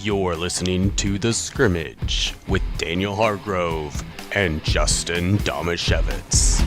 You're listening to The Scrimmage with Daniel Hargrove and Justin Domashevitz.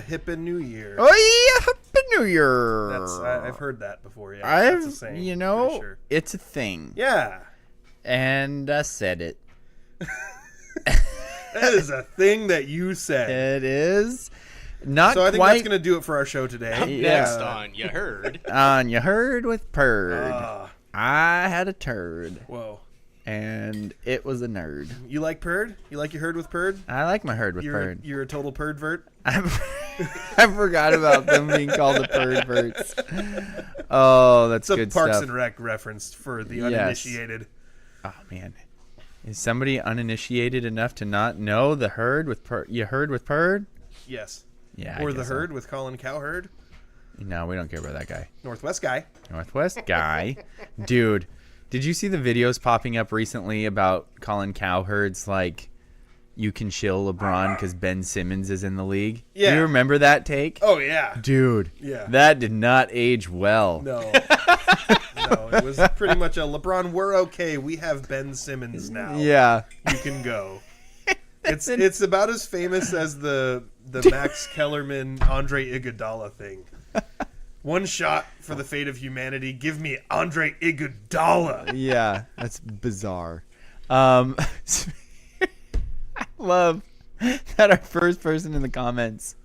Hippin' New Year. Oh yeah, Happy New Year. I've heard that before. Yeah, that's a saying. You know, sure. It's a thing. Yeah, and I said it. That is a thing that you said. It is not. So I think quite... that's gonna do it for our show today. Next on You Heard. On You Heard with Purd. I had a turd. Whoa. And it was a nerd. You like Purd? You like your herd with Purd? I like my herd with Purd. You're a total Purdvert? I forgot about them being called the Purdverts. Oh, that's good stuff. It's a Parks and Rec reference for the uninitiated. Oh, man. Is somebody uninitiated enough to not know the herd with Purd? You heard with Purd? Yes. Yeah. Or the herd with Colin Cowherd? No, we don't care about that guy. Northwest guy. Dude. Did you see the videos popping up recently about Colin Cowherd's, like, you can chill LeBron because Ben Simmons is in the league? Yeah. Do you remember that take? Oh, yeah. Dude. Yeah. That did not age well. No. No, it was pretty much a LeBron, we're okay. We have Ben Simmons now. Yeah. You can go. It's about as famous as the Max Kellerman, Andre Iguodala thing. One shot for the fate of humanity. Give me Andre Iguodala. Yeah, that's bizarre. I love that our first person in the comments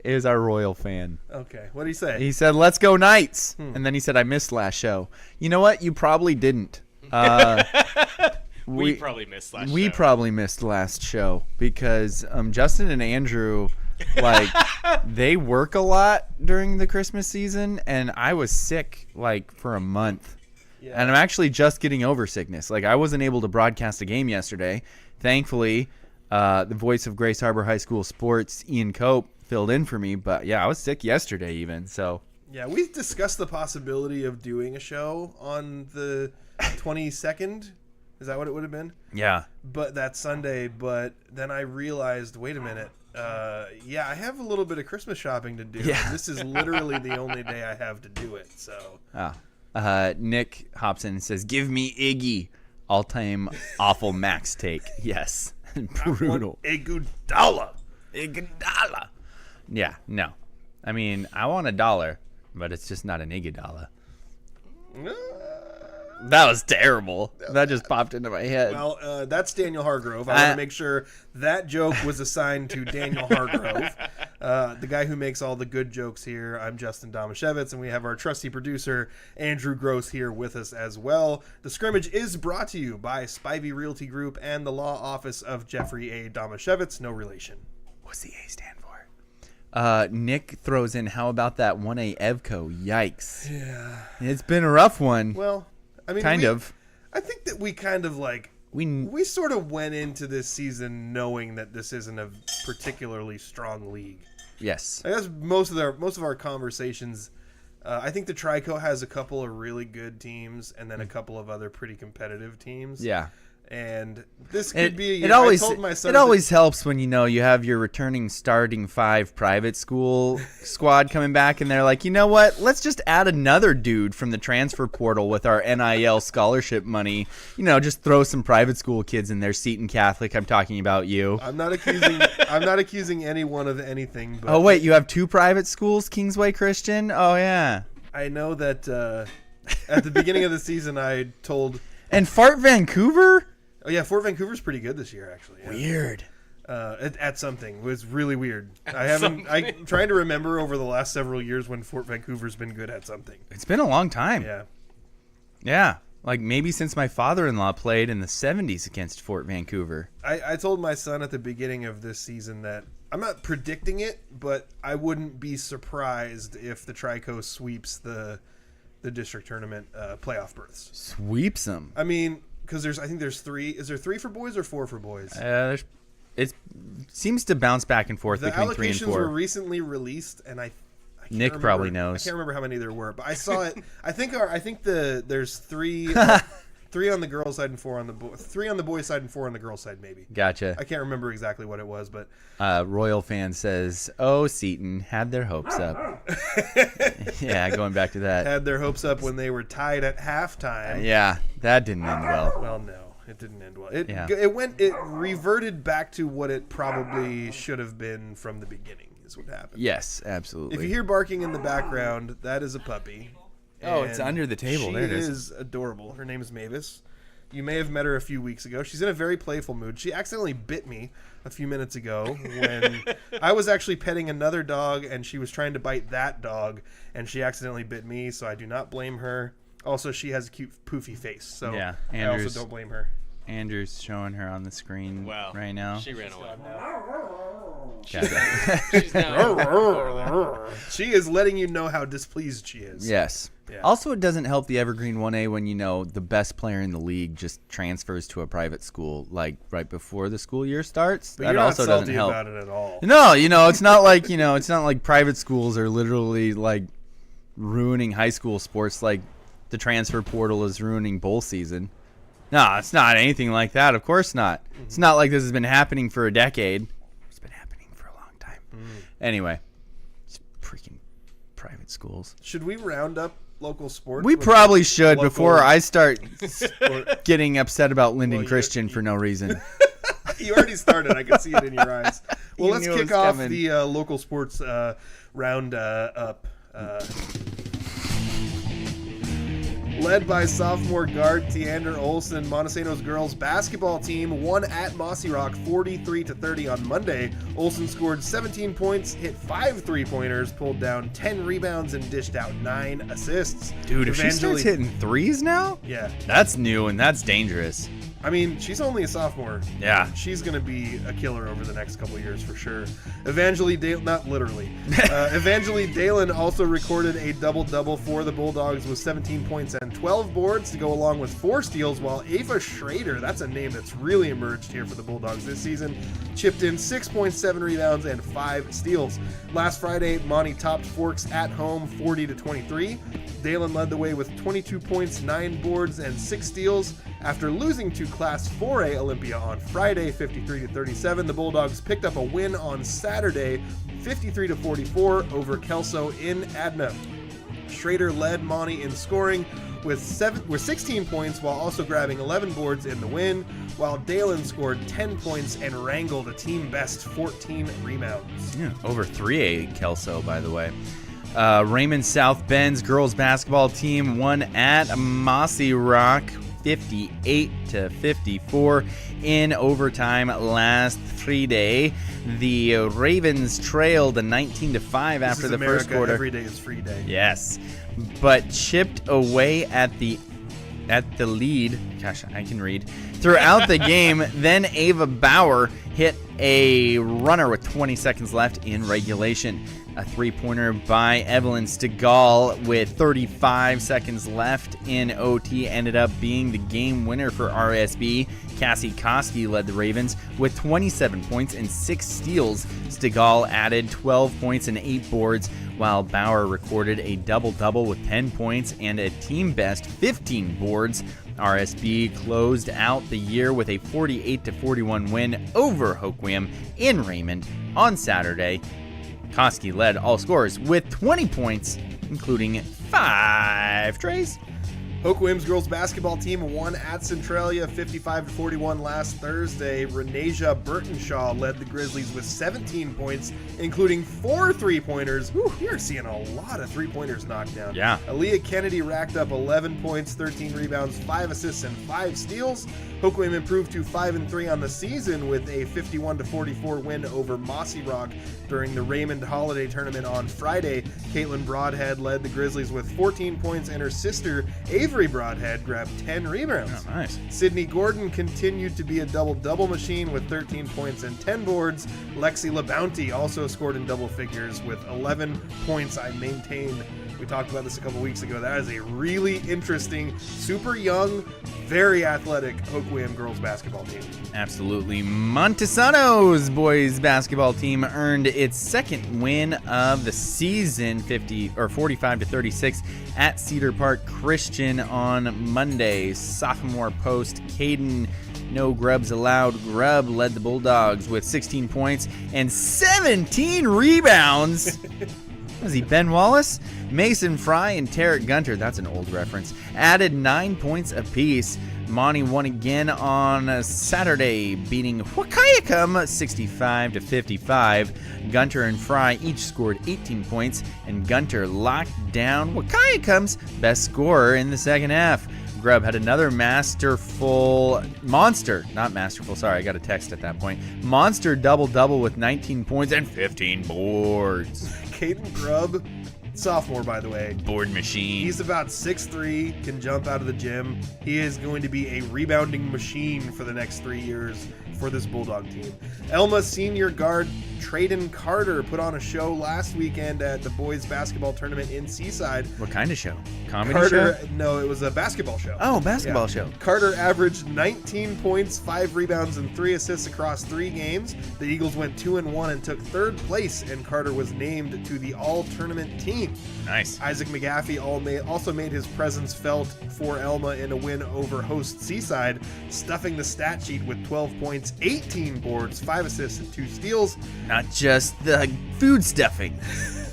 is our Royal fan. Okay, what did he say? He said, "Let's go Knights," and then he said, "I missed last show." You know what? You probably didn't. We probably missed last show. We probably missed last show because Justin and Andrew, like, they work a lot during the Christmas season, and I was sick, like, for a month. Yeah. And I'm actually just getting over sickness. Like, I wasn't able to broadcast a game yesterday. Thankfully, the voice of Grace Harbor High School sports, Ian Cope, filled in for me. But, yeah, I was sick yesterday even, so. Yeah, we discussed the possibility of doing a show on the 22nd. Is that what it would have been? Yeah. But that Sunday, but then I realized, wait a minute. Yeah, I have a little bit of Christmas shopping to do. Yeah. This is literally the only day I have to do it. So. Nick Hobson says, "Give me Iggy, all-time awful Max take." Yes, brutal. Iguodala. Yeah, no. I mean, I want $1, but it's just not an Iguodala. That was terrible. That just popped into my head. Well, that's Daniel Hargrove. I want to make sure that joke was assigned to Daniel Hargrove, the guy who makes all the good jokes here. I'm Justin Domashevitz, and we have our trusty producer, Andrew Gross, here with us as well. The Scrimmage is brought to you by Spivey Realty Group and the law office of Jeffrey A. Domashevitz, no relation. What's the A stand for? Nick throws in, how about that 1A Evco? Yikes. Yeah. It's been a rough one. Well, I mean, I think that we kind of we sort of went into this season knowing that this isn't a particularly strong league. Yes, I guess most of our conversations. I think the Trico has a couple of really good teams, and then a couple of other pretty competitive teams. Yeah. And this could be. It always helps when you have your returning starting 5 private school squad coming back, and they're like, you know what? Let's just add another dude from the transfer portal with our NIL scholarship money. Just throw some private school kids in there. Seton Catholic. I'm talking about you. I'm not accusing anyone of anything. But oh wait, you have 2 private schools, Kingsway Christian. Oh yeah. I know that at the beginning of the season, I told. And Fort Vancouver. Oh yeah, Fort Vancouver's pretty good this year, actually. Yeah. Weird. At something it was really weird. I'm trying to remember over the last several years when Fort Vancouver's been good at something. It's been a long time. Yeah. Yeah, like maybe since my father-in-law played in the 70s against Fort Vancouver. I told my son at the beginning of this season that I'm not predicting it, but I wouldn't be surprised if the Trico sweeps the district tournament playoff berths. Sweeps them. I mean, because I think there's 3. Is there 3 for boys or 4 for boys? It seems to bounce back and forth between 3 and 4. The allocations were recently released, and I Nick probably knows. I can't remember how many there were, but I saw it. I think there's 3 3 on the girls' side and 4 on the 3 on the boys' side and 4 on the girls' side, maybe. Gotcha. I can't remember exactly what it was, but Royal fan says, "Oh, Seton had their hopes up." Yeah, going back to that. Had their hopes up when they were tied at halftime. Yeah, that didn't end well. Well, no, it didn't end well. It reverted back to what it probably should have been from the beginning. Is what happened. Yes, absolutely. If you hear barking in the background, that is a puppy. Oh, it's under the table. There it is. She is adorable. Her name is Mavis. You may have met her a few weeks ago. She's in a very playful mood. She accidentally bit me a few minutes ago when I was actually petting another dog, and she was trying to bite that dog, and she accidentally bit me, so I do not blame her. Also, she has a cute poofy face, so yeah, I also don't blame her. Andrew's showing her on the screen right now. She ran away. She's now. She is letting you know how displeased she is. Yes. Yeah. Also, it doesn't help the Evergreen 1A when, the best player in the league just transfers to a private school, like, right before the school year starts. But that you're also not salty doesn't help about it at all. No, it's not like, it's not like private schools are literally, like, ruining high school sports like the transfer portal is ruining bowl season. No, it's not anything like that. Of course not. Mm-hmm. It's not like this has been happening for a decade. It's been happening for a long time. Anyway, it's freaking private schools. Should we round up local sports? We probably should before I start getting upset about Linden Christian for no reason. You already started. I can see it in your eyes. Well, let's kick off the local sports round up. Led by sophomore guard Teander Olson, Montesano's girls basketball team won at Mossy Rock 43-30 on Monday. Olson scored 17 points, hit 5 3-pointers, pulled down 10 rebounds, and dished out 9 assists. Dude, if she starts hitting threes now? Yeah. That's new and that's dangerous. I mean, she's only a sophomore. Yeah. She's going to be a killer over the next couple of years for sure. Not literally. Evangeline Dalen also recorded a double-double for the Bulldogs with 17 points and 12 boards to go along with 4 steals, while Ava Schrader, that's a name that's really emerged here for the Bulldogs this season, chipped in 6 points, 7 rebounds, and 5 steals. Last Friday, Monty topped Forks at home 40-23. Dalen led the way with 22 points, 9 boards, and 6 steals. After losing to Class 4A Olympia on Friday, 53-37, the Bulldogs picked up a win on Saturday, 53-44 over Kelso in Adna. Schrader led Monty in scoring with 16 points while also grabbing 11 boards in the win, while Dalen scored 10 points and wrangled a team-best 14 rebounds. Yeah, over 3A Kelso, by the way. Raymond South Bend's girls basketball team won at Mossy Rock 58-54 in overtime last Friday. The Ravens trailed 19-5 after the first quarter. Every day is free day. Yes, but chipped away at the lead. Gosh, I can read. Throughout the game, then Ava Bauer hit a runner with 20 seconds left in regulation. A 3-pointer by Evelyn Stegall with 35 seconds left in OT ended up being the game winner for RSB. Cassie Koski led the Ravens with 27 points and 6 steals. Stegall added 12 points and 8 boards, while Bauer recorded a double-double with 10 points and a team-best 15 boards. RSB closed out the year with a 48-41 win over Hoquiam in Raymond on Saturday. Koski led all scorers with 20 points, including 5 trays. Hoquiam's girls basketball team won at Centralia 55-41 last Thursday. Renasia Burtonshaw led the Grizzlies with 17 points, including 4 3-pointers. You're seeing a lot of 3-pointers knocked down. Yeah. Aaliyah Kennedy racked up 11 points, 13 rebounds, 5 assists, and 5 steals. Hoquiam improved to 5-3 on the season with a 51-44 win over Mossy Rock during the Raymond Holiday Tournament on Friday. Caitlin Broadhead led the Grizzlies with 14 points, and her sister Avery Broadhead grabbed 10 rebounds. Oh, nice. Sydney Gordon continued to be a double-double machine with 13 points and 10 boards. Lexi LaBounty also scored in double figures with 11 points. I maintain, we talked about this a couple weeks ago, that is a really interesting, super young, very athletic Hoquiam girls basketball team. Absolutely. Montesano's boys basketball team earned its second win of the season, 45-36 at Cedar Park Christian on Monday. Sophomore post Caden No Grubs Allowed Grubb led the Bulldogs with 16 points and 17 rebounds. Was he Ben Wallace? Mason Fry and Tarek Gunter, that's an old reference, added 9 points apiece. Monty won again on Saturday, beating Wahkiakum 65-55. Gunter and Fry each scored 18 points, and Gunter locked down Wahkiakum's best scorer in the second half. Grubb had another monster, I got a text at that point. Monster double-double with 19 points and 15 boards. Caden Grubb, sophomore by the way. Board machine. He's about 6'3", can jump out of the gym. He is going to be a rebounding machine for the next 3 years for this Bulldog team. Elma senior guard Traden Carter put on a show last weekend at the boys basketball tournament in Seaside. What kind of show? Comedy show? No, it was a basketball show. Oh, basketball show. Carter averaged 19 points, 5 rebounds, and 3 assists across 3 games. The Eagles went 2-1 and took 3rd place, and Carter was named to the all-tournament team. Nice. Isaac McGaffey also made his presence felt for Elma in a win over host Seaside, stuffing the stat sheet with 12 points, 18 boards, 5 assists, and 2 steals. Not just the food stuffing.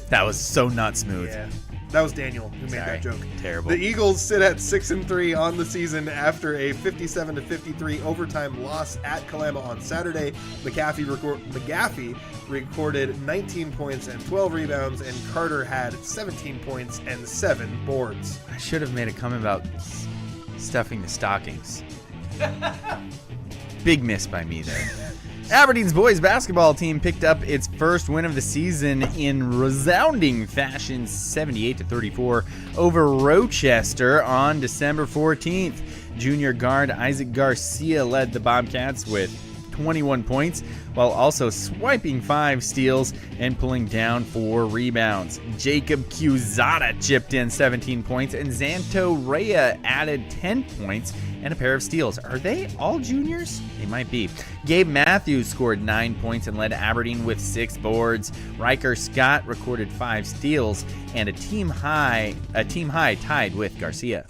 That was so not smooth. Yeah, that was Daniel who made that joke. Terrible. The Eagles sit at 6-3 on the season after a 57-53 overtime loss at Kalama on Saturday. McGaffey recorded 19 points and 12 rebounds, and Carter had 17 points and 7 boards. I should have made a comment about stuffing the stockings. Big miss by me there. Aberdeen's boys basketball team picked up its first win of the season in resounding fashion, 78-34 over Rochester on December 14th. Junior guard Isaac Garcia led the Bobcats with 21 points, while also swiping 5 steals and pulling down 4 rebounds. Jacob Cusada chipped in 17 points, and Zanto Rhea added 10 points and a pair of steals. Are they all juniors? They might be. Gabe Matthews scored 9 points and led Aberdeen with 6 boards. Riker Scott recorded 5 steals and a team high tied with Garcia.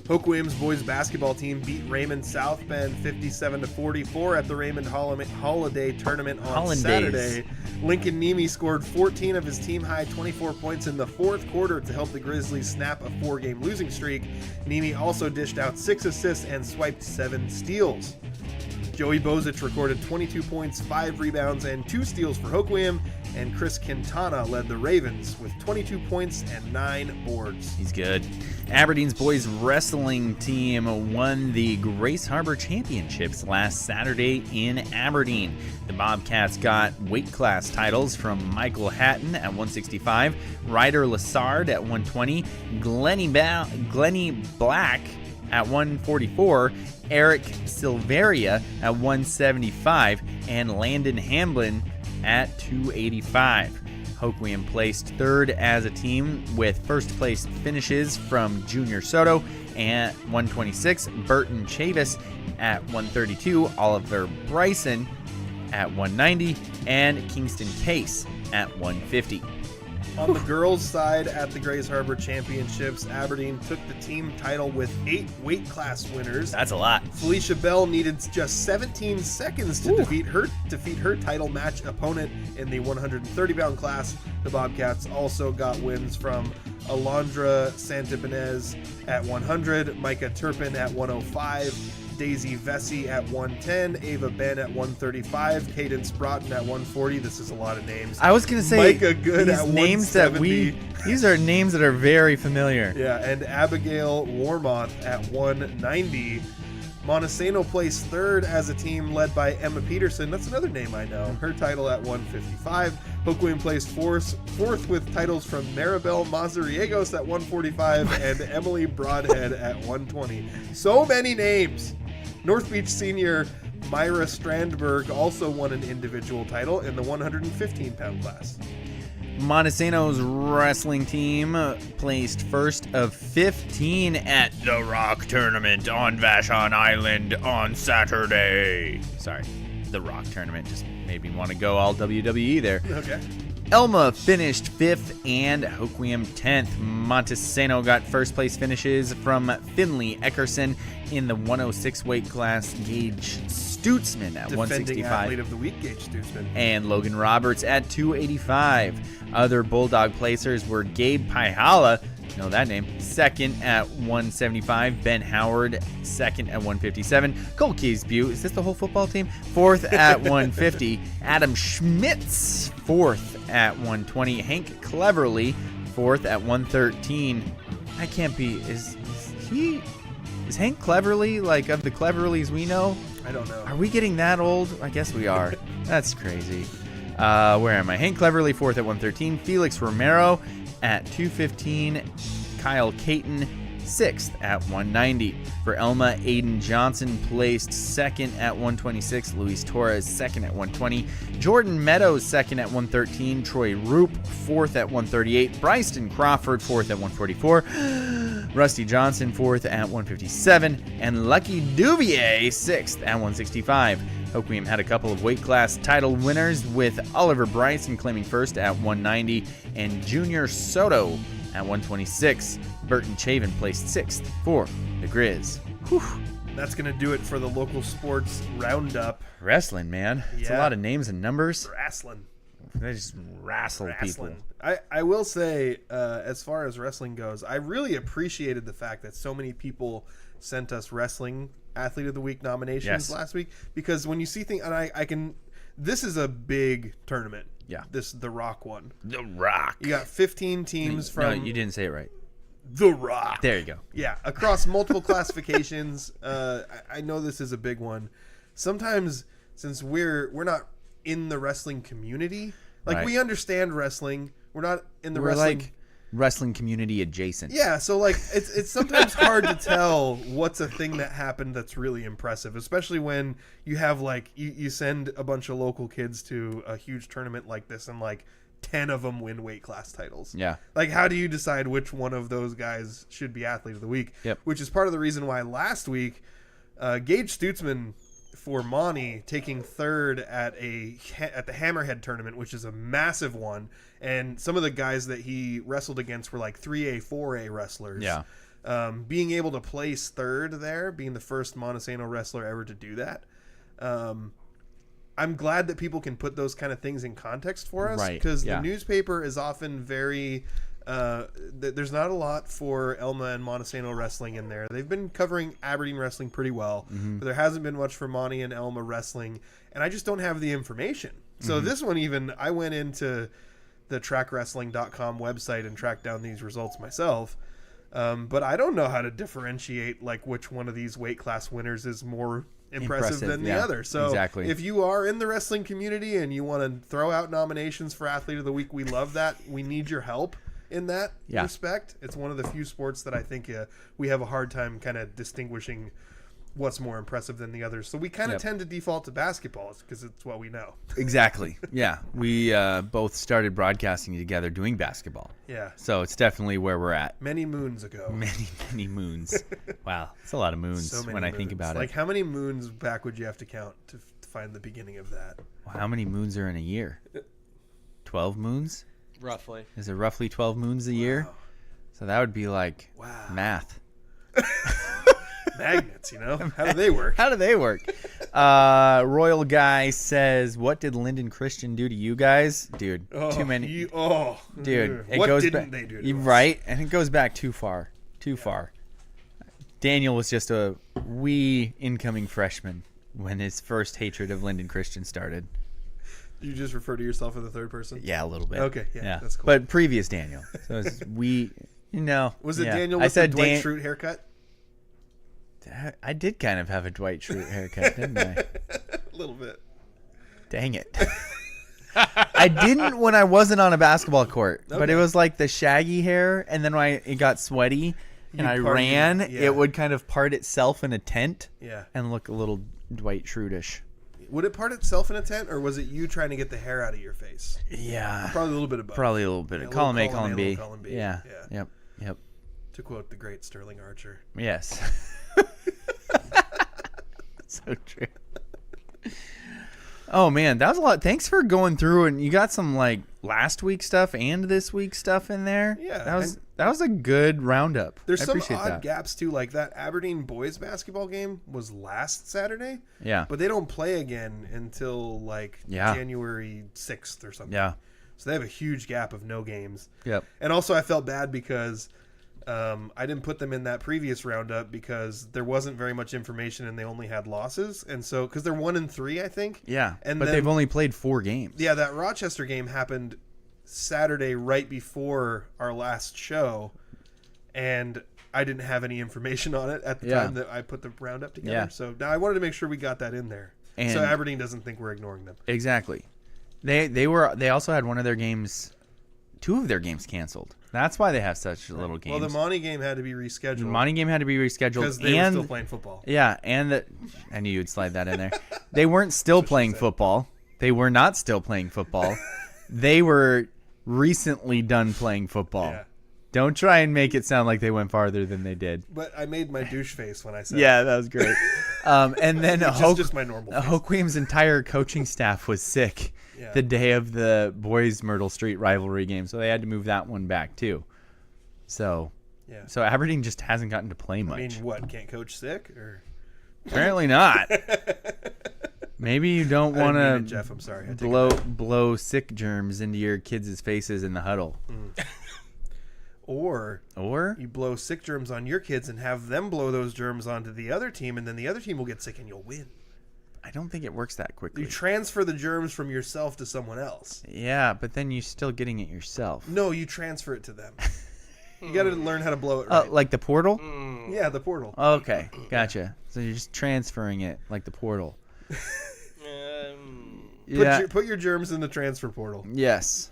Hoquiam's boys basketball team beat Raymond South Bend 57-44 at the Raymond Holiday Tournament on Saturday. Lincoln Nemi scored 14 of his team-high 24 points in the fourth quarter to help the Grizzlies snap a 4-game losing streak. Nemi also dished out 6 assists and swiped 7 steals. Joey Bozich recorded 22 points, 5 rebounds, and 2 steals for Hoquiam, and Chris Quintana led the Ravens with 22 points and 9 boards. He's good. Aberdeen's boys wrestling team won the Grace Harbor Championships last Saturday in Aberdeen. The Bobcats got weight class titles from Michael Hatton at 165, Ryder Lassard at 120, Glennie Black at 144, Eric Silveria at 175, and Landon Hamblin at 285. Hoquiam placed 3rd as a team with first place finishes from Junior Soto at 126, Burton Chavis at 132, Oliver Bryson at 190, and Kingston Case at 150. On the girls' side at the Grace Harbor Championships, Aberdeen took the team title with 8 weight class winners. That's a lot. Felicia Bell needed just 17 seconds to defeat her title match opponent in the 130-pound class. The Bobcats also got wins from Alondra Santibonez at 100, Micah Turpin at 105, Daisy Vesey at 110, Ava Ben at 135, Cadence Broughton at 140. This is a lot of names. I was going to say, Micah Good at 170. These are names that are very familiar. Yeah, and Abigail Warmoth at 190. Montesano placed 3rd as a team led by Emma Peterson. That's another name I know. Her title at 155. Hoquiam placed 4th with titles from Maribel Mazariegos at 145 and Emily Broadhead at 120. So many names. North Beach senior Myra Strandberg also won an individual title in the 115-pound class. Montesano's wrestling team placed first of 15 at the Rock Tournament on Vashon Island on Saturday. Sorry, the Rock Tournament just made me want to go all WWE there. Okay. Elma finished 5th and Hoquiam 10th. Montesano got first place finishes from Finley Eckerson in the 106 weight class. Gage Stutzman at Defending 165. athlete of the week, Gage Stutzman. And Logan Roberts at 285. Other Bulldog placers were Gabe Pihala, know that name, 2nd at 175. Ben Howard, 2nd at 157. Cole Keysbew, is this the whole football team? 4th at 150. Adam Schmitz, 4th at 120. Hank Cleverly, 4th at 113. I can't be, is Hank Cleverly, like, of the Cleverlys we know? I don't know. Are we getting that old? I guess we are. That's crazy. Where am I? Hank Cleverly, 4th at 113. Felix Romero at 215. Kyle Caton, 6th at 190. For Elma, Aiden Johnson placed 2nd at 126. Luis Torres, 2nd at 120. Jordan Meadows, 2nd at 113. Troy Roop, 4th at 138. Bryson Crawford, 4th at 144. Rusty Johnson, 4th at 157. And Lucky Duvier, 6th at 165. Hoquiam had a couple of weight class title winners, with Oliver Bryson claiming first at 190 and Junior Soto at 126. Burton Chavin placed 6th for the Grizz. Whew. That's going to do it for the local sports roundup. Wrestling, man. It's a Yeah. lot of names and numbers. Wrestling. They just wrestle people. I will say, as far as wrestling goes, I really appreciated the fact that so many people sent us wrestling athlete of the week nominations last week, because when you see things, and I can, this is a big tournament. Yeah. The Rock one. The Rock. You got 15 teams from. No, you didn't say it right. The Rock. There you go. Yeah, across multiple classifications. I know this is a big one. Sometimes, since we're not in the wrestling community, like Right. we understand wrestling, we're not in the We're wrestling. like wrestling community adjacent. Yeah, so like it's sometimes hard to tell what's a thing that happened that's really impressive, especially when you have like you send a bunch of local kids to a huge tournament like this and like 10 of them win weight class titles. Yeah. Like, how do you decide which one of those guys should be athlete of the week? Yep. Which is part of the reason why last week, Gage Stutzman for Monty taking 3rd at the Hammerhead tournament, which is a massive one, and some of the guys that he wrestled against were like 3A, 4A wrestlers. Yeah. Being able to place 3rd there, being the first Montesano wrestler ever to do that. I'm glad that people can put those kind of things in context for us, because the newspaper is often very there's not a lot for Elma and Montesano wrestling in there. They've been covering Aberdeen wrestling pretty well, but there hasn't been much for Monty and Elma wrestling, and I just don't have the information. So this one, even I went into the trackwrestling.com website and tracked down these results myself, but I don't know how to differentiate like which one of these weight class winners is more impressive than the other. So exactly. If you are in the wrestling community and you want to throw out nominations for athlete of the week, we love that. We need your help in that respect. It's one of the few sports that I think we have a hard time kind of distinguishing what's more impressive than the others. So we kind of tend to default to basketball because it's what we know. Exactly. Yeah. We both started broadcasting together doing basketball. Yeah. So it's definitely where we're at. Many moons ago. Many moons. Wow. It's a lot of moons when I think about it. Like, how many moons back would you have to count to find the beginning of that? Well, how many moons are in a year? 12 moons? Roughly. Is it roughly 12 moons a year? So that would be like math. Magnets, you know? How do they work? How do they work? Royal Guy says, what did Lyndon Christian do to you guys? Dude, too many. Dude, it what goes didn't back, they do to us? Right? And it goes back too far. Too far. Daniel was just a wee incoming freshman when his first hatred of Lyndon Christian started. You just refer to yourself in the third person? Yeah, a little bit. Okay, yeah. That's cool. But previous Daniel. So it's we, Was it Daniel with the Dwight Schrute haircut? I did kind of have a Dwight Schrute haircut, didn't I? A little bit. Dang it. I didn't when I wasn't on a basketball court, but it was like the shaggy hair, and then when it got sweaty and I ran, it would kind of part itself in a tent and look a little Dwight Schrute-ish. Would it part itself in a tent, or was it you trying to get the hair out of your face? Yeah. Probably a little bit of both. Probably a little bit. Yeah, Column A, column column B. column B. Yeah. Yep. To quote the great Sterling Archer. Yes. So true. Oh man, that was a lot. Thanks for going through, and you got some like last week stuff and this week stuff in there. Yeah, that was a good roundup. There's I some appreciate odd that. gaps too, like that Aberdeen boys basketball game was last Saturday. Yeah. But they don't play again until like January 6th or something. Yeah. So they have a huge gap of no games. Yep. And also I felt bad because I didn't put them in that previous roundup because there wasn't very much information and they only had losses. And so, because they're 1-3, I think. Yeah. And but then, they've only played 4 games. Yeah, that Rochester game happened Saturday right before our last show. And I didn't have any information on it at the time that I put the roundup together. Yeah. So now I wanted to make sure we got that in there. And so Aberdeen doesn't think we're ignoring them. Exactly. They also had one of their games, 2 of their games canceled. That's why they have such little games. Well, the Monty game had to be rescheduled. The Monty game had to be rescheduled because they were still playing football. Yeah, and I knew you'd slide that in there. They weren't still playing football. They were not still playing football. They were recently done playing football. Yeah. Don't try and make it sound like they went farther than they did. But I made my douche face when I said yeah, that was great. And then just my normal face. Hoke Williams' entire coaching staff was sick the day of the boys Myrtle Street rivalry game, so they had to move that one back too. So Aberdeen just hasn't gotten to play much. I mean, what, can't coach sick? Or apparently not. Maybe you don't want to Jeff, I'm sorry. blow sick germs into your kids' faces in the huddle. Or you blow sick germs on your kids and have them blow those germs onto the other team, and then the other team will get sick and you'll win. I don't think it works that quickly. You transfer the germs from yourself to someone else. Yeah, but then you're still getting it yourself. No, you transfer it to them. You got to learn how to blow it right. Like the portal? Yeah, the portal. Okay, gotcha. So you're just transferring it like the portal. Put your germs in the transfer portal. Yes.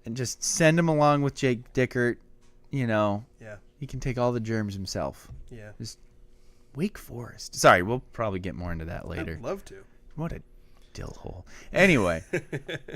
And just send them along with Jake Dickert. Yeah. He can take all the germs himself. Yeah. Just Wake Forest. Sorry, we'll probably get more into that later. I'd love to. What a dill hole. Anyway,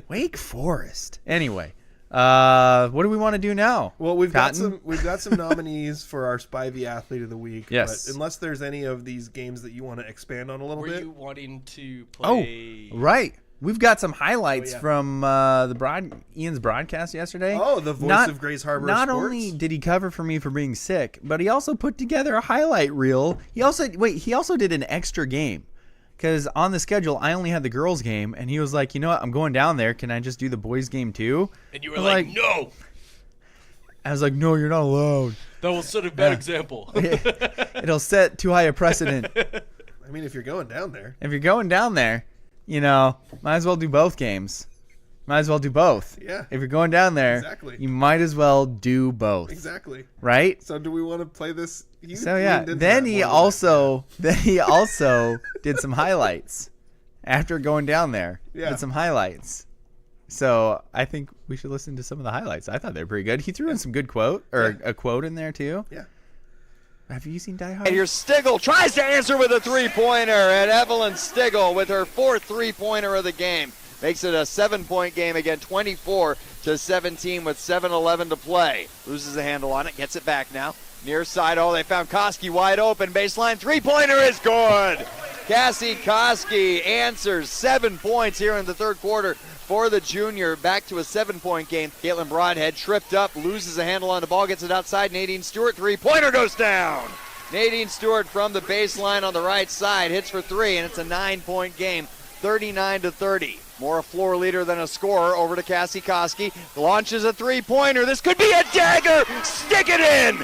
Wake Forest. Anyway, what do we want to do now? Well, we've got some nominees for our Spivey Athlete of the Week. Yes. But unless there's any of these games that you want to expand on a little bit. Were you wanting to play? Oh, right. We've got some highlights from Ian's broadcast yesterday. Oh, the voice of Grace Harbor Not Sports. only did he cover for me for being sick, but he also put together a highlight reel. He also did an extra game. Because on the schedule, I only had the girls' game, and he was like, you know what, I'm going down there. Can I just do the boys' game too? And you were like, no. I was like, no, you're not allowed. That will set a bad example. It'll set too high a precedent. I mean, if you're going down there. Might as well do both games. Might as well do both. Yeah. If you're going down there, you might as well do both. Exactly. Right? So do we want to play this? Then he also did some highlights after going down there. Yeah. Did some highlights. So I think we should listen to some of the highlights. I thought they were pretty good. He threw in some good a quote in there too. Yeah. Have you seen Die Hard? And here's Stigl tries to answer with a three-pointer, and Evelyn Stigl with her 4th three-pointer of the game makes it a 7-point game again, 24-17 with 7:11 to play. Loses the handle on it, gets it back now. Near side, they found Koski wide open. Baseline three-pointer is good. Cassie Koski answers 7 points here in the third quarter for the junior. Back to a 7-point game. Caitlin Broadhead tripped up, loses the handle on the ball, gets it outside. Nadine Stewart, three-pointer goes down. Nadine Stewart from the baseline on the right side hits for 3, and it's a 9-point game, 39-30. More a floor leader than a scorer. Over to Cassie Koski. Launches a three-pointer. This could be a dagger. Stick it in.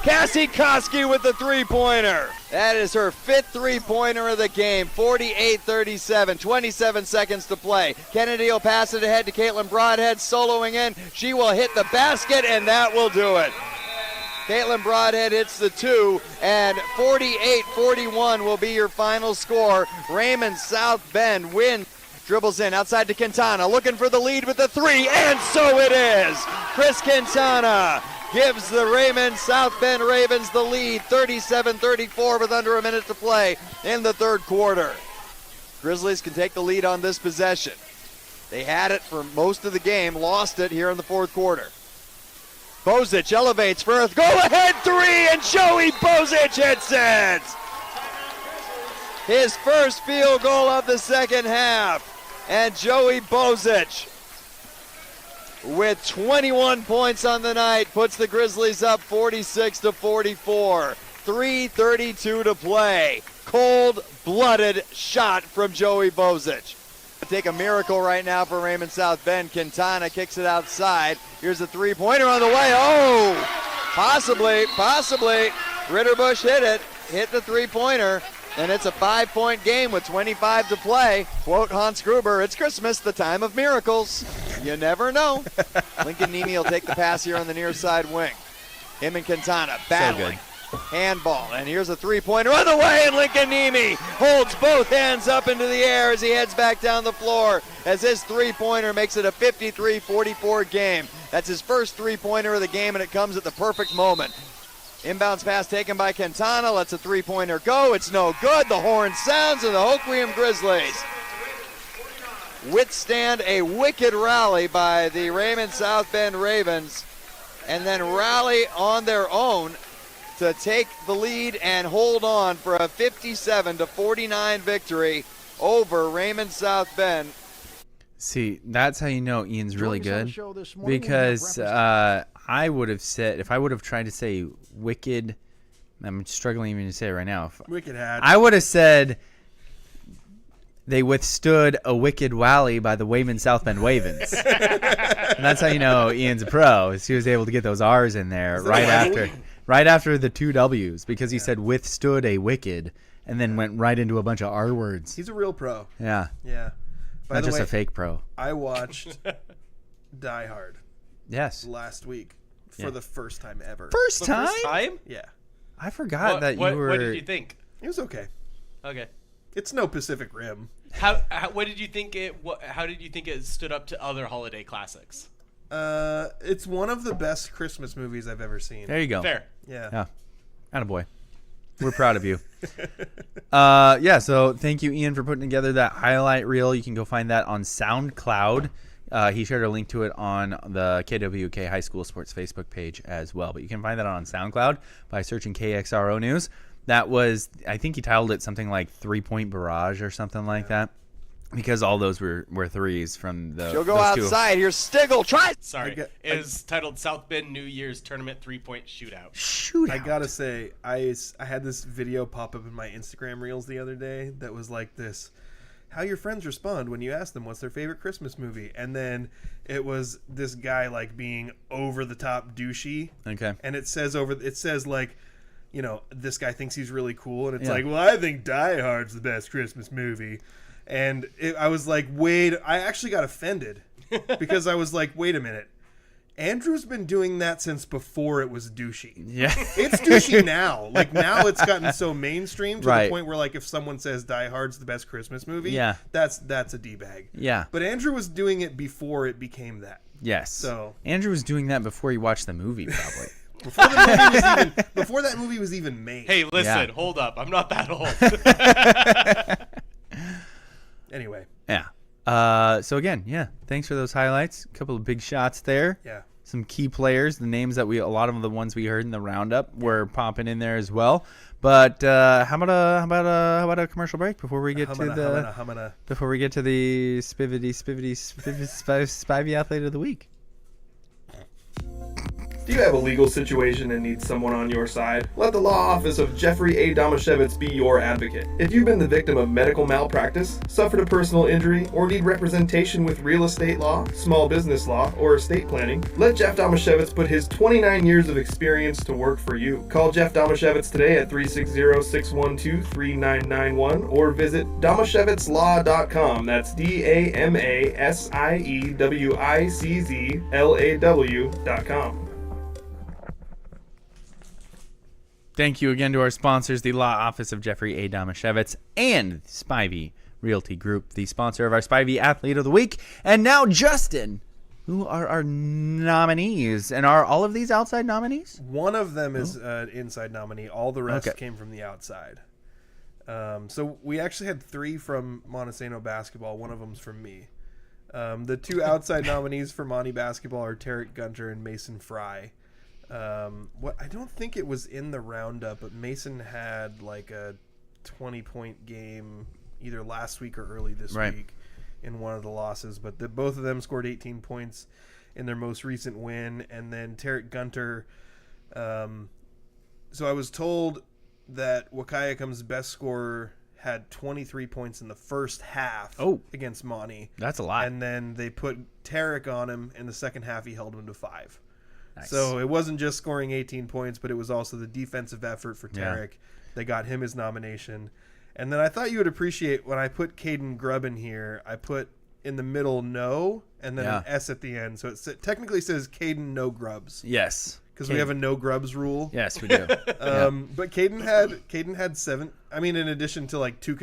Cassie Koski with the three-pointer. That is her 5th three-pointer of the game. 48-37. 27 seconds to play. Kennedy will pass it ahead to Caitlin Broadhead. Soloing in. She will hit the basket, and that will do it. Caitlin Broadhead hits the 2, and 48-41 will be your final score. Raymond South Bend wins. Dribbles in outside to Quintana, looking for the lead with the 3, and so it is. Chris Quintana gives the Raymond South Bend Ravens the lead, 37-34 with under a minute to play in the third quarter. Grizzlies can take the lead on this possession. They had it for most of the game, lost it here in the fourth quarter. Bozic elevates for a go-ahead three, and Joey Bozic hits it! His first field goal of the second half. And Joey Bozic, with 21 points on the night, puts the Grizzlies up 46-44. 3:32 to play. Cold-blooded shot from Joey Bozic. Take a miracle right now for Raymond South Bend. Quintana kicks it outside. Here's a three-pointer on the way. Oh, possibly. Ritterbush hit the three-pointer, and it's a 5-point game with 25 to play. Quote Hans Gruber, "It's Christmas, the time of miracles. You never know." Lincoln Nemi will take the pass here on the near side wing. Him and Quintana battling. Handball, and here's a three-pointer on the way, and Lincoln Nemi holds both hands up into the air as he heads back down the floor as his three-pointer makes it a 53-44 game. That's his first three-pointer of the game, and it comes at the perfect moment. Inbounds pass taken by Quintana, lets a three-pointer go. It's no good. The horn sounds, and the Hoquiam Grizzlies withstand a wicked rally by the Raymond South Bend Ravens, and then rally on their own to take the lead and hold on for a 57-49 victory over Raymond South Bend. See, that's how you know Ian's really good, because I would have said, if I would have tried to say wicked, I'm struggling even to say it right now. Wicked had. I would have said they withstood a wicked rally by the Wayman South Bend Wavens. And that's how you know Ian's a pro, is he was able to get those R's in there right after the two W's, because he said withstood a wicked and then went right into a bunch of R words. He's a real pro. Yeah. Yeah. By Not the just way, a fake pro. I watched Die Hard Yes. last week for the first time ever. First time? First time? Yeah. I forgot that you were... What did you think? It was okay. Okay. It's no Pacific Rim. What did you think it? How did you think it stood up to other holiday classics? It's one of the best Christmas movies I've ever seen. There you go. Fair. Yeah. Yeah. Attaboy. We're proud of you. Yeah, so thank you, Ian, for putting together that highlight reel. You can go find that on SoundCloud. He shared a link to it on the KWK High School Sports Facebook page as well. But you can find that on SoundCloud by searching KXRO News. That was, I think he titled it something like 3-Point Barrage or something like that, because all those were threes from the. She'll go outside. Here's Stigl. Try. Sorry. Is titled South Bend New Year's Tournament 3-point Shootout. I gotta say, I had this video pop up in my Instagram reels the other day that was like this: how your friends respond when you ask them what's their favorite Christmas movie, and then it was this guy like being over the top douchey. Okay. And it says like, you know, this guy thinks he's really cool, and it's like, well, I think Die Hard's the best Christmas movie. And I was like, wait, I actually got offended because I was like, wait a minute. Andrew's been doing that since before it was douchey. Yeah. It's douchey now. Like, now it's gotten so mainstream to Right. the point where, like, if someone says Die Hard's the best Christmas movie, Yeah. that's a D-bag. Yeah. But Andrew was doing it before it became that. Yes. So Andrew was doing that before he watched the movie, probably. Before that movie was even made. Hey, listen, Yeah. hold up. I'm not that old. Anyway. Yeah. So again, yeah, thanks for those highlights. A couple of big shots there. Yeah. Some key players, the names that a lot of the ones we heard in the roundup were popping in there as well. But how about a commercial break before we get to the Spivey Athlete of the Week? Do you have a legal situation and need someone on your side? Let the law office of Jeffrey A. Domashevitz be your advocate. If you've been the victim of medical malpractice, suffered a personal injury, or need representation with real estate law, small business law, or estate planning, let Jeff Domashevitz put his 29 years of experience to work for you. Call Jeff Domashevitz today at 360-612-3991 or visit domashevitzlaw.com. That's DAMASIEWICZLAW.com. Thank you again to our sponsors, the Law Office of Jeffrey A. Domashevitz and Spivey Realty Group, the sponsor of our Spivey Athlete of the Week. And now, Justin, who are our nominees? And are all of these outside nominees? One of them is an inside nominee. All the rest Okay. came from the outside. So we actually had 3 from Montesano basketball. One of them's from me. The 2 outside nominees for Monty basketball are Tarek Gunter and Mason Fry. I don't think it was in the roundup, but Mason had like a 20-point game either last week or early this week in one of the losses. But both of them scored 18 points in their most recent win. And then Tarek Gunter. So I was told that Wakayakum's best scorer had 23 points in the first half against Monty. That's a lot. And then they put Tarek on him in the second half. He held him to 5. Nice. So it wasn't just scoring 18 points, but it was also the defensive effort for Tarek. Yeah. They got him his nomination. And then I thought you would appreciate when I put Caden Grubb in here, I put in the middle no and then an S at the end. So it technically says Caden no grubs. Yes. Because we have a no grubs rule. Yes, we do. But Caden had 7. I mean, in addition to like 2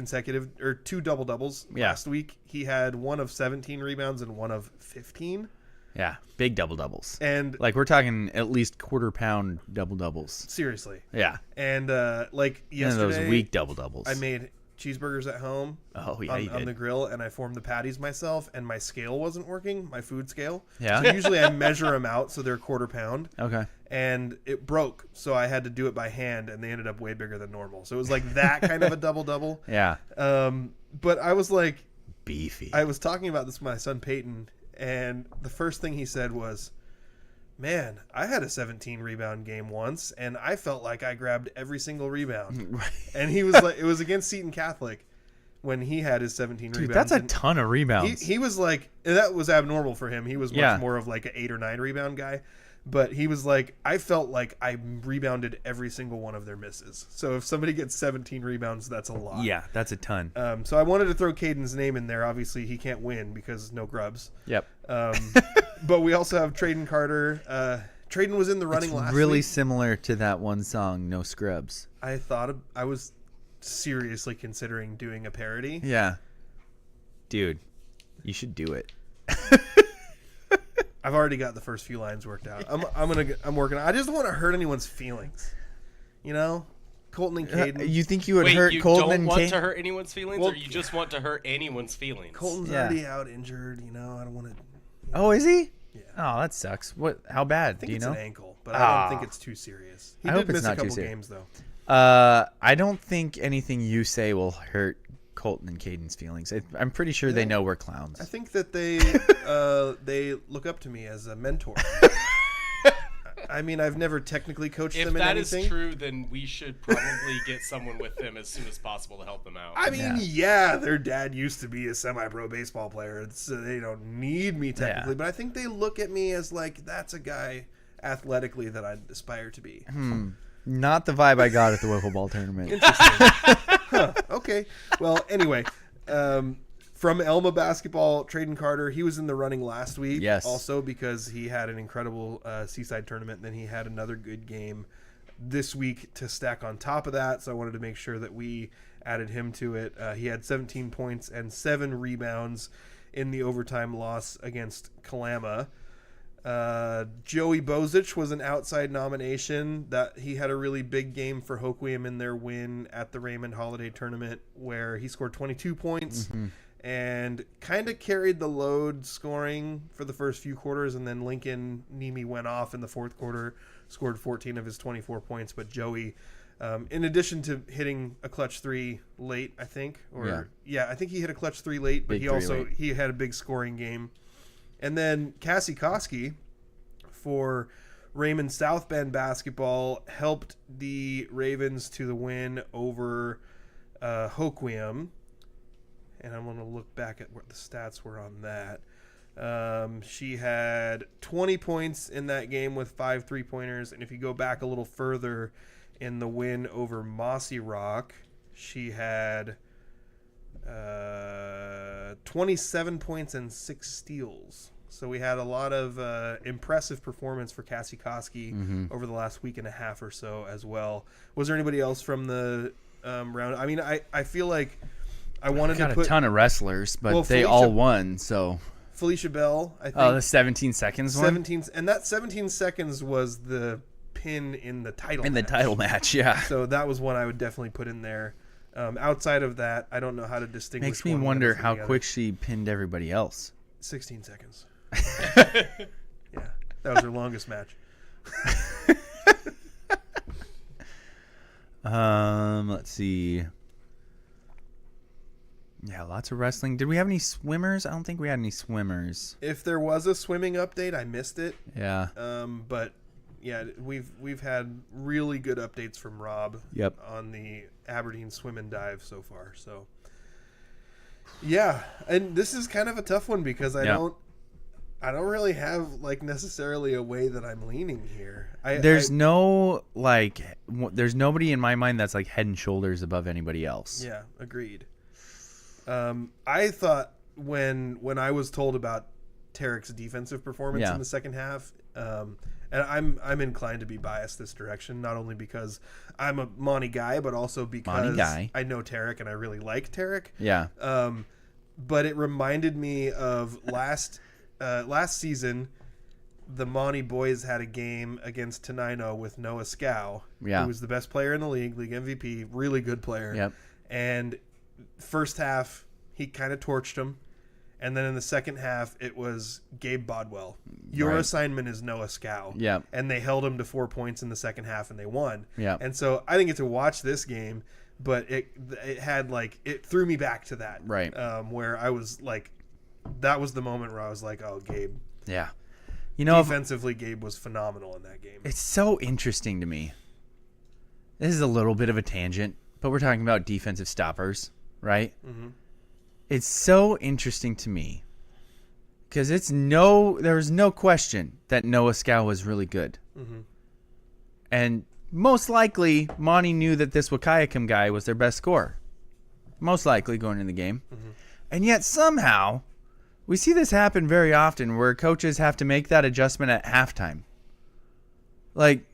double doubles last week, he had one of 17 rebounds and one of 15. Yeah, big double doubles. And like we're talking at least quarter pound double doubles. Seriously. Yeah. And like yesterday, and those weak double doubles. I made cheeseburgers at home. Oh yeah, on the grill, and I formed the patties myself. And my scale wasn't working, my food scale. Yeah. So usually I measure them out so they're quarter pound. Okay. And it broke, so I had to do it by hand, and they ended up way bigger than normal. So it was like that kind of a double double. Yeah. But I was like, beefy. I was talking about this with my son Peyton, and the first thing he said was, "Man, I had a 17 rebound game once, and I felt like I grabbed every single rebound." Right. And he was like, it was against Seton Catholic when he had his 17 Dude, rebounds. that's a ton of rebounds. He was like, and that was abnormal for him. He was much more of like an 8 or 9 rebound guy. But he was like, I felt like I rebounded every single one of their misses. So if somebody gets 17 rebounds, that's a lot. Yeah, that's a ton. So I wanted to throw Caden's name in there. Obviously, he can't win because no grubs. Yep. But we also have Traden Carter. Traden was in the running last really week. similar to that one song, No Scrubs. I was seriously considering doing a parody. Yeah. Dude, you should do it. I've already got the first few lines worked out. I'm working on. I just don't want to hurt anyone's feelings. You know, Colton and Caden. You think you would Wait, hurt you Colton don't and want Caden? to hurt anyone's feelings, Well, or you just want to hurt anyone's feelings? Colton's already out injured. You know, I don't want to. Oh, is he? Yeah. Oh, that sucks. What? How bad? I think Do you it's know? an ankle, but I don't think it's too serious. He I did hope it's miss a not too couple serious. games though. I don't think anything you say will hurt Colton and Caden's feelings. I'm pretty sure they know we're clowns. I think that they look up to me as a mentor. I mean, I've never technically coached If them in that is anything. true, then we should probably get someone with them as soon as possible to help them out. I mean, yeah, their dad used to be a semi-pro baseball player, so they don't need me technically. Yeah. But I think they look at me as like, that's a guy athletically that I'd aspire to be. Not the vibe I got at the wiffle ball tournament. Interesting. Huh, okay. Well, anyway, from Elma basketball, Traden Carter, he was in the running last week. Yes. Also because he had an incredible Seaside tournament, and then he had another good game this week to stack on top of that. So I wanted to make sure that we added him to it. He had 17 points and 7 rebounds in the overtime loss against Kalama. Joey Bozich was an outside nomination. That he had a really big game for Hoquiam in their win at the Raymond Holiday Tournament, where he scored 22 points and kind of carried the load scoring for the first few quarters, and then Lincoln Nemi went off in the fourth quarter, scored 14 of his 24 points. But Joey, in addition to hitting a clutch 3 late, I think, I think he hit a clutch 3 late, but he had a big scoring game. And then Cassie Koski for Raymond South Bend basketball helped the Ravens to the win over Hoquiam. And I'm going to look back at what the stats were on that. She had 20 points in that game with 5 3-pointers. And if you go back a little further in the win over Mossy Rock, she had 27 points and 6 steals. So we had a lot of impressive performance for Cassie Koski over the last week and a half or so as well. Was there anybody else from the round? I mean, I feel like I wanted to put a ton of wrestlers, but they Felicia, all won. So Felicia Bell, I think. Oh, the 17 seconds one? 17, and that 17 seconds was the pin in the title match. Title match, yeah. So that was one I would definitely put in there. Outside of that, I don't know how to distinguish. Makes me one wonder from how the other. quick she pinned everybody else. 16 seconds. Yeah, that was her longest match. Let's see. Yeah, lots of wrestling. Did we have any swimmers? I don't think we had any swimmers. If there was a swimming update, I missed it. Yeah. But yeah, we've had really good updates from Rob. Yep. On the Aberdeen swim and dive so far. So yeah, and this is kind of a tough one because I don't really have like necessarily a way that I'm leaning here. There's nobody in my mind that's like head and shoulders above anybody else. Yeah, agreed. I thought when I was told about Tarek's defensive performance in the second half, and I'm inclined to be biased this direction, not only because I'm a Monty guy, but also because I know Tarek and I really like Tarek. Yeah. But it reminded me of last season. The Monty boys had a game against Tenino with Noah Scow, who was the best player in the league MVP, really good player. Yep. And first half, he kind of torched him. And then in the second half, it was Gabe Bodwell. Your assignment is Noah Scow. Yep. And they held him to 4 points in the second half, and they won. Yep. And so I didn't get to watch this game, but it had like it threw me back to that. Right. Where I was like, that was the moment where I was like, oh, Gabe. Yeah. You know, defensively, Gabe was phenomenal in that game. It's so interesting to me. This is a little bit of a tangent, but we're talking about defensive stoppers, right? Mm-hmm. It's so interesting to me because there was no question that Noah Scow was really good. Mm-hmm. And most likely, Monty knew that this Wakayakum guy was their best scorer. Most likely going in the game. Mm-hmm. And yet somehow, we see this happen very often where coaches have to make that adjustment at halftime. Like,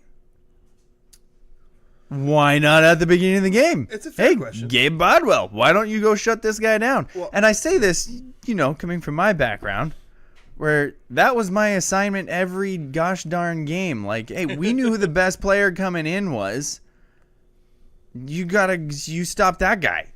why not at the beginning of the game? It's a fair question. Gabe Bodwell, why don't you go shut this guy down? Well, and I say this, coming from my background, where that was my assignment every gosh darn game. Like, hey, we knew who the best player coming in was. You stop that guy.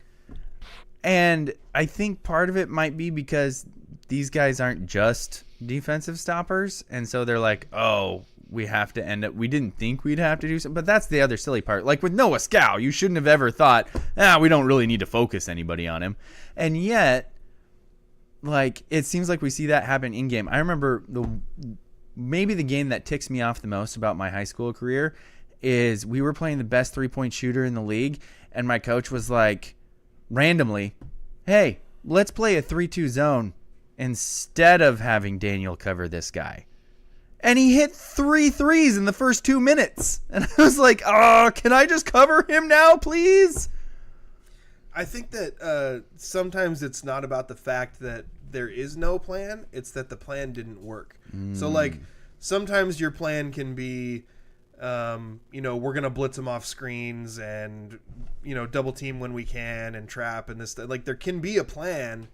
And I think part of it might be because these guys aren't just defensive stoppers, and so they're like, oh, we didn't think we'd have to do something. But that's the other silly part. Like with Noah Scow, you shouldn't have ever thought, we don't really need to focus anybody on him. And yet, like, it seems like we see that happen in game. I remember maybe the game that ticks me off the most about my high school career is we were playing the best 3-point shooter in the league, and my coach was like, randomly, hey, let's play a 3-2 zone instead of having Daniel cover this guy. And he hit 3 threes in the first 2 minutes. And I was like, oh, can I just cover him now, please? I think that sometimes it's not about the fact that there is no plan. It's that the plan didn't work. So, like, sometimes your plan can be, we're going to blitz them off screens and, double team when we can and trap and this. Like, there can be a plan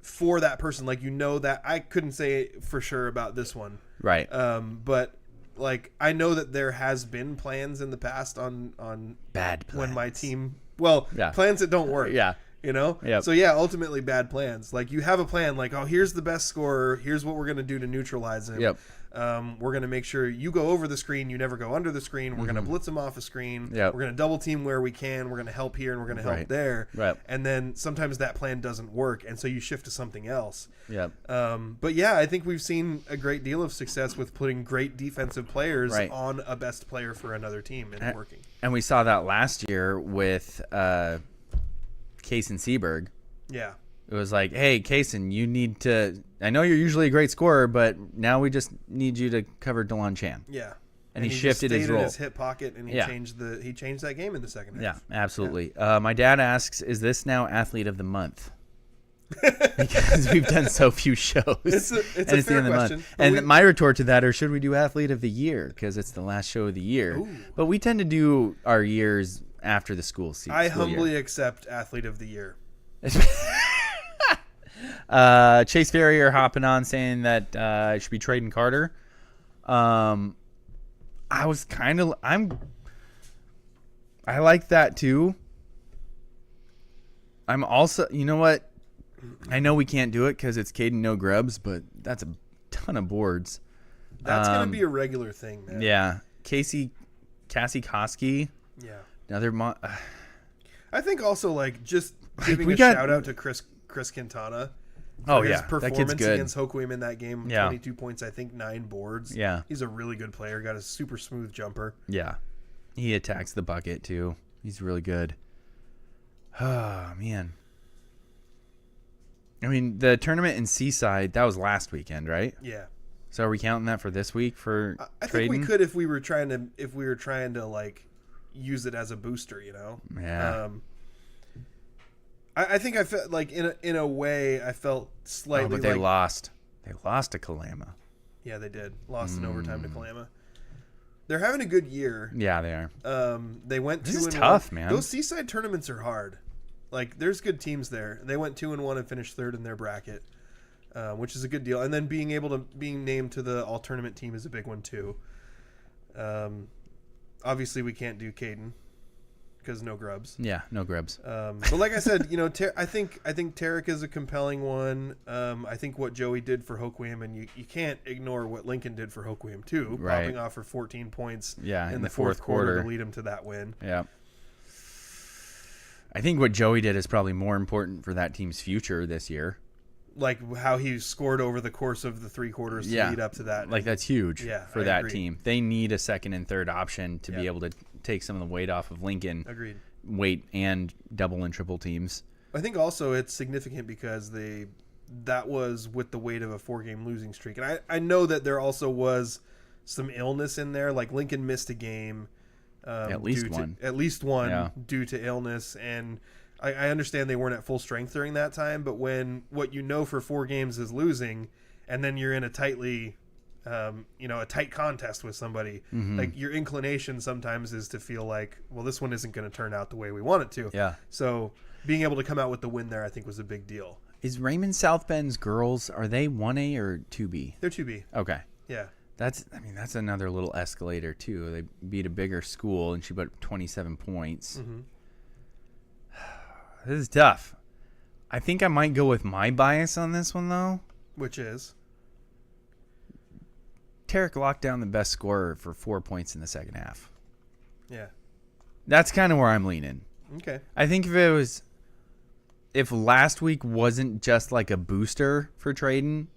for that person. Like, that I couldn't say for sure about this one. Right. But like I know that there has been plans in the past on bad plans. When my team plans that don't work. Yeah. Yep. So yeah, ultimately bad plans. Like you have a plan like, oh, here's the best scorer, here's what we're going to do to neutralize him. Yep. We're going to make sure you go over the screen, you never go under the screen. We're going to blitz them off a screen. Yep. We're going to double team where we can. We're going to help here and we're going to help there. Right. And then sometimes that plan doesn't work, and so you shift to something else. Yep. But yeah, I think we've seen a great deal of success with putting great defensive players on a best player for another team and working. And we saw that last year with Kaysen Seberg. Yeah. It was like, hey, Kaysen, you need to – I know you're usually a great scorer, but now we just need you to cover DeLon Chan. Yeah. And he shifted his role. In his hip pocket, and he changed that game in the second half. Yeah, absolutely. Yeah. My dad asks, is this now Athlete of the Month? Because we've done so few shows. It's a fair question. And my retort to that is, should we do Athlete of the Year? Because it's the last show of the year. Ooh. But we tend to do our years after the school season. I humbly accept Athlete of the Year. Chase Ferrier hopping on saying that I should be trading Carter. I like that too, I'm also, you know what? I know we can't do it because it's Caden no grubs, but that's a ton of boards. That's going to be a regular thing, man. Yeah. Cassie Koski. Yeah. Another I think also, like, just giving we a got- shout-out to Chris Quintana. Oh, for his yeah. That kid's performance good. against Hoquiam in that game. Yeah. 22 points, I think 9 boards. Yeah. He's a really good player. Got a super smooth jumper. Yeah. He attacks the bucket, too. He's really good. Oh, man. I mean, the tournament in Seaside, that was last weekend, right? Yeah. So are we counting that for this week for I trading? think we could if we were trying to like use it as a booster, you know. Yeah. I think I felt like in a way I felt slightly. Oh, but they like, lost. They lost to Kalama. Yeah, they did. Lost in overtime to Kalama. They're having a good year. Yeah, they are. They went This 2 is and tough, 1. man. Those Seaside tournaments are hard. Like, there's good teams there. They went 2-1 and finished 3rd in their bracket, which is a good deal. And then being named to the all tournament team is a big one too. Obviously, we can't do Caden because no grubs. Yeah, no grubs. But like I said, you know, I think Tarek is a compelling one. I think what Joey did for Hoquiam, and you can't ignore what Lincoln did for Hoquiam too, Right. popping off for 14 points. Yeah, in in the the fourth fourth quarter quarter. to lead him to that win. Yeah. I think what Joey did is probably more important for that team's future this year. Like how he scored over the course of the 3 quarters to Yeah. lead up to that. Like, that's huge Yeah, for I that agree. team. They need a second and third option to be Yeah. able to take some of the weight off of Lincoln. Agreed. Weight and double and triple teams. I think also it's significant because that was with the weight of a 4-game losing streak. And I know that there also was some illness in there. Like Lincoln missed a game. At least one. At least one Yeah. due to illness. And I understand they weren't at full strength during that time. But when what you know for 4 games is losing, and then you're in a tightly, a tight contest with somebody, like your inclination sometimes is to feel like, well, this one isn't going to turn out the way we want it to. Yeah. So being able to come out with the win there, I think, was a big deal. Is Raymond South Bend's girls, are they 1A or 2B? They're 2B. Okay. Yeah. That's another little escalator too. They beat a bigger school and she put up 27 points. This is tough. I think I might go with my bias on this one though. Which is? Tarek locked down the best scorer for 4 points in the second half. Yeah. That's kind of where I'm leaning. Okay. I think if last week wasn't just like a booster for Traden,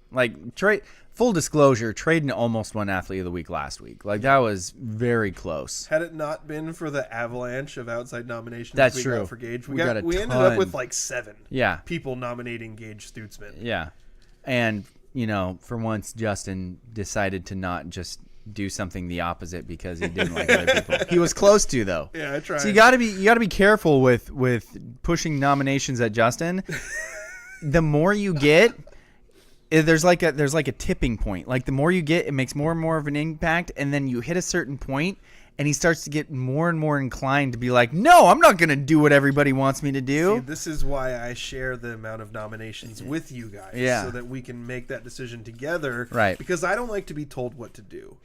full disclosure, Traden almost won Athlete of the Week last week. Like, that was very close. Had it not been for the avalanche of outside nominations That's we true. got for Gage, We got a we ended up ton. with like 7 Yeah. people nominating Gage Stutzman. Yeah. And, for once, Justin decided to not just do something the opposite because he didn't like other people. He was close to, though. Yeah, I tried. So you got to be careful with pushing nominations at Justin. The more you get, there's like a tipping point. Like, the more you get, it makes more and more of an impact, and then you hit a certain point, and he starts to get more and more inclined to be like, no, I'm not going to do what everybody wants me to do. See, this is why I share the amount of nominations with you guys, Yeah. so that we can make that decision together. Right. Because I don't like to be told what to do.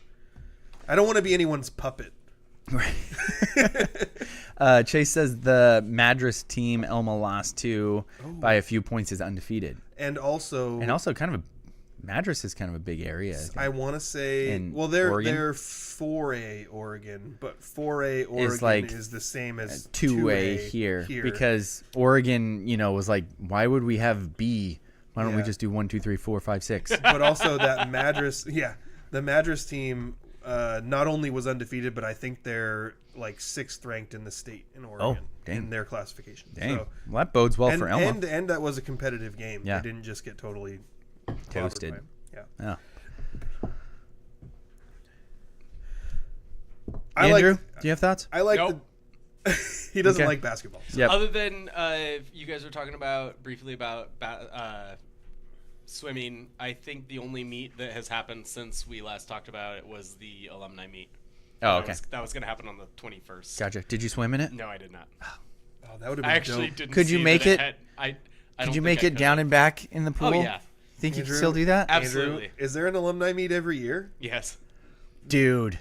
I don't want to be anyone's puppet. Chase says the Madras team, Elma lost to by a few points, is undefeated. And also Madras is kind of a big area. I want to say, In they're Oregon? 4A Oregon, but 4A Oregon like is the same as 2A here because Oregon, was like, why would we have B? Why don't we Yeah. just do 1, 2, 3, 4, 5, 6? But also that Madras, the Madras team not only was undefeated, but I think they're like 6th ranked in the state in Oregon dang. in their classification. Dang, So, well, that bodes well for Elma. and that was a competitive game. Yeah. They didn't just get totally Toasted. clobbered by 'em. Yeah. Yeah. Andrew, do you have thoughts? I like Nope. he doesn't Okay. like basketball. So. Yep. Other than you guys were talking briefly about swimming, I think the only meet that has happened since we last talked about it was the alumni meet. Oh, okay. That was going to happen on the 21st. Gotcha. Did you swim in it? No, I did not. Oh, that would have been I actually dope. didn't. Could you see make that it- had- I Could don't you think make I it down could. and back in the pool? Oh yeah. Think you Andrew? could still do that? Absolutely. Andrew, is there an alumni meet every year? Yes. Dude,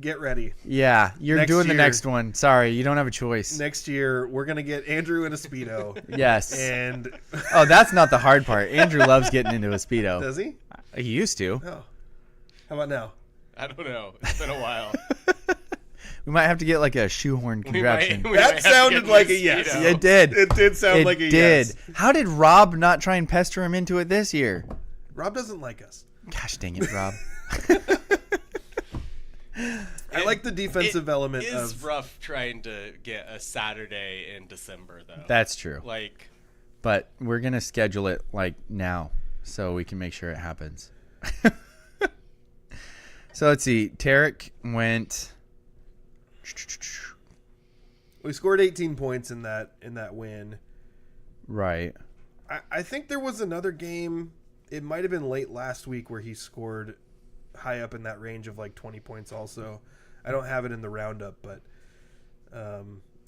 get ready. Yeah, you're Next doing the year- next one. Sorry, you don't have a choice. Next year, we're going to get Andrew in a Speedo. Yes. And Oh, that's not the hard part. Andrew loves getting into a Speedo. does he? He used to. Oh. How about now? I don't know. It's been a while. We might have to get like a shoehorn contraption. We might have That to sounded get like you a yes. Speedo. It did. It did sound It like a did. yes. How did Rob not try and pester him into it this year? Rob doesn't like us. Gosh dang it, Rob. I like the defensive element It is of rough trying to get a Saturday in December, though. That's true. Like, But we're going to schedule it like now so we can make sure it happens. So let's see. Tarek went. we scored 18 points in that win. Right. I think there was another game. It might have been late last week where he scored high up in that range of like 20 points also. I don't have it in the roundup, but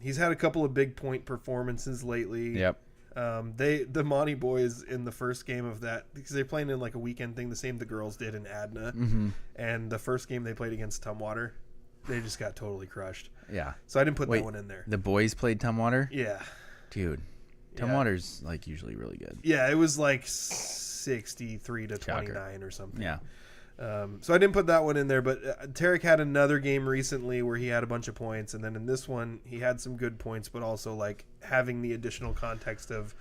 he's had a couple of big point performances lately. Yep. The Monty boys in the first game of that, because they're playing in like a weekend thing, the same the girls did in Adna. Mm-hmm. And the first game they played against Tumwater, they just got totally crushed. Yeah. So I didn't put Wait, that one in there. The boys played Tumwater? Yeah. Dude. Tumwater's like usually really good. Yeah, it was like 63 to 29 or something. Yeah. So I didn't put that one in there, but Tarek had another game recently where he had a bunch of points, and then in this one he had some good points, but also like having the additional context of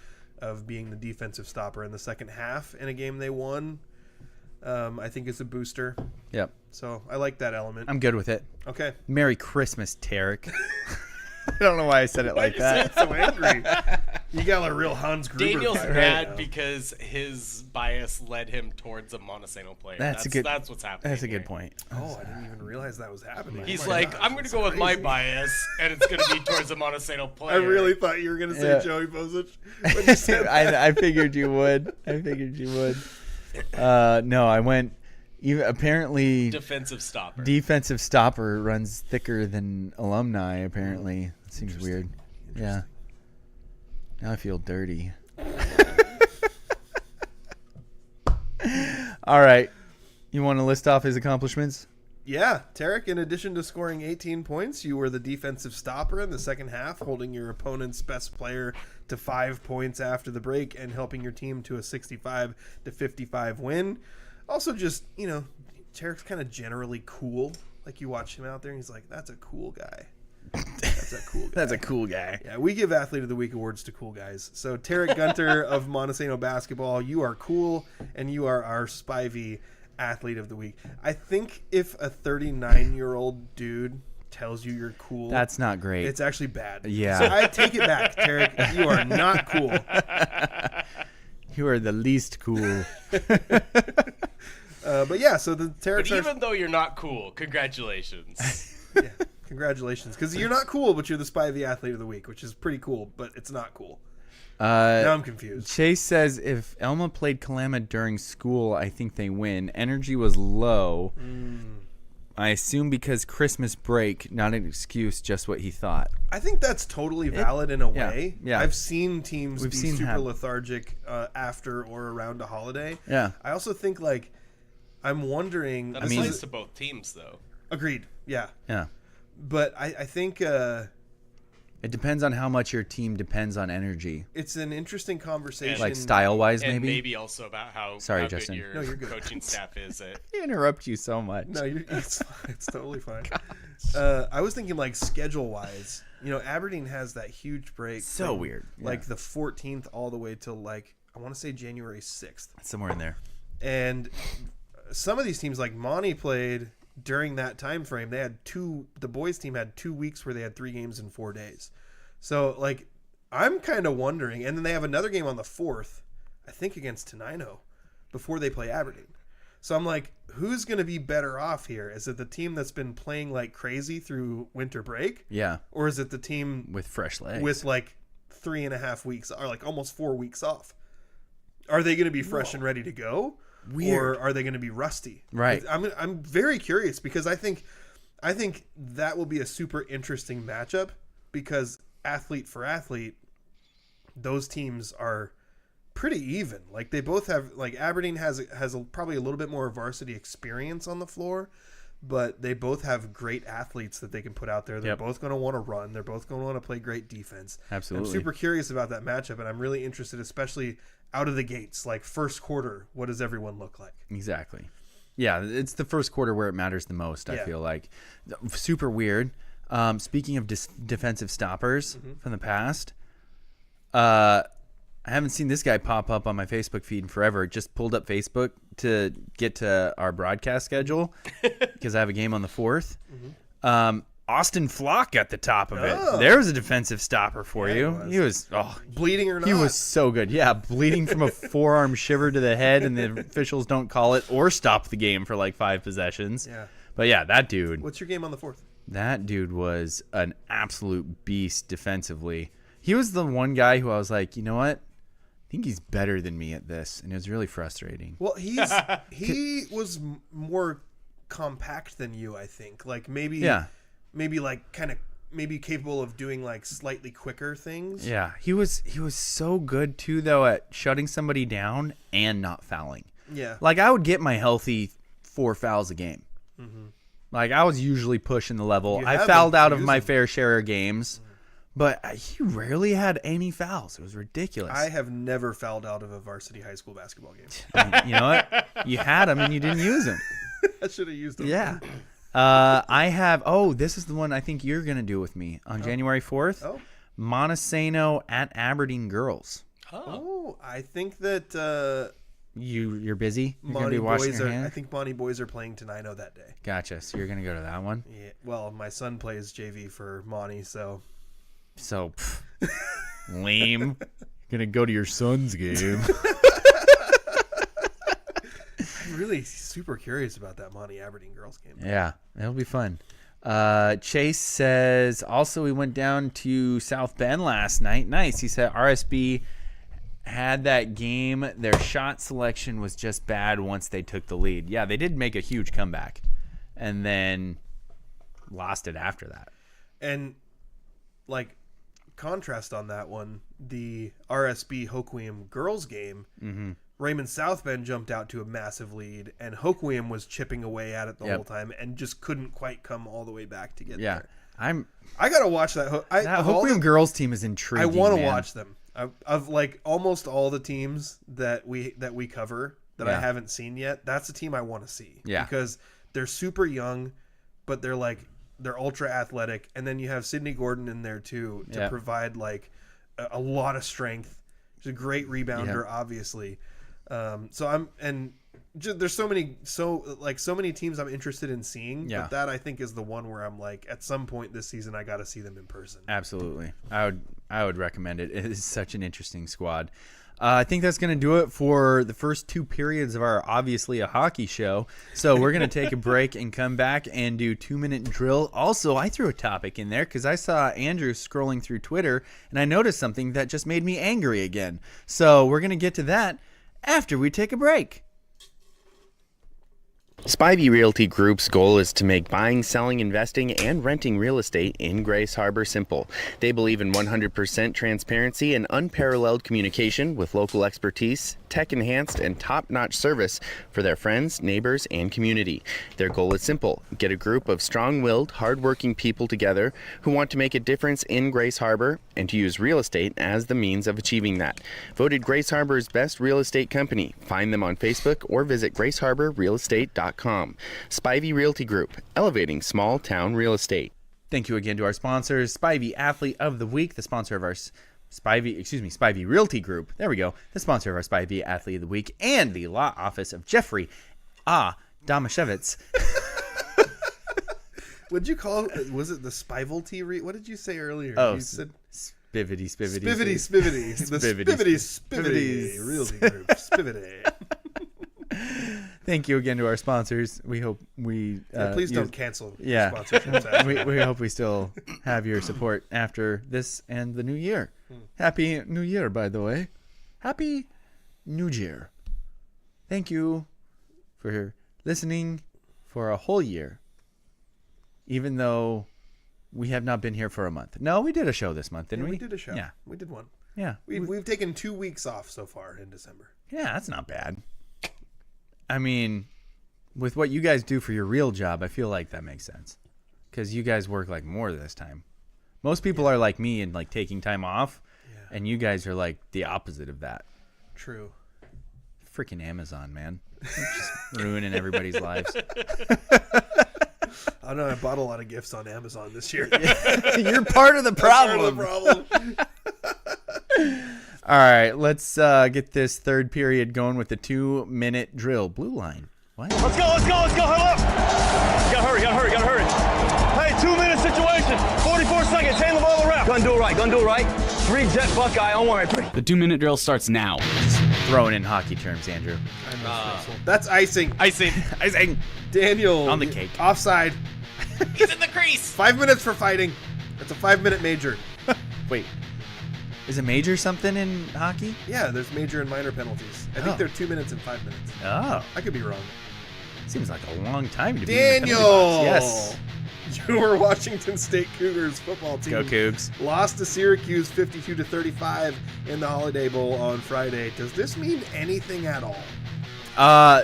being the defensive stopper in the second half in a game they won. I think is a booster. Yep. So I like that element. I'm good with it. Okay. Merry Christmas, Tarek. I don't know why I said it like that. So angry. You got a real Hans Gruber. Daniel's vibe right mad now. because his bias led him towards a Montesano player. That's what's happening. That's a good here. point. Oh, I didn't even realize that was happening. He's Oh my like, gosh, I'm going to that's go with my crazy. bias, and it's going to be towards a Montesano I player. really thought you were going to say Yeah. Joey Bozich when you said that. I figured you would. No, I went. Even apparently, defensive stopper. defensive stopper runs thicker than alumni. Apparently, it seems weird. Yeah. Now I feel dirty. All right. You want to list off his accomplishments? Yeah, Tarek, in addition to scoring 18 points, you were the defensive stopper in the second half, holding your opponent's best player to 5 points after the break and helping your team to a 65-55 win. Also, just, Tarek's kind of generally cool. Like, you watch him out there and he's like, that's a cool guy. That's a cool guy. That's a cool guy. Yeah, we give Athlete of the Week awards to cool guys. So, Tarek Gunter of Montesano Basketball, you are cool, and you are our Spivey Athlete of the Week. I think if a 39-year-old dude tells you you're cool, That's not great. it's actually bad. Yeah. So I take it back, Tarek. You are not cool. You are the least cool. But yeah, so the But Tarek's our- even though you're not cool, congratulations. yeah, congratulations, because you're not cool, but you're the Spivey Athlete of the Week, which is pretty cool, but it's not cool. Now I'm confused. Chase says if Elma played Kalama during school, I think they win. Energy was low. I assume because Christmas break, not an excuse, just what he thought. I think that's totally valid in a yeah, way. yeah. I've seen teams We've be seen super how- lethargic after or around a holiday. Yeah. I also think, like, I'm wondering. That this applies is- to both teams, though. agreed. Yeah. Yeah. But I think It depends on how much your team depends on energy. it's an interesting conversation. Like style-wise, And maybe? maybe also about how, Sorry, how Justin. good No, your you're good. coaching staff is at. I interrupt you so much. No, it's totally fine. I was thinking, like, schedule-wise. Aberdeen has that huge break. So from, weird. Like the 14th all the way till, like, I want to say January 6th. Somewhere in there. And some of these teams, like Monty, played during that time frame. They had the boys team had 2 weeks where they had 3 games in 4 days. So, like, I'm kind of wondering. And then they have another game on the 4th, I think against Tenino, before they play Aberdeen. So I'm like, who's going to be better off here? Is it the team that's been playing like crazy through winter break? Yeah. Or is it the team With fresh legs. with like 3.5 weeks, or like almost 4 weeks off? Are they going to be fresh and ready to go? Weird. Or are they going to be rusty? Right. I'm very curious because I think that will be a super interesting matchup because athlete for athlete, those teams are pretty even. Like they both have, like Aberdeen has probably a little bit more varsity experience on the floor, but they both have great athletes that they can put out there. They're both going to want to run. They're both going to want to play great defense. Absolutely. I'm super curious about that matchup, and I'm really interested, especially out of the gates, like first quarter. What does everyone look like? Exactly. Yeah, it's the first quarter where it matters the most, I feel like. Super weird. Speaking of defensive stoppers from the past, I haven't seen this guy pop up on my Facebook feed in forever. Just pulled up Facebook to get to our broadcast schedule because I have a game on the 4th. Austin Flock at the top of it. There was a defensive stopper for you. He was bleeding or not. He was so good. Yeah, bleeding from a forearm shiver to the head, and the officials don't call it or stop the game for like 5 possessions. Yeah. But yeah, that dude. What's your game on the 4th? That dude was an absolute beast defensively. He was the one guy who I was like, you know what? I think he's better than me at this, and it was really frustrating. Well, he was more compact than you, I think. Like maybe like kind of capable of doing like slightly quicker things. Yeah, he was so good too though at shutting somebody down and not fouling. Yeah, like I would get my healthy 4 fouls a game. Like I was usually pushing the level. I fouled out of my fair share of games. But he rarely had any fouls. It was ridiculous. I have never fouled out of a varsity high school basketball game. You know what? You had them and you didn't use them. I should have used them. Yeah. I have. Oh, this is the one I think you're going to do with me on January 4th. Oh. Montesano at Aberdeen girls. Oh, I think that you're busy. You're Monty be washing boys your are. hands? I think Monty boys are playing Tenino that day. Gotcha. So you're going to go to that one. Yeah. Well, my son plays JV for Monty, so. So lame. Gonna go to your son's game. I'm really super curious about that Monty Aberdeen girls game. Yeah, it'll be fun. Chase says also we went down to South Bend last night. Nice. He said RSB had that game. Their shot selection was just bad once they took the lead. Yeah, they did make a huge comeback and then lost it after that. And like contrast on that one, the RSB Hoquiam girls game, Raymond South Bend jumped out to a massive lead, and Hoquiam was chipping away at it the whole time and just couldn't quite come all the way back to get there. I gotta watch that. That Hoquiam girls team is intriguing. I want to watch them. Of like almost all the teams that we cover that I haven't seen yet, that's a team I want to see. Yeah, because they're super young, but they're ultra athletic, and then you have Sydney Gordon in there too to provide like a lot of strength. She's a great rebounder, obviously. There's so many teams I'm interested in seeing. But that I think is the one where I'm like, at some point this season I got to see them in person. Absolutely, I would recommend it. It is such an interesting squad. I think that's going to do it for the first 2 periods of our obviously a hockey show. So we're going to take a break and come back and do 2-minute drill. Also, I threw a topic in there because I saw Andrew scrolling through Twitter and I noticed something that just made me angry again. So we're going to get to that after we take a break. Spivey Realty Group's goal is to make buying, selling, investing, and renting real estate in Grace Harbor simple. They believe in 100% transparency and unparalleled communication with local expertise, tech-enhanced, and top-notch service for their friends, neighbors, and community. Their goal is simple: get a group of strong-willed, hard-working people together who want to make a difference in Grace Harbor and to use real estate as the means of achieving that. Voted Grace Harbor's best real estate company. Find them on Facebook or visit graceharborrealestate.com. Spivey Realty Group, elevating small town real estate. Thank you again to our sponsors, Spivey Athlete of the Week, the sponsor of our Spivey Realty Group. There we go. The sponsor of our Spivey Athlete of the Week, and the law office of Jeffrey Damashevitz. What'd you call it? Was it the Spivalty? What did you say earlier? Oh, you said Spivity. Spivity. The Spivity Realty Group. Spivity. Thank you again to our sponsors. We hope we please don't cancel sponsorships. we hope we still have your support after this and the new year. Happy New Year, by the way. Happy New Year. Thank you for listening for a whole year, even though we have not been here for a month. No, we did a show this month, didn't we? We did a show. Yeah. We did one. Yeah. We've taken 2 weeks off so far in December. Yeah, that's not bad. I mean, with what you guys do for your real job, I feel like that makes sense. Because you guys work like more this time. Most people are like me and like taking time off, and you guys are like the opposite of that. True. Freaking Amazon, man. Just ruining everybody's lives. I know I bought a lot of gifts on Amazon this year. You're part of the problem. Part of the problem. All right, let's get this third period going with the 2-minute drill. Blue line. What? Let's go. Huddle up. Gotta hurry. Hey, 2-minute situation. 44 seconds. Hand the ball to the ref. Gonna do it right. 3 jet Buckeye on 1 3. The 2-minute drill starts now. Throwing in hockey terms, Andrew. That's icing. Icing. Daniel. On the cake. Offside. He's in the crease. 5 minutes for fighting. That's a 5-minute major. Wait. Is a major something in hockey? Yeah, there's major and minor penalties. I think they're 2 minutes and 5 minutes. Oh. I could be wrong. Seems like a long time to be in the penalty Daniel! box. Yes. Your Washington State Cougars football team Go Cougs. lost to Syracuse 52-35 in the Holiday Bowl on Friday. Does this mean anything at all?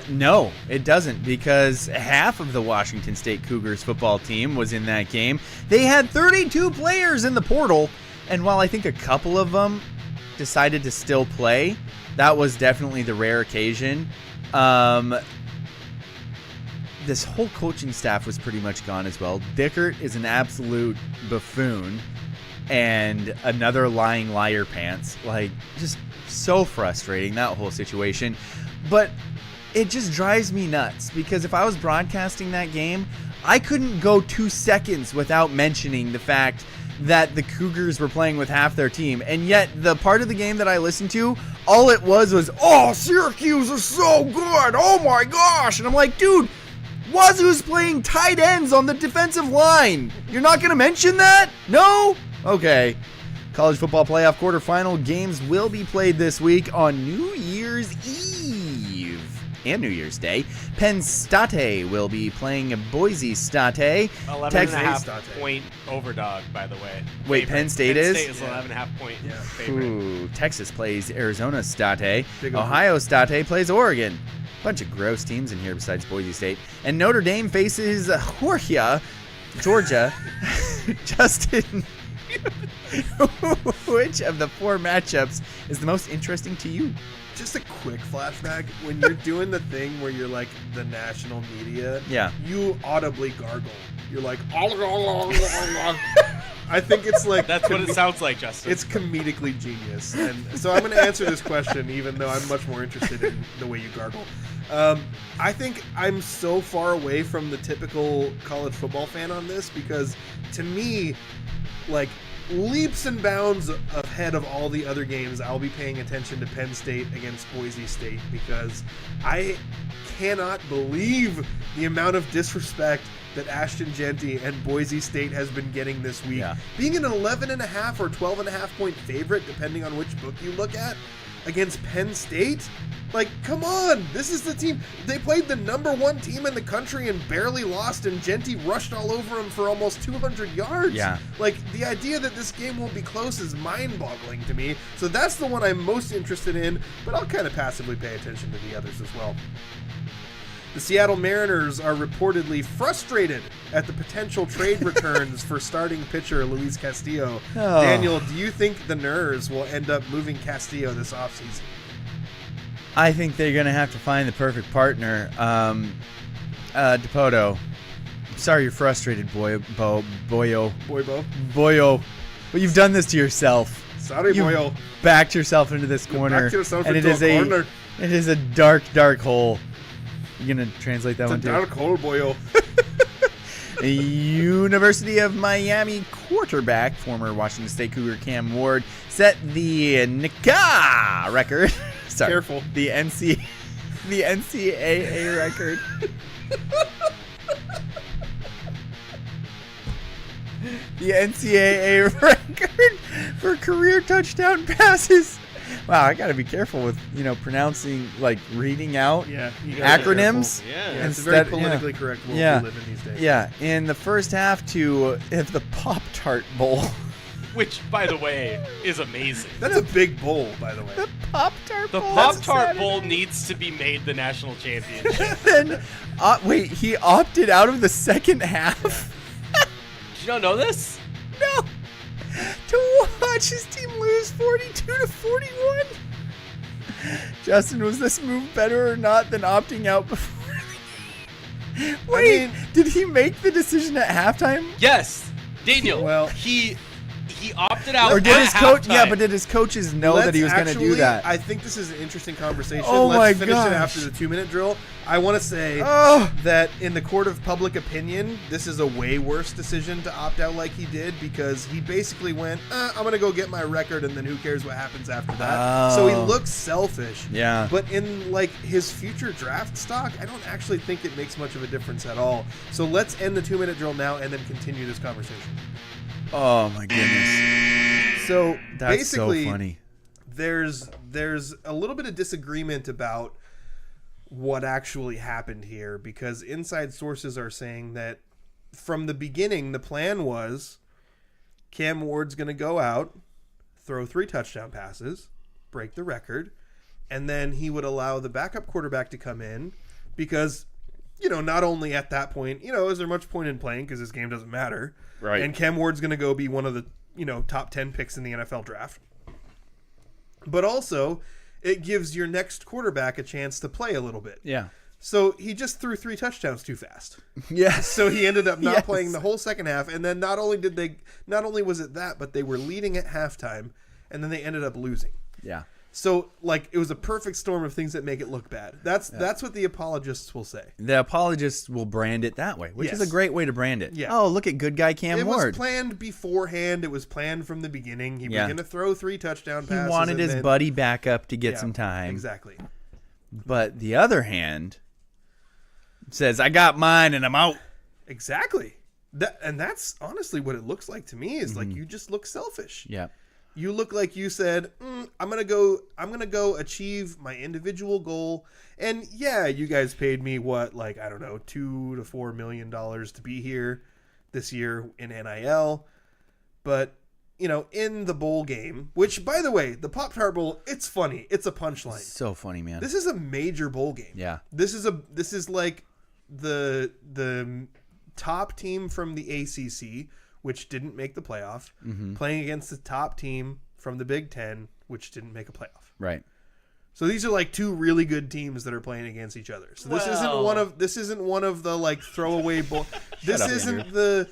No, it doesn't, because half of the Washington State Cougars football team was in that game. They had 32 players in the portal, and while I think a couple of them decided to still play, that was definitely the rare occasion. This whole coaching staff was pretty much gone as well. Dickert is an absolute buffoon and another lying liar pants. Like, just so frustrating, that whole situation. But it just drives me nuts, because if I was broadcasting that game, I couldn't go 2 seconds without mentioning the fact that the Cougars were playing with half their team. And yet, the part of the game that I listened to, all it was, oh, Syracuse is so good. Oh my gosh. And I'm like, dude, Wazoo's playing tight ends on the defensive line. You're not going to mention that? No? Okay. College football playoff quarterfinal games will be played this week on New Year's Eve and New Year's Day. Penn State will be playing Boise State. 11.5 point overdog, by the way. Wait, Penn State is? Penn State is 11.5 point favorite. Ooh, Texas plays Arizona State. Ohio State plays Oregon. Bunch of gross teams in here besides Boise State. And Notre Dame faces Georgia. Justin, which of the 4 matchups is the most interesting to you? Just a quick flashback. When you're doing the thing where you're like the national media, you audibly gargle. You're like, I think it's like... That's what it sounds like, Justin. It's comedically genius. And so I'm going to answer this question, even though I'm much more interested in the way you gargle. I think I'm so far away from the typical college football fan on this, because to me, like, leaps and bounds ahead of all the other games, I'll be paying attention to Penn State against Boise State, because I cannot believe the amount of disrespect that Ashton Genty and Boise State has been getting this week. Yeah. Being an 11.5 or 12.5 point favorite, depending on which book you look at, against Penn State? Like, come on. This is the team. They played the #1 team in the country and barely lost, and Genty rushed all over them for almost 200 yards. Yeah. Like, the idea that this game won't be close is mind-boggling to me. So that's the one I'm most interested in, but I'll kind of passively pay attention to the others as well. The Seattle Mariners are reportedly frustrated at the potential trade returns for starting pitcher Luis Castillo. Oh. Daniel, do you think the Ners will end up moving Castillo this offseason? I think they're going to have to find the perfect partner. DePoto, I'm sorry you're frustrated, Boyo. But you've done this to yourself. Sorry, you Boyo. Backed yourself into this corner. Backed yourself and into a corner. It is a dark, dark hole. You going to translate that one It's a too? dark hole, Boyo. The University of Miami quarterback, former Washington State Cougar Cam Ward, set the NCAA record. Sorry, Careful. The NCAA record. The NCAA record for career touchdown passes. Wow, I gotta be careful with pronouncing, like reading out acronyms. Yeah. It's a very politically correct world we live in these days. Yeah, in the first half to the Pop-Tart Bowl. which, by the way, is amazing. That's a big bowl, by the way. Pop-Tart The Bowl. Pop-Tart Bowl needs to be made the national championship. Then, wait, he opted out of the second half? Did you not know this? No. To watch his team lose 42-41? Justin, was this move better or not than opting out before the game? Wait, did he make the decision at halftime? Yes, Daniel. Well- he opted out. Or did at his coach? halftime. Yeah, but did his coaches know that he was going to do that? I think this is an interesting conversation. Oh Let's my finish it gosh. after the 2-minute drill. I want to say Oh. that in the court of public opinion, this is a way worse decision to opt out like he did, because he basically went, I'm going to go get my record, and then who cares what happens after that. So he Oh. looks selfish. Yeah. But in like his future draft stock, I don't actually think it makes much of a difference at all. So let's end the 2-minute drill now and then continue this conversation. Oh my goodness. So That's basically, so funny. there's a little bit of disagreement about what actually happened here, because inside sources are saying that from the beginning the plan was Cam Ward's going to go out, throw 3 touchdown passes, break the record, and then he would allow the backup quarterback to come in, because not only at that point, is there much point in playing because this game doesn't matter. Right. And Cam Ward's going to go be one of the, top 10 picks in the NFL draft. But also, it gives your next quarterback a chance to play a little bit. Yeah. So he just threw 3 touchdowns too fast. Yes. So he ended up not Yes. playing the whole second half. And then not only was it that, but they were leading at halftime, and then they ended up losing. Yeah. So, it was a perfect storm of things that make it look bad. That's what the apologists will say. The apologists will brand it that way, which is a Yes. great way to brand it. Yeah. Oh, look at good guy Cam It Ward. was planned beforehand. It was planned from the beginning. He was Yeah. going to throw 3 touchdown passes. He wanted and his then- buddy back up to get Yeah, some time. Exactly. But the other hand says, I got mine and I'm out. Exactly. That's honestly what it looks like to me, is like you just look selfish. Yeah. You look like you said, I'm gonna go achieve my individual goal. And yeah, you guys paid me what, I don't know, $2 to $4 million to be here this year in NIL. But in the bowl game, which, by the way, the Pop-Tart Bowl, it's funny. It's a punchline. So funny, man. This is a major bowl game. Yeah. This is like the top team from the ACC, which didn't make the playoff, playing against the top team from the Big Ten, which didn't make a playoff. Right. So these are 2 really good teams that are playing against each other. So this isn't one of the throwaway bowl. This up, isn't Andrew. the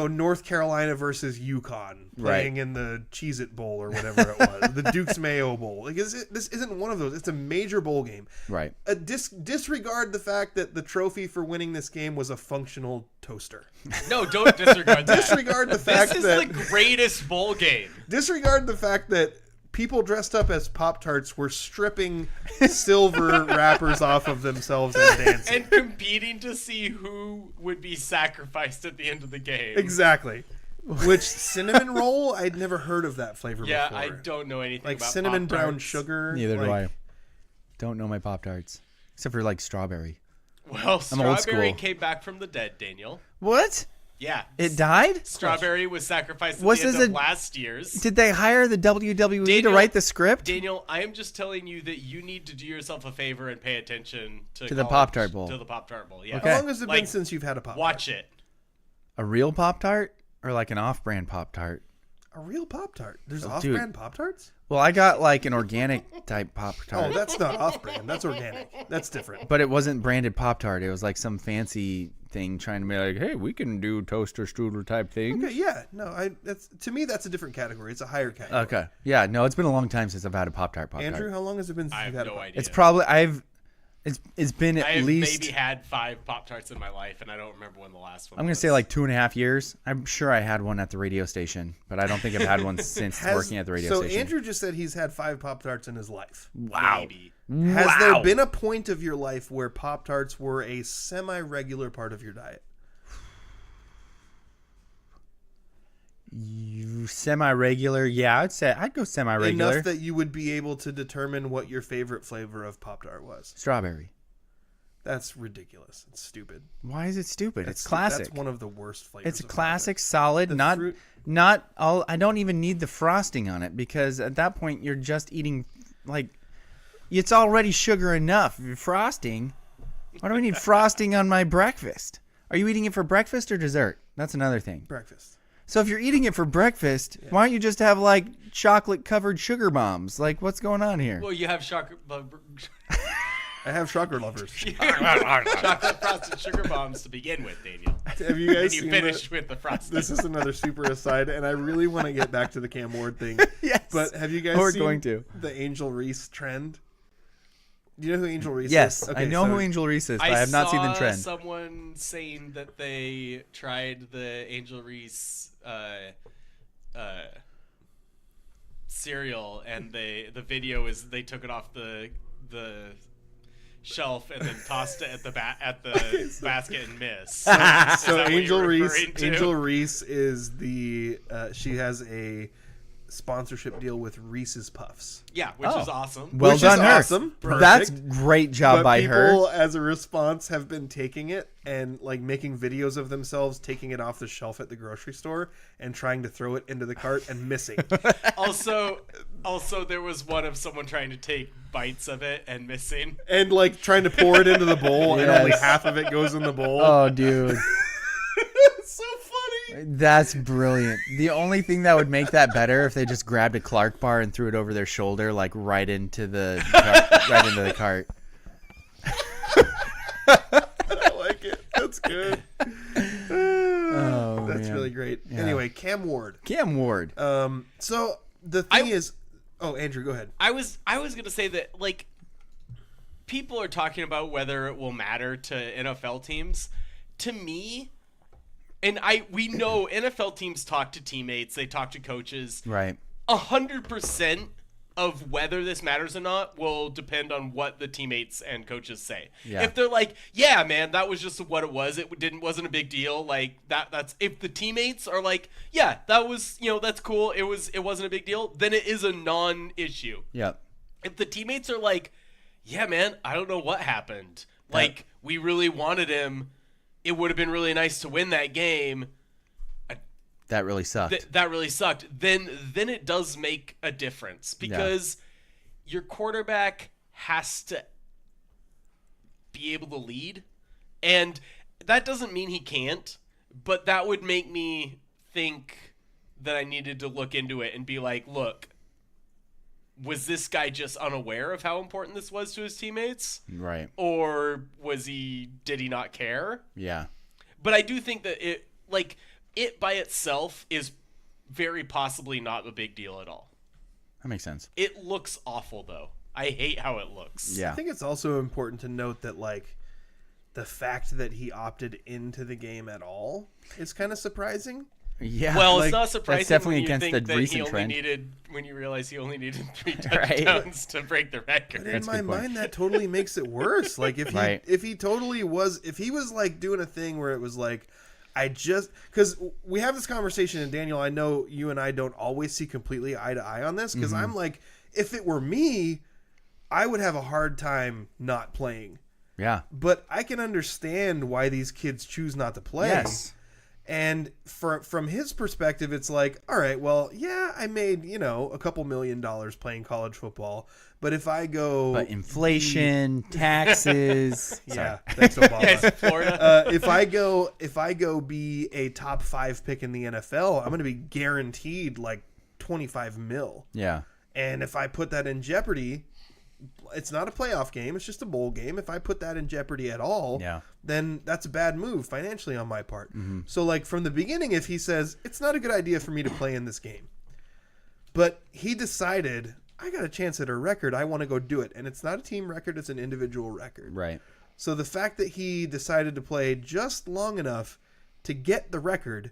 North Carolina versus UConn playing in the Cheez-It Bowl or whatever it was, the Duke's Mayo Bowl. This isn't one of those. It's a major bowl game. Right. Disregard the fact that the trophy for winning this game was a functional toaster. No, don't disregard that. Disregard the fact This is that the greatest bowl game. disregard the fact that people dressed up as Pop-Tarts were stripping silver wrappers off of themselves and dancing. And competing to see who would be sacrificed at the end of the game. Exactly. Which cinnamon roll? I'd never heard of that flavor Yeah, before. I don't know anything Like about cinnamon brown Pop-Tarts. sugar. Neither do like- I. Don't know my Pop-Tarts. Except for strawberry. Well, I'm old Strawberry school. came back from the dead, Daniel. What? Yeah. It died? Strawberry was sacrificed at Was the end this of a- last year's. Did they hire the WWE to Daniel- write the script? Daniel, I am just telling you that you need to do yourself a favor and pay attention to the college- Pop-Tart Bowl. To the Pop-Tart Bowl, yeah. Okay. How long has it been Like, since you've had a Pop-Tart? Watch it. A real Pop-Tart? Or an off-brand Pop-Tart? A real Pop-Tart. There's dude. off-brand Pop-Tarts? Well, I got an organic type Pop-Tart. Oh, that's not off-brand. That's organic. That's different. But it wasn't branded Pop-Tart. It was some fancy thing trying to be hey, we can do toaster strudel type things. Okay, yeah. No, to me that's a different category. It's a higher category. Okay. Yeah, no, it's been a long time since I've had a Pop-Tart. Andrew, how long has it been since I you've have had a no Pop-Tart? idea. It's probably it's been I at have least maybe had 5 Pop-Tarts in my life, and I don't remember when the last one I'm gonna was. say 2.5 years. I'm sure I had one at the radio station, but I don't think I've had one since working at the radio so station. Andrew just said he's had 5 Pop-Tarts in his life. Wow. Maybe. Has Wow. there been a point of your life where Pop-Tarts were a semi-regular part of your diet? You semi-regular? Yeah, I'd go semi-regular. Enough that you would be able to determine what your favorite flavor of Pop-Tart was. Strawberry. That's ridiculous. It's stupid. Why is it stupid? That's It's classic. That's one of the worst flavors. It's a of classic, Pop-Tart. solid, The not fruit- I don't even need the frosting on it because at that point you're just eating like it's already sugar enough. Frosting. Why do I need frosting on my breakfast? Are you eating it for breakfast or dessert? That's another thing. Breakfast. So if you're eating it for breakfast, why don't you just have like chocolate covered sugar bombs? Like what's going on here? Well, you have chocolate. I have chocolate lovers. Chocolate frosted sugar bombs to begin with, Daniel. Have you guys And you seen finish with the frosting. This is another super aside, and I really want to get back to the Cam Ward thing. Yes. But have you guys We're seen going to. the Angel Reese trend? Do you know who Angel Reese Yes, is? I know who Angel Reese is, but I have not seen the trend. I saw someone saying that they tried the Angel Reese cereal, and the video is they took it off the shelf and then tossed it at the basket and missed. So Angel Reese is the she has a sponsorship deal with Reese's Puffs. Yeah, which is awesome. Well Which done, is her. awesome. That's Perfect. great job But by her. people, as a response, have been taking it and like making videos of themselves taking it off the shelf at the grocery store and trying to throw it into the cart and missing. Also, there was one of someone trying to take bites of it and missing. And like trying to pour it into the bowl and only Yes. half of it goes in the bowl. Oh, dude. It's so funny. That's brilliant. The only thing that would make that better if they just grabbed a Clark bar and threw it over their shoulder, like right into the cart. I like it. That's good. Oh, That's man. really great. Yeah. Anyway, Cam Ward. Cam Ward. So the thing is, oh, Andrew, go ahead. I was gonna say that like people are talking about whether it will matter to NFL teams. To me, and we know NFL teams talk to teammates, they talk to coaches. Right. 100% of whether this matters or not will depend on what the teammates and coaches say. Yeah. If they're like, yeah, man, that was just what it was. It wasn't a big deal. Like that's if the teammates are like, yeah, that was, that's cool. It wasn't a big deal. Then it is a non-issue. Yep. If the teammates are like, yeah, man, I don't know what happened. Like we really wanted him. It would have been really nice to win that game. That really sucked. That really sucked. Then it does make a difference because your quarterback has to be able to lead, and that doesn't mean he can't. But that would make me think that I needed to look into it and be like, look, was this guy just unaware of how important this was to his teammates? Right. Or did he not care? Yeah. But I do think that it by itself is very possibly not a big deal at all. That makes sense. It looks awful though. I hate how it looks. Yeah. I think it's also important to note that like the fact that he opted into the game at all is kind of surprising. Yeah. Well, like, it's not surprising that's definitely when you against think the that recent trend. when you realize he only needed 3 Right. touchdowns to break the record. But in That's a my good point. mind, that totally makes it worse. Like if he was like doing a thing where it was like, because we have this conversation, and Daniel, I know you and I don't always see completely eye to eye on this, because I'm like, if it were me, I would have a hard time not playing. Yeah. But I can understand why these kids choose not to play. Yes. And from his perspective, it's like, all right, well, yeah, I made, a couple $1 million playing college football. But if I go... But inflation, taxes. Yeah, thanks, Obama. Yes, Florida. If I go be a top 5 pick in the NFL, I'm going to be guaranteed like 25 mil. Yeah. And if I put that in jeopardy, it's not a playoff game. It's just a bowl game. If I put that in jeopardy at all, then that's a bad move financially on my part. So like from the beginning, if he says, it's not a good idea for me to play in this game, but he decided, I got a chance at a record, I want to go do it. And it's not a team record, it's an individual record. Right. So the fact that he decided to play just long enough to get the record,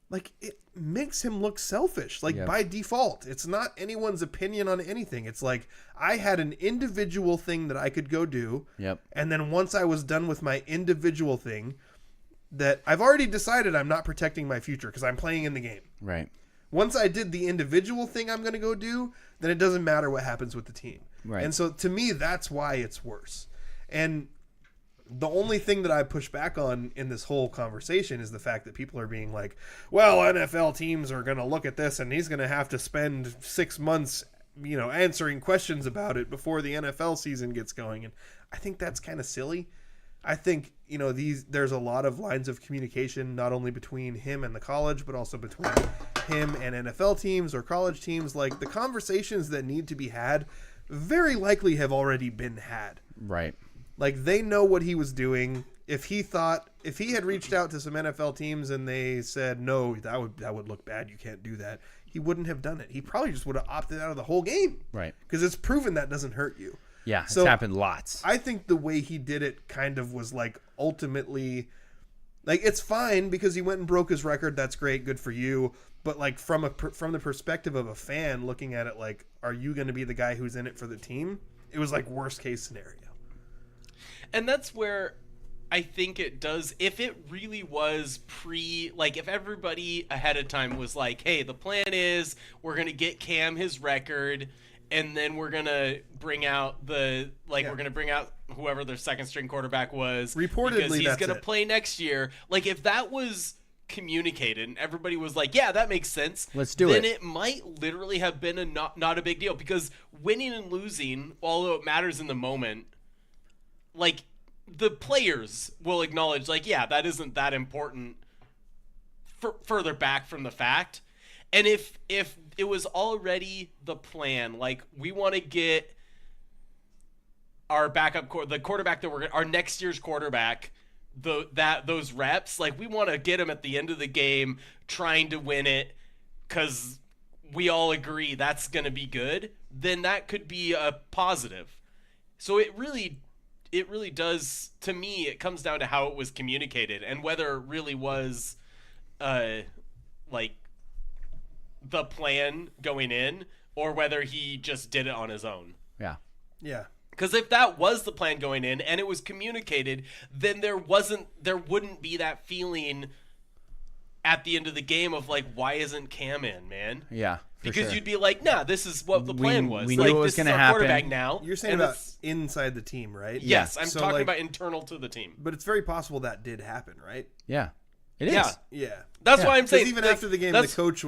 like, it makes him look selfish, like by default. It's not anyone's opinion on anything. It's like, I had an individual thing that I could go do. Yep. And then once I was done with my individual thing, that I've already decided I'm not protecting my future because I'm playing in the game. Right. Once I did the individual thing I'm going to go do, then it doesn't matter what happens with the team. Right. And so to me, that's why it's worse. And The only thing that I push back on in this whole conversation is the fact that people are being like, well, NFL teams are going to look at this and he's going to have to spend 6 months, answering questions about it before the NFL season gets going. And I think that's kind of silly. I think, there's a lot of lines of communication, not only between him and the college, but also between him and NFL teams or college teams. Like, the conversations that need to be had very likely have already been had. Right. Like, they know what he was doing. If he had reached out to some NFL teams and they said, no, that would look bad, you can't do that, he wouldn't have done it. He probably just would have opted out of the whole game. Right. Because it's proven that doesn't hurt you. Yeah, So, it's happened lots. I think the way he did it kind of was like ultimately, like, it's fine because he went and broke his record. That's great, good for you. But like from the perspective of a fan looking at it, like, are you going to be the guy who's in it for the team? It was like worst case scenario. And that's where I think it does. If it really was if everybody ahead of time was like, hey, the plan is we're going to get Cam his record, and then we're going to bring out we're going to bring out whoever their second string quarterback was. Reportedly, because he's that's going to it. play next year. Like, if that was communicated and everybody was like, yeah, that makes sense. Let's do then it. it might literally have been not a big deal, because winning and losing, although it matters in the moment, like, the players will acknowledge, like, yeah, that isn't that important further back from the fact. And if it was already the plan, like, we want to get our backup the quarterback that our next year's quarterback, those reps, like, we want to get him at the end of the game trying to win it because we all agree that's going to be good, then that could be a positive. So it really does, to me, it comes down to how it was communicated and whether it really was like the plan going in, or whether he just did it on his own. Yeah. Yeah. Because if that was the plan going in and it was communicated, then there wouldn't be that feeling at the end of the game of like, why isn't Cam in, man? Yeah. Because sure. you'd be like, nah, this is what the plan was. we like, knew it was this is gonna our happen. quarterback now. You're saying and about it's- inside the team, right? yes, I'm So, talking like, about internal to the team. But it's very possible that did happen, right? Yeah. It is. Yeah. Yeah. That's Yeah. why I'm Because saying, even like, after the game, the that's- coach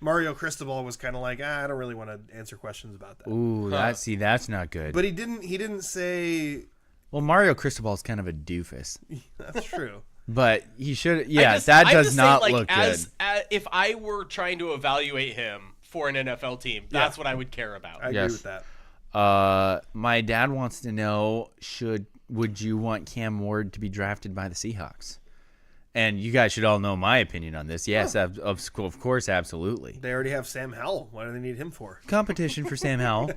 Mario Cristobal was kind of like, I don't really want to answer questions about that. Ooh, that's not good. But he didn't say. Well, Mario Cristobal's kind of a doofus. That's true. But he should. I Yeah, just- that I'm does just not saying, look like, good. if I were trying to evaluate him for an NFL team, that's what I would care about. I agree Yes. with that. My dad wants to know: would you want Cam Ward to be drafted by the Seahawks? And you guys should all know my opinion on this. Yes, of course, absolutely. They already have Sam Howell. What do they need him for? Competition for Sam Howell.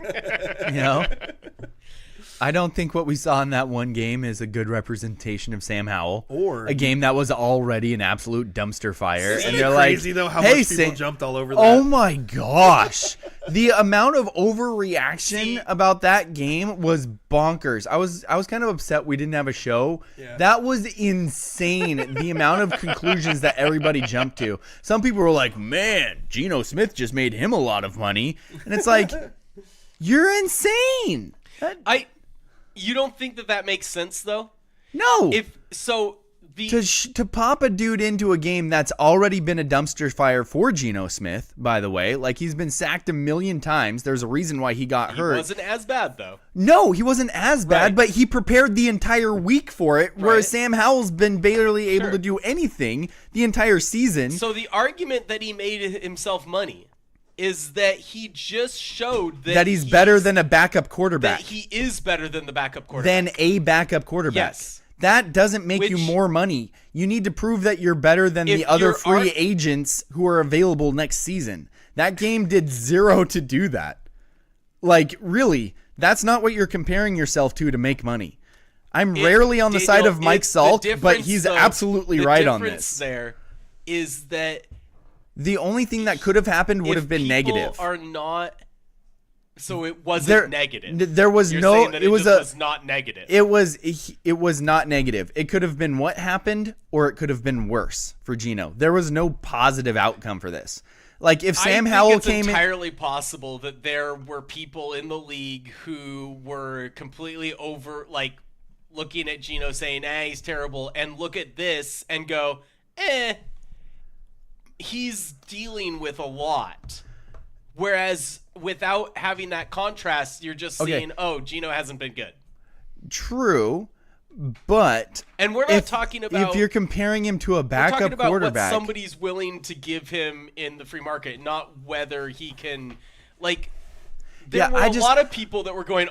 I don't think what we saw in that one game is a good representation of Sam Howell, Or- a game that was already an absolute dumpster fire. Isn't And it you're crazy, like, though, how hey, much people Sam- jumped all over that? Oh my gosh. The amount of overreaction about that game was bonkers. I was kind of upset we didn't have a show. Yeah. That was insane, the amount of conclusions that everybody jumped to. Some people were like, man, Geno Smith just made him a lot of money. And it's like, you're insane. You don't think that makes sense though? No. To pop a dude into a game that's already been a dumpster fire for Geno Smith, by the way, like, he's been sacked a million times. There's a reason why he got hurt. He wasn't as bad though. No, he wasn't as bad, Right. but he prepared the entire week for it, whereas Right. Sam Howell's been barely able Sure. to do anything the entire season. So the argument that he made himself money is that he just showed that He's better than a backup quarterback. that he is better than the backup quarterback. Than a backup quarterback. Yes. That doesn't make you Which- more money. You need to prove that you're better than If the other you're free agents who are available next season. That game did zero to do that. Like, really, that's not what you're comparing yourself to make money. I'm rarely on the side of Mike Salk, but he's absolutely right on The difference this. there is that The only thing that could have happened would if have been people negative. are not, so it wasn't negative. There was You're no. saying that It was was not negative. It was not negative. It could have been what happened, or it could have been worse for Geno. There was no positive outcome for this. Like, if Sam Howell it's came in, entirely possible that there were people in the league who were completely looking at Geno saying, he's terrible, and look at this and go, he's dealing with a lot. Whereas without having that contrast, you're just seeing, Geno hasn't been good. True, but and we're not talking about if you're comparing him to a backup we're talking about quarterback. What somebody's willing to give him in the free market, not whether he can, like. There were a lot of people that were going,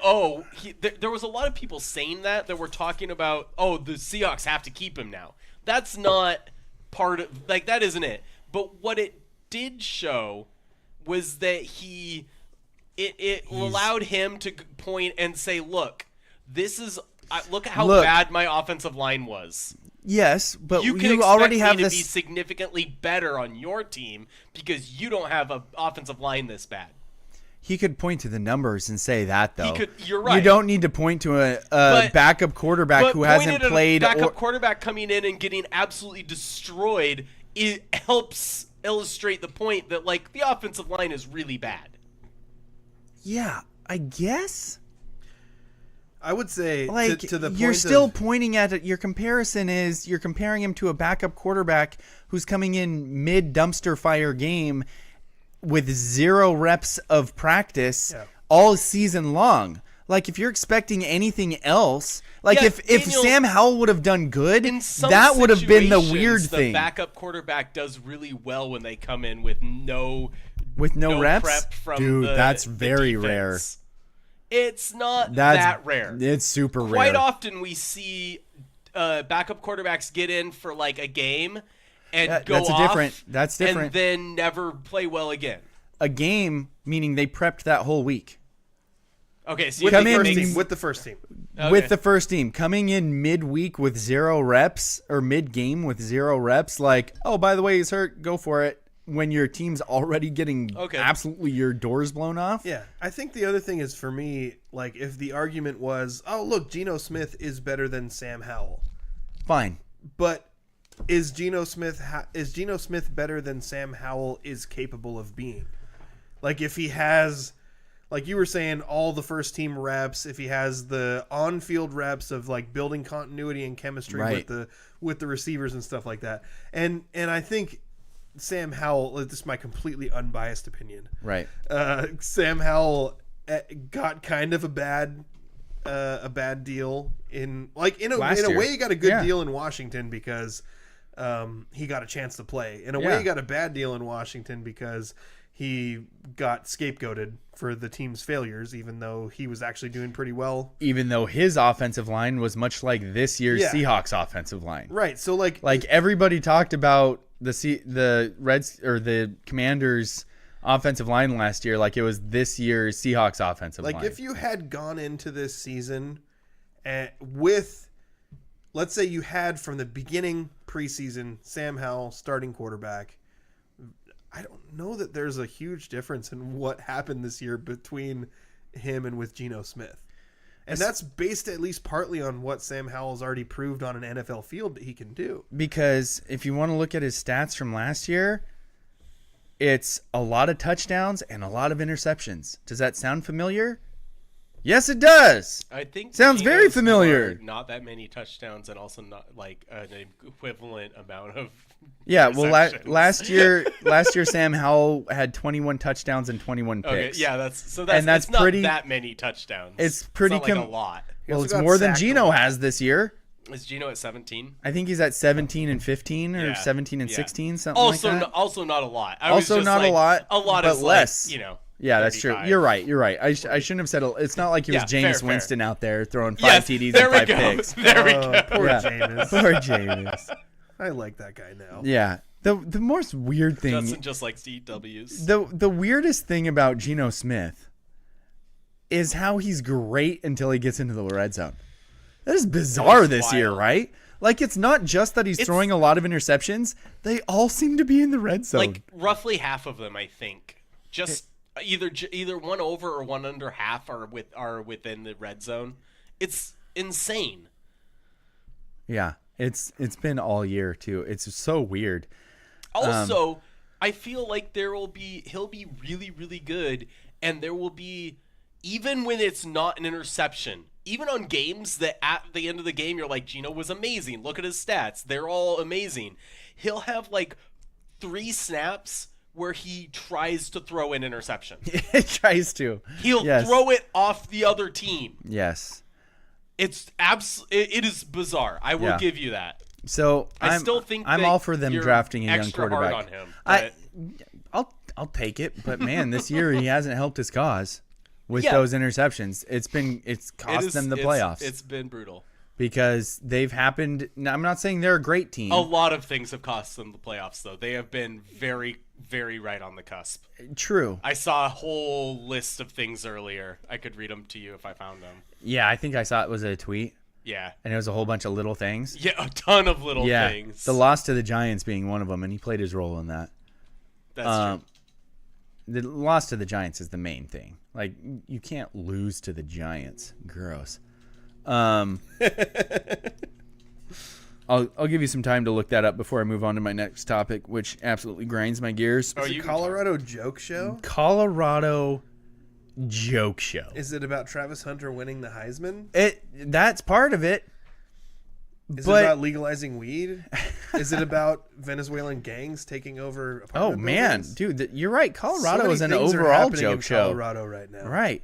there was a lot of people saying that were talking about, the Seahawks have to keep him now. That's not part of, like, that isn't it. But what it did show was that it allowed him to point and say, look, look at how bad my offensive line was. Yes, but you already have me this to be significantly better on your team because you don't have an offensive line this bad. He could point to the numbers and say that, though. You're right. You don't need to point to a backup quarterback who hasn't played. Backup quarterback coming in and getting absolutely destroyed, it helps illustrate the point that, like, the offensive line is really bad. Yeah, I guess. I would say, like, to the point you're still pointing at it. Your comparison is you're comparing him to a backup quarterback who's coming in mid dumpster fire game with 0 reps of practice all season long. Like, if you're expecting anything else, like if Sam Howell would have done good, that would have been the weird thing. The backup quarterback does really well when they come in with no reps. Prep from Dude, that's the very defense. rare. It's not that rare. It's super rare. Quite often we see backup quarterbacks get in for like a game and go off. That's different. And then never play well again. A game, meaning they prepped that whole week. Okay, so with the first team. Okay. With the first team. Coming in midweek with 0 reps or mid-game with 0 reps, like, oh, by the way, he's hurt, go for it, when your team's already getting absolutely your doors blown off. Yeah, I think the other thing is, for me, like, if the argument was, oh, look, Geno Smith is better than Sam Howell. Fine. But is Geno Smith better than Sam Howell is capable of being? Like, if he has, like you were saying, all the first team reps, if he has the on-field reps of, like, building continuity and chemistry with the receivers and stuff like that. And I think Sam Howell, this is my completely unbiased opinion. Right. Sam Howell got kind of a bad deal in a way he got a good deal in Washington because he got a chance to play. In a way he got a bad deal in Washington because he got scapegoated for the team's failures, even though he was actually doing pretty well. Even though his offensive line was much like this year's Seahawks offensive line. Right. So like everybody talked about the Reds or the Commanders offensive line last year like it was this year's Seahawks offensive line. Like, if you had gone into this season with, let's say you had from the beginning preseason Sam Howell starting quarterback, I don't know that there's a huge difference in what happened this year between him and with Geno Smith. And that's based at least partly on what Sam Howell's already proved on an NFL field that he can do. Because if you want to look at his stats from last year, it's a lot of touchdowns and a lot of interceptions. Does that sound familiar? Yes, it does. I think sounds very familiar. Not that many touchdowns, and also not like an equivalent amount of. Yeah, well, last year Sam Howell had 21 touchdowns and 21 picks. Okay, yeah, that's it's not that many touchdowns. It's pretty like a lot. Well, it's more than Geno has this year. Is Geno at 17? I think he's at 17 and 15 or 17 and 16, something like that. Also not a lot. A lot, but is less. Yeah, that's true. You're right. I shouldn't have said it's not like he was Jameis Winston out there throwing 5 TDs and 5 picks. There we go. Poor Jameis. Poor Jameis. I like that guy now. Yeah. The most weird thing. Justin just likes to eat W's. The weirdest thing about Geno Smith is how he's great until he gets into the red zone. That is bizarre this year, right? Like, it's not just that he's throwing a lot of interceptions. They all seem to be in the red zone. Like, roughly half of them, I think. Just either one over or one under half are within the red zone. It's insane. Yeah, it's been all year too. It's so weird. Also, I feel like he'll be really, really good, and there will be, even when it's not an interception, even on games that at the end of the game, you're like, Geno was amazing. Look at his stats. They're all amazing. He'll have like 3 snaps where he tries to throw an interception. He tries to. He'll throw it off the other team. Yes. It is bizarre. I will give you that. So I still think I'm that all for them you're drafting a young extra quarterback. hard on him, but I'll take it, but man, this year he hasn't helped his cause with Yeah. those interceptions. It's cost them the playoffs. It's been brutal. Because they've happened. Now, I'm not saying they're a great team. A lot of things have cost them the playoffs, though. They have been very, very right on the cusp. True. I saw a whole list of things earlier. I could read them to you if I found them. Yeah, I think I saw it was a tweet, Yeah. and it was a whole bunch of little things. Yeah, a ton of little things. The loss to the Giants being one of them, and he played his role in that. That's true. The loss to the Giants is the main thing. Like, you can't lose to the Giants. Gross. I'll give you some time to look that up before I move on to my next topic, which absolutely grinds my gears. Is it Colorado joke show? Colorado joke show. Is it about Travis Hunter winning the Heisman? That's part of it. Is it about legalizing weed? Is it about Venezuelan gangs taking over Oh apartment man, buildings? dude, you're right. Colorado So many is an things are overall happening joke in show. Colorado right now. Right.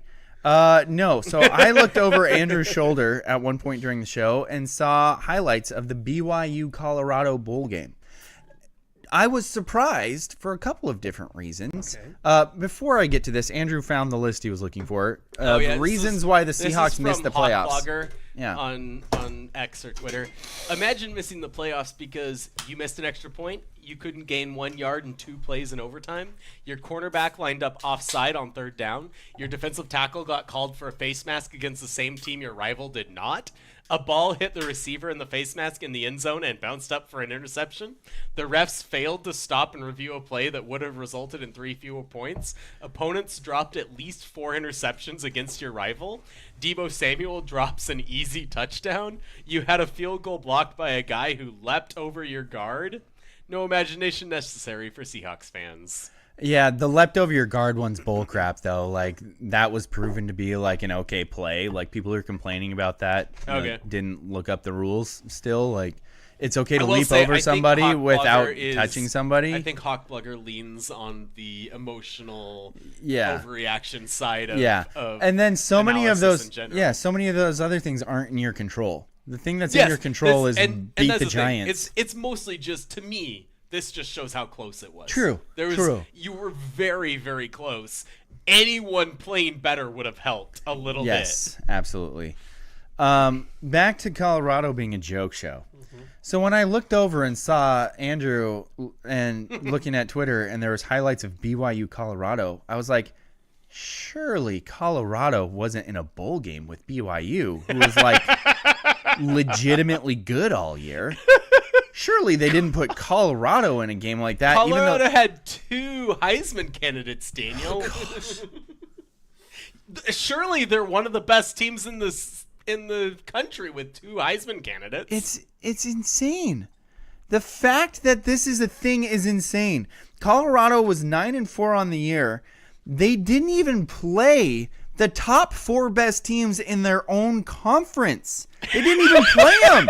No. So I looked over Andrew's shoulder at one point during the show and saw highlights of the BYU Colorado bowl game. I was surprised for a couple of different reasons. Okay. Before I get to this, Andrew found the list he was looking for. Yeah, Reasons why the this is Seahawks missed the from playoffs. Hot Blogger Yeah. on X or Twitter. Imagine missing the playoffs because you missed an extra point. You couldn't gain 1 yard in 2 plays in overtime. Your cornerback lined up offside on 3rd down. Your defensive tackle got called for a face mask against the same team your rival did not. A ball hit the receiver in the face mask in the end zone and bounced up for an interception. The refs failed to stop and review a play that would have resulted in 3 fewer points. Opponents dropped at least 4 interceptions against your rival. Deebo Samuel drops an easy touchdown. You had a field goal blocked by a guy who leapt over your guard. No imagination necessary for Seahawks fans. Yeah, the leapt over your guard one's bullcrap though. Like that was proven to be like an okay play. Like people are complaining about that. Okay. Like, didn't look up the rules still. Like it's okay I to will leap say, I over think somebody Hawk without Blogger is- touching somebody. I think Hawkblugger leans on the emotional Yeah. overreaction side of yeah. of And then so many of analysis those in general. yeah, so many of those other things aren't in your control. The thing that's in your control is and beat that's the thing. Giants. It's mostly just, to me, this just shows how close it was. True, true. You were very, very close. Anyone playing better would have helped a little Yes, absolutely. Back to Colorado being a joke show. So when I looked over and saw Andrew and looking at Twitter and there was highlights of BYU Colorado, I was like, surely Colorado wasn't in a bowl game with BYU, who was like legitimately good all year. Surely they didn't put Colorado in a game like that. Colorado even though had 2 Heisman candidates, Daniel. Surely they're one of the best teams in the country with 2 Heisman candidates. It's insane. The fact that this is a thing is insane. Colorado was 9-4 on the year. They didn't even play the top 4 best teams in their own conference. They didn't even play them.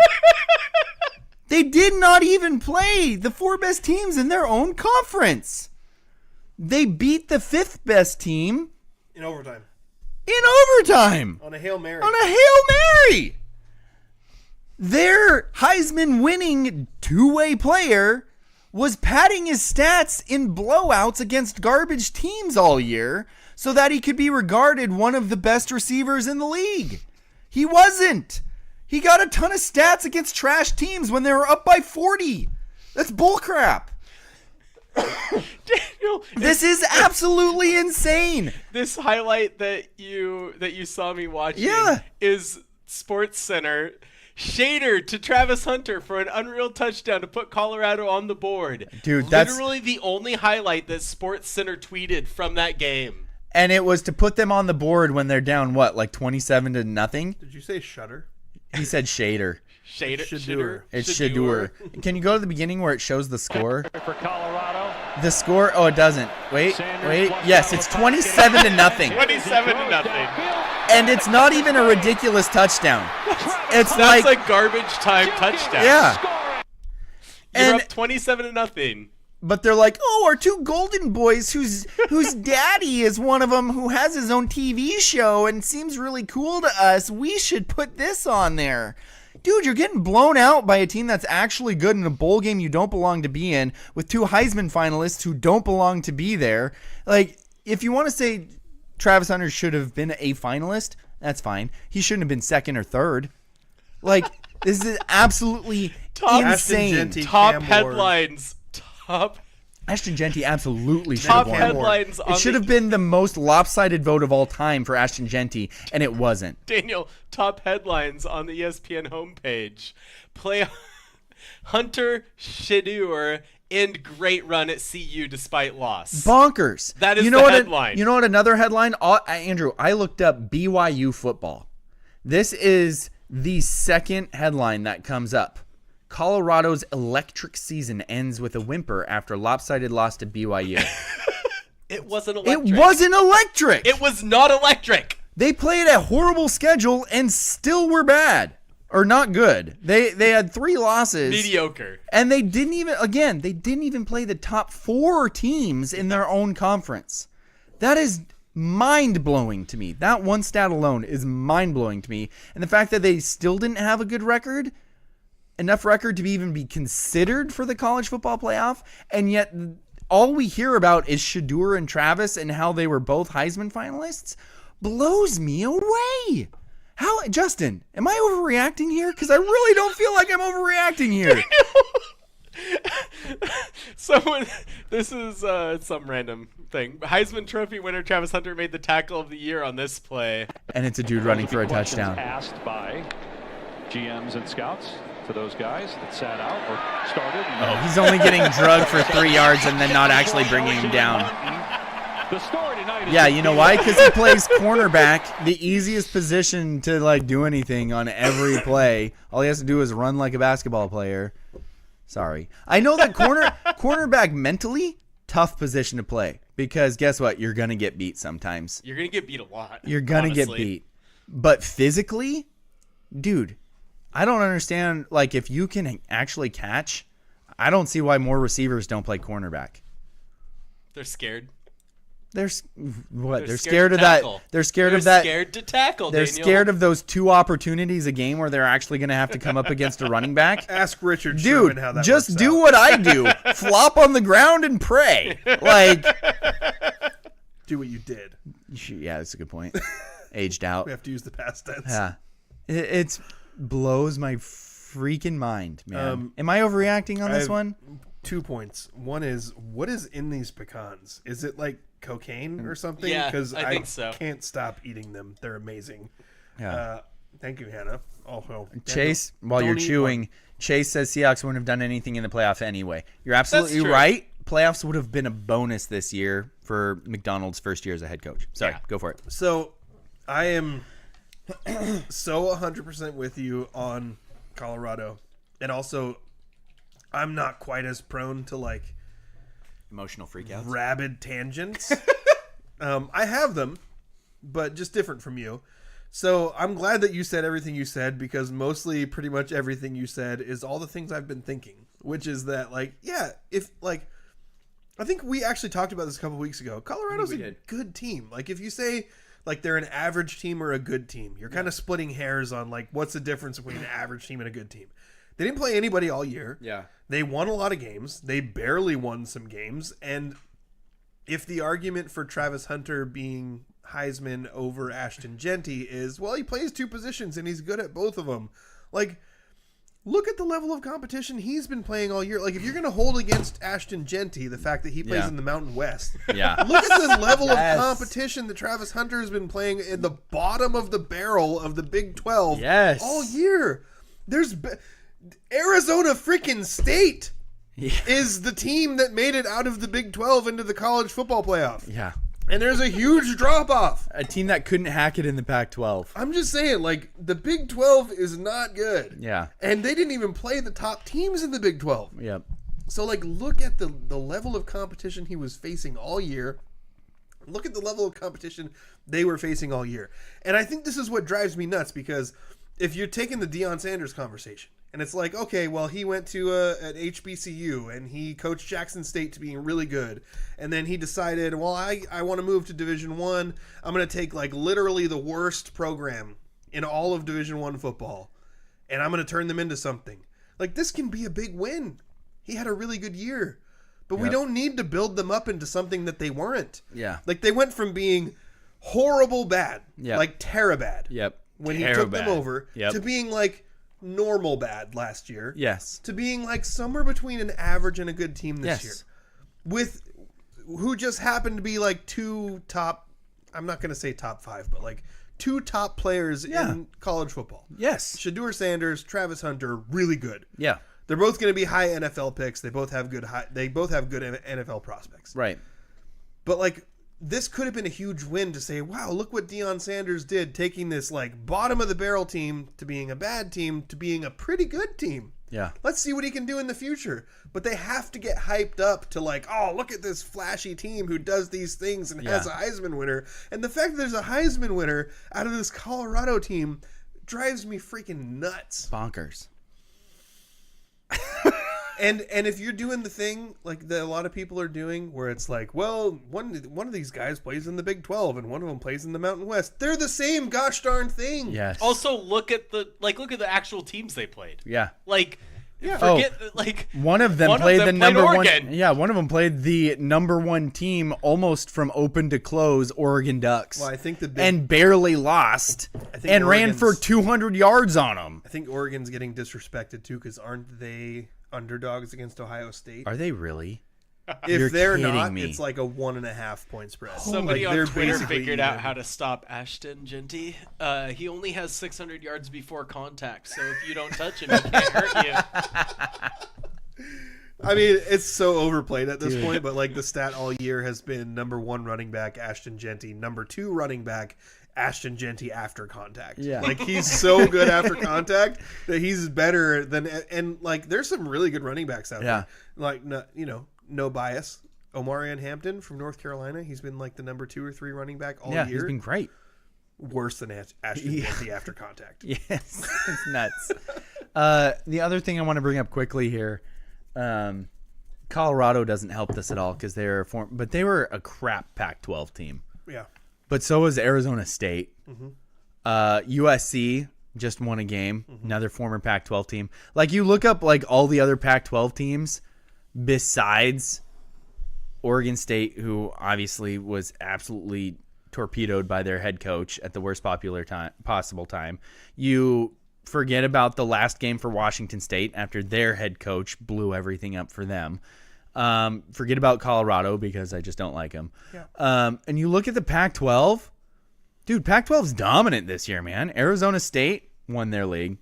They did not even play the 4 best teams in their own conference. They beat the 5th best team In overtime. on On a Hail Mary. a Hail Mary. Their Heisman winning 2-way player was padding his stats in blowouts against garbage teams all year so that he could be regarded one of the best receivers in the league. He wasn't. He got a ton of stats against trash teams when they were up by 40. That's bullcrap. Daniel, This is absolutely insane. this highlight that you saw me watching Yeah. is Sports Center. Shader to Travis Hunter for an unreal touchdown to put Colorado on the board. Dude, that's- literally the only highlight that Sports Center tweeted from that game. And it was to put them on the board when they're down, what, like 27-0? Did you say Shutter? He said Shader. Shader. Shadur. It's Shadur. Can you go to the beginning where it shows the score? For Colorado. The score? Oh, it doesn't. Wait. Yes, it's 27-0. 27-0. And it's not even a ridiculous touchdown. It's That's like a garbage time touchdown. yeah. You're And up 27-0. but they're like, "Oh, our two golden boys whose daddy is one of them who has his own TV show and seems really cool to us. We should put this on there." Dude, you're getting blown out by a team that's actually good in a bowl game you don't belong to be in with two Heisman finalists who don't belong to be there. Like, if you want to say Travis Hunter should have been a finalist, that's fine. He shouldn't have been second or third. Like, this is absolutely insane. Genty, Top Cam headlines. Ashton Genty absolutely should have Top won. headlines on It should have been the most lopsided vote of all time for Ashton Genty, and it wasn't. Daniel, top headlines on the ESPN homepage. Play Hunter Shedeur end great run at CU despite loss. Bonkers. That is you know the what headline. You know what another headline? Andrew, I looked up BYU football. This is the second headline that comes up. Colorado's electric season ends with a whimper after lopsided loss to BYU. It wasn't electric. It wasn't electric. It was not electric. They played a horrible schedule and still were bad. Or not good. They had 3 losses. Mediocre. And they didn't even play the top 4 teams in their own conference. That is mind-blowing to me. That one stat alone is mind-blowing to me. And the fact that they still didn't have a good record, enough record to even be considered for the college football playoff, and yet all we hear about is Shedeur and Travis and how they were both Heisman finalists, blows me away. How, Justin, am I overreacting here? Because I really don't feel like I'm overreacting here. This is some random thing. Heisman Trophy winner Travis Hunter made the tackle of the year on this play. And it's a dude running for a touchdown. Asked by GMs and scouts to those guys that sat out or started. He's only getting drugged for 3 yards and then not actually bringing him down. The story tonight is Yeah, you know why? Because he plays cornerback, the easiest position to like do anything on every play. All he has to do is run like a basketball player. Sorry. I know that cornerback mentally, tough position to play. Because guess what? You're going to get beat sometimes. You're going to get beat a lot. You're going to get beat. But physically, dude, I don't understand. Like, if you can actually catch, I don't see why more receivers don't play cornerback. They're scared. They're They're scared to of that. tackle. They're scared They're of that. scared to tackle, They're Daniel. scared of those 2 opportunities a game where they're actually going to have to come up against a running back. Ask Richard Sherman Dude, how that just works do out. what I do. Flop on the ground and pray. Like, Do what you did. yeah, that's a good point. Aged out. We have to use the past tense. Yeah. It blows my freaking mind, man. Am I overreacting on I this have one? 2 points. One is, what is in these pecans? Is it like cocaine or something? Yeah, Because I think so. can't stop eating them. They're amazing. Yeah. Thank you, Hannah. Also, Chase, while don't you're eat chewing, one. Chase says Seahawks wouldn't have done anything in the playoff anyway. You're absolutely true. right. Playoffs would have been a bonus this year for McDonald's first year as a head coach. Sorry, go for it. So, I am so 100% with you on Colorado. And also, I'm not quite as prone to like Emotional freakouts. rabid tangents. I have them, but just different from you. So I'm glad that you said everything you said, because mostly pretty much everything you said is all the things I've been thinking, which is that, like, yeah, if like, I think we actually talked about this a couple weeks ago. Colorado's a good team. Like, if you say like they're an average team or a good team, you're kind of splitting hairs on like what's the difference between an average team and a good team. They didn't play anybody all year. Yeah. They won a lot of games. They barely won some games. And if the argument for Travis Hunter being Heisman over Ashton Genty is, well, he plays 2 positions and he's good at both of them. Like, look at the level of competition he's been playing all year. Like, if you're going to hold against Ashton Genty the fact that he plays in the Mountain West, Yeah. look at the level of competition that Travis Hunter has been playing in the bottom of the barrel of the Big 12 Yes. all year. There's Arizona freaking State is the team that made it out of the Big 12 into the college football playoff. Yeah. And there's a huge drop-off. A team that couldn't hack it in the Pac-12. I'm just saying, like, the Big 12 is not good. Yeah. And they didn't even play the top teams in the Big 12. Yep. So, like, look at the level of competition he was facing all year. Look at the level of competition they were facing all year. And I think this is what drives me nuts, because if you're taking the Deion Sanders conversation, and it's like, okay, well, he went to an HBCU, and he coached Jackson State to being really good. And then he decided, well, I want to move to Division I. I'm going to take, like, literally the worst program in all of Division I football, and I'm going to turn them into something. Like, this can be a big win. He had a really good year. But we don't need to build them up into something that they weren't. Yeah. Like, they went from being horrible bad, like terror bad, when he took them over, to being, like, normal bad last year. Yes. To being, like, somewhere between an average and a good team this year. With who just happened to be, like, two top, I'm not going to say top 5, but, like, 2 top players in college football. Yes. Shedeur Sanders, Travis Hunter, really good. Yeah. They're both going to be high NFL picks. They both have good NFL prospects. Right. But, like, this could have been a huge win to say, wow, look what Deion Sanders did, taking this, like, bottom of the barrel team to being a bad team to being a pretty good team. Yeah. Let's see what he can do in the future. But they have to get hyped up to, like, oh, look at this flashy team who does these things and has a Heisman winner. And the fact that there's a Heisman winner out of this Colorado team drives me freaking nuts. Bonkers. And if you're doing the thing like that a lot of people are doing, where it's like, well, one of these guys plays in the Big 12 and one of them plays in the Mountain West, they're the same gosh darn thing. Yes. Also, look at the actual teams they played. Yeah. Like, forget one of them played the number Oregon. one. Yeah, one of them played the number 1 team almost from open to close, Oregon Ducks. Well, I think and barely lost and ran for 200 yards on them. I think Oregon's getting disrespected too, because aren't they underdogs against Ohio State? Are they really? If they're kidding not, me. it's like a 1.5 point spread. Somebody like, on Twitter figured out even. how to stop Ashton Genty. He only has 600 yards before contact, so if you don't touch him, he can't hurt you. I mean, it's so overplayed at this point, but like the stat all year has been number 1 running back, Ashton Genty, number 2 running back, Ashton Genty after contact. Yeah. Like, he's so good after contact that he's better than, and like there's some really good running backs out there. Like, no bias. Omarion Hampton from North Carolina, he's been like the number 2 or 3 running back all year. Yeah, he's been great. Worse than Ashton Genty after contact. Yes, it's nuts. The other thing I want to bring up quickly here, Colorado doesn't help this at all because but they were a crap Pac-12 team. Yeah. But so was Arizona State. USC just won a game, another former Pac-12 team. Like, you look up like all the other Pac-12 teams besides Oregon State, who obviously was absolutely torpedoed by their head coach at the worst possible time. You forget about the last game for Washington State after their head coach blew everything up for them. Forget about Colorado because I just don't like them. Yeah. And you look at the Pac-12. Dude, Pac-12's dominant this year, man. Arizona State won their league.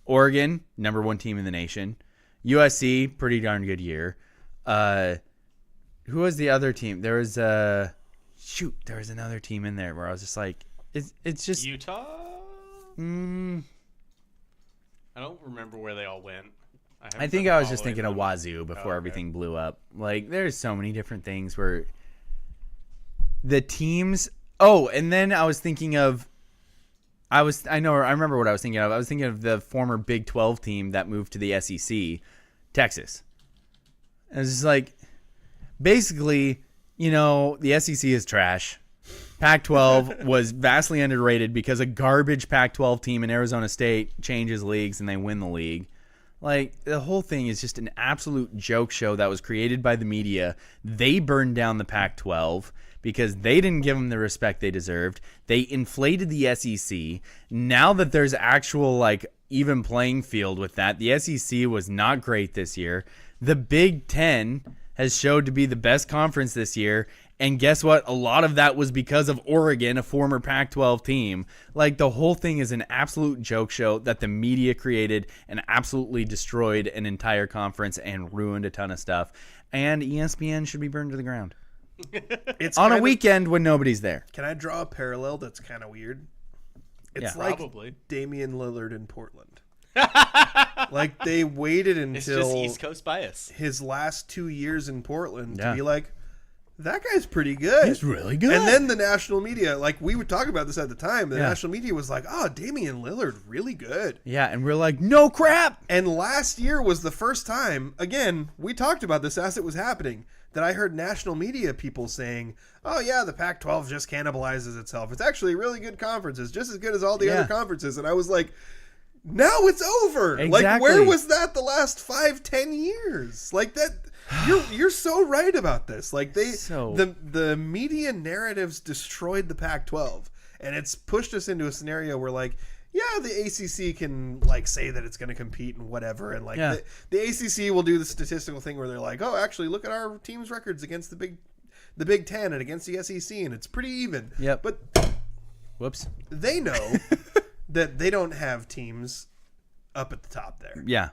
Oregon, number 1 team in the nation. USC, pretty darn good year. Who was the other team? There was another team in there where I was just like, it's just Utah. I don't remember where they all went. I think I was just thinking of Wazoo before everything blew up. Like, there's so many different things where the teams. Oh, and then I was thinking of. I remember what I was thinking of. I was thinking of the former Big 12 team that moved to the SEC, Texas. And it's just like, basically, the SEC is trash. Pac-12 was vastly underrated because a garbage Pac-12 team in Arizona State changes leagues and they win the league. Like, the whole thing is just an absolute joke show that was created by the media. They burned down the Pac-12 because they didn't give them the respect they deserved. They inflated the SEC. Now that there's actual, like, even playing field with that, the SEC was not great this year. The Big Ten has showed to be the best conference this year. And guess what? A lot of that was because of Oregon, a former Pac-12 team. Like, the whole thing is an absolute joke show that the media created and absolutely destroyed an entire conference and ruined a ton of stuff. And ESPN should be burned to the ground. It's on a weekend when nobody's there. Can I draw a parallel that's kind of weird? It's like probably Damian Lillard in Portland. Like, they waited It's until just East Coast bias. his last 2 years in Portland to be like, that guy's pretty good. He's really good. And then the national media, like, we would talk about this at the time, the national media was like, oh, Damian Lillard, really good. Yeah, and we're like, no crap. And last year was the first time, again, we talked about this as it was happening, that I heard national media people saying, oh, yeah, the Pac-12 just cannibalizes itself. It's actually a really good conference. It's just as good as all the other conferences. And I was like, now it's over. Exactly. Like, where was that the last 5-10 years? Like, that... You're so right about this. Like, the media narratives destroyed the Pac-12, and it's pushed us into a scenario where, like, yeah, the ACC can, like, say that it's going to compete and whatever, and like the ACC will do the statistical thing where they're like, oh, actually, look at our team's records against the Big Ten and against the SEC, and it's pretty even. Yep. But Whoops. they know that they don't have teams up at the top there. Yeah.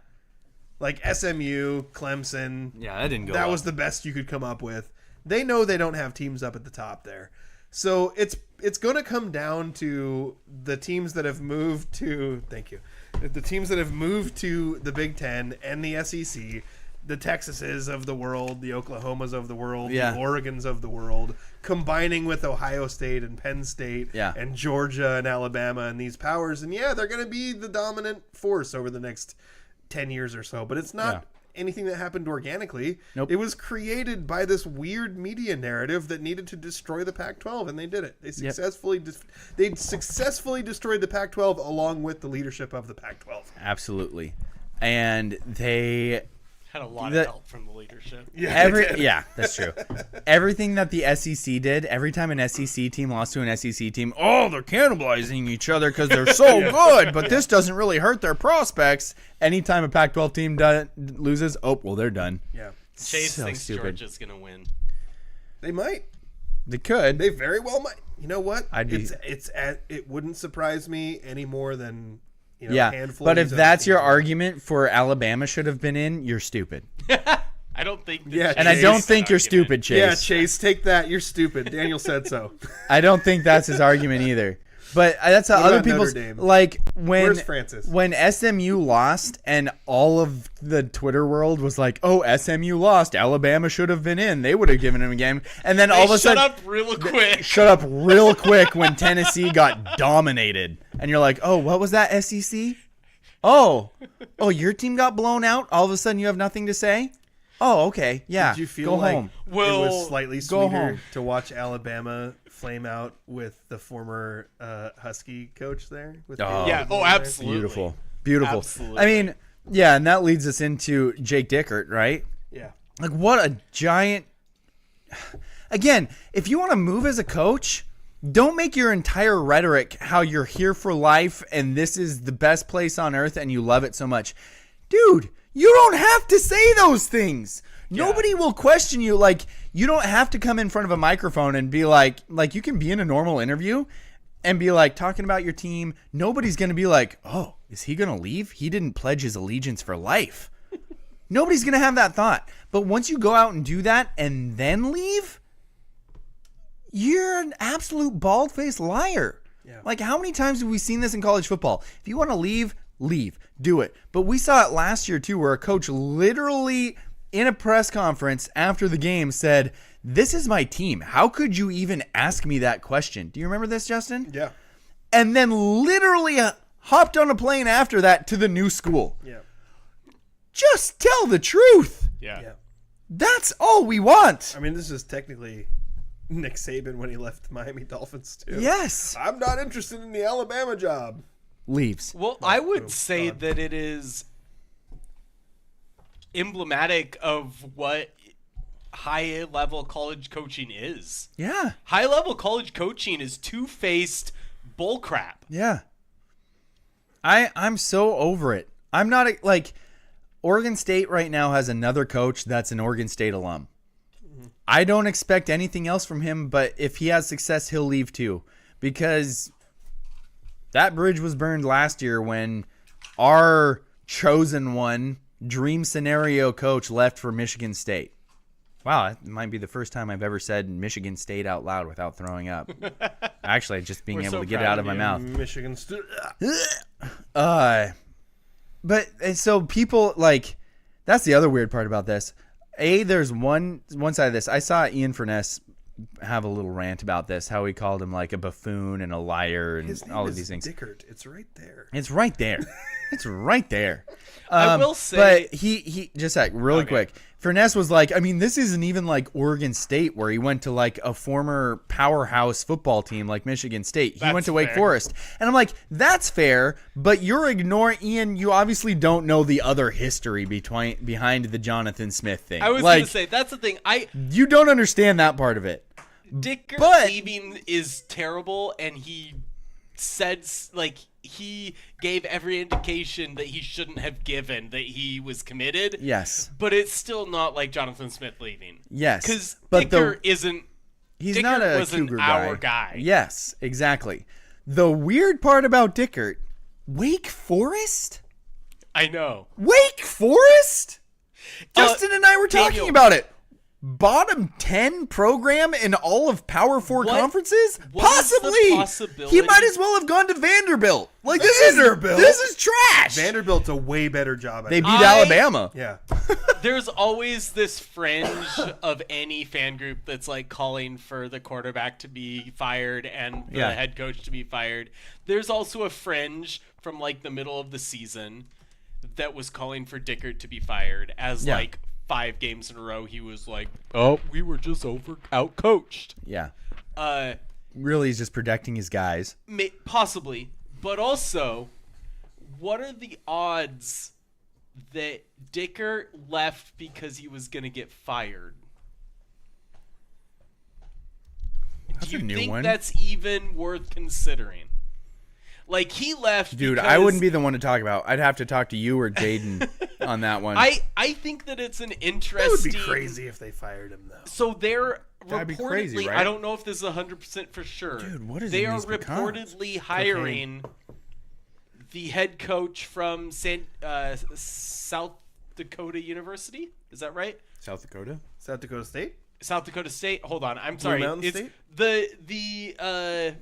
Like SMU, Clemson. Yeah, that didn't go That well. was the best you could come up with. They know they don't have teams up at the top there. So it's going to come down to the teams that have moved to the teams that have moved to the Big Ten and the SEC, the Texases of the world, the Oklahomas of the world, the Oregons of the world, combining with Ohio State and Penn State and Georgia and Alabama and these powers. And yeah, they're going to be the dominant force over the next 10 years or so, but it's not anything that happened organically. Nope. It was created by this weird media narrative that needed to destroy the Pac-12, and they did it. They successfully destroyed the Pac-12 along with the leadership of the Pac-12. Absolutely. And they Had a lot of help from the leadership. Yeah, that's true. Everything that the SEC did, every time an SEC team lost to an SEC team, oh, they're cannibalizing each other because they're so good, but this doesn't really hurt their prospects. Anytime a Pac-12 team loses, oh, well, they're done. Yeah. Chase So thinks stupid. Georgia's going to win. They might. They could. They very well might. You know what? I'd It wouldn't surprise me any more than a yeah, handful but of if these that's other your teams. argument for Alabama should have been in, you're stupid. I don't think. And I don't think you're stupid, Chase. Yeah, Chase, take that. You're stupid. Daniel said so. I don't think that's his argument either. But that's how What other about Notre people's Dame? like Where's Francis? when SMU lost and all of the Twitter world was like, "Oh, SMU lost. Alabama should have been in. They would have given him a game." And then all of a shut sudden, up real quick. shut up real quick when Tennessee got dominated, and you're like, "Oh, what was that SEC? Oh, your team got blown out. All of a sudden, you have nothing to say." Oh, okay. Yeah. Did you feel go like home. it was slightly go sweeter home. to watch Alabama flame out with the former Husky coach there? With Oh. Yeah. Oh, absolutely. Beautiful. Absolutely. I mean, yeah, and that leads us into Jake Dickert, right? Yeah. Like, what a giant. Again, if you want to move as a coach, don't make your entire rhetoric how you're here for life and this is the best place on earth and you love it so much. Dude, you don't have to say those things. Nobody will question you. Like, you don't have to come in front of a microphone and be like you can be in a normal interview and be like talking about your team. Nobody's going to be like, oh, is he going to leave? He didn't pledge his allegiance for life. Nobody's going to have that thought. But once you go out and do that and then leave, you're an absolute bald-faced liar. Yeah. Like, how many times have we seen this in college football? If you want to leave, do it. But we saw it last year too, where a coach literally in a press conference after the game said, "This is my team. How could you even ask me that question?" Do you remember this, Justin? Yeah. And then literally hopped on a plane after that to the new school. Yeah. Just tell the truth. Yeah. That's all we want. I mean, this is technically Nick Saban when he left the Miami Dolphins too. Yes. I'm not interested in the Alabama job. Leaves. Well, I would say that it is emblematic of what high-level college coaching is. Yeah. High-level college coaching is two-faced bullcrap. Yeah. I'm so over it. I'm not like Oregon State right now has another coach that's an Oregon State alum. I don't expect anything else from him, but if he has success, he'll leave too. Because that bridge was burned last year when our chosen one, dream scenario coach, left for Michigan State. Wow, that might be the first time I've ever said Michigan State out loud without throwing up. Actually, just being We're able so to get it proud out of of my you. mouth. Michigan State. But and so people like that's the other weird part about this. There's one side of this. I saw Ian Furness have a little rant about this, how he called him like a buffoon and a liar and His name all is of these things. Dickert. It's right there. It's right there. It's right there. I will say, but he just like really quick. Furness was like, I mean, this isn't even like Oregon State where he went to like a former powerhouse football team like Michigan State. He That's went to Wake fair. Forest, and I'm like, that's fair, but you're ignoring Ian. You obviously don't know the other history behind the Jonathan Smith thing. I was like, going to say, that's the thing. you don't understand that part of it. Dicker But- leaving is terrible, and he said, like, he gave every indication that he shouldn't have given that he was committed. Yes. But it's still not like Jonathan Smith leaving. Yes. Because But Dicker isn't. He's Dickert not a wasn't Cougar our guy. Yes, exactly. The weird part about Dickert, Wake Forest? I know. Wake Forest? Justin and I were talking Daniel. about it. Bottom 10 program in all of Power 4 What- conferences? what is the Possibly. possibility- He might as well have gone to Vanderbilt. Like Vanderbilt? This is trash. Vanderbilt's a way better job at They it. beat Alabama. Yeah. There's always this fringe of any fan group that's like calling for the quarterback to be fired and the Yeah. head coach to be fired. There's also a fringe from like the middle of the season that was calling for Dickert to be fired as Yeah. like 5 games in a row he was like, "Oh, we were just out coached." Yeah. Uh Really, he's just protecting his guys. Possibly, but also, what are the odds that Dicker left because he was going to get fired? That's Do a you new think one. that's even worth considering? Like, he left Dude, because I wouldn't be the one to talk about. I'd have to talk to you or Jaden on that one. I think that it's an That would interesting... be crazy if they fired him, though. So they're That'd be reportedly, crazy, right? I don't know if this is 100% for sure. Dude, what is they in are these pecans? reportedly hiring the head coach from South Dakota University. Is that right? South Dakota? South Dakota State? South Dakota State. Hold on, I'm sorry. Mountain It's State? the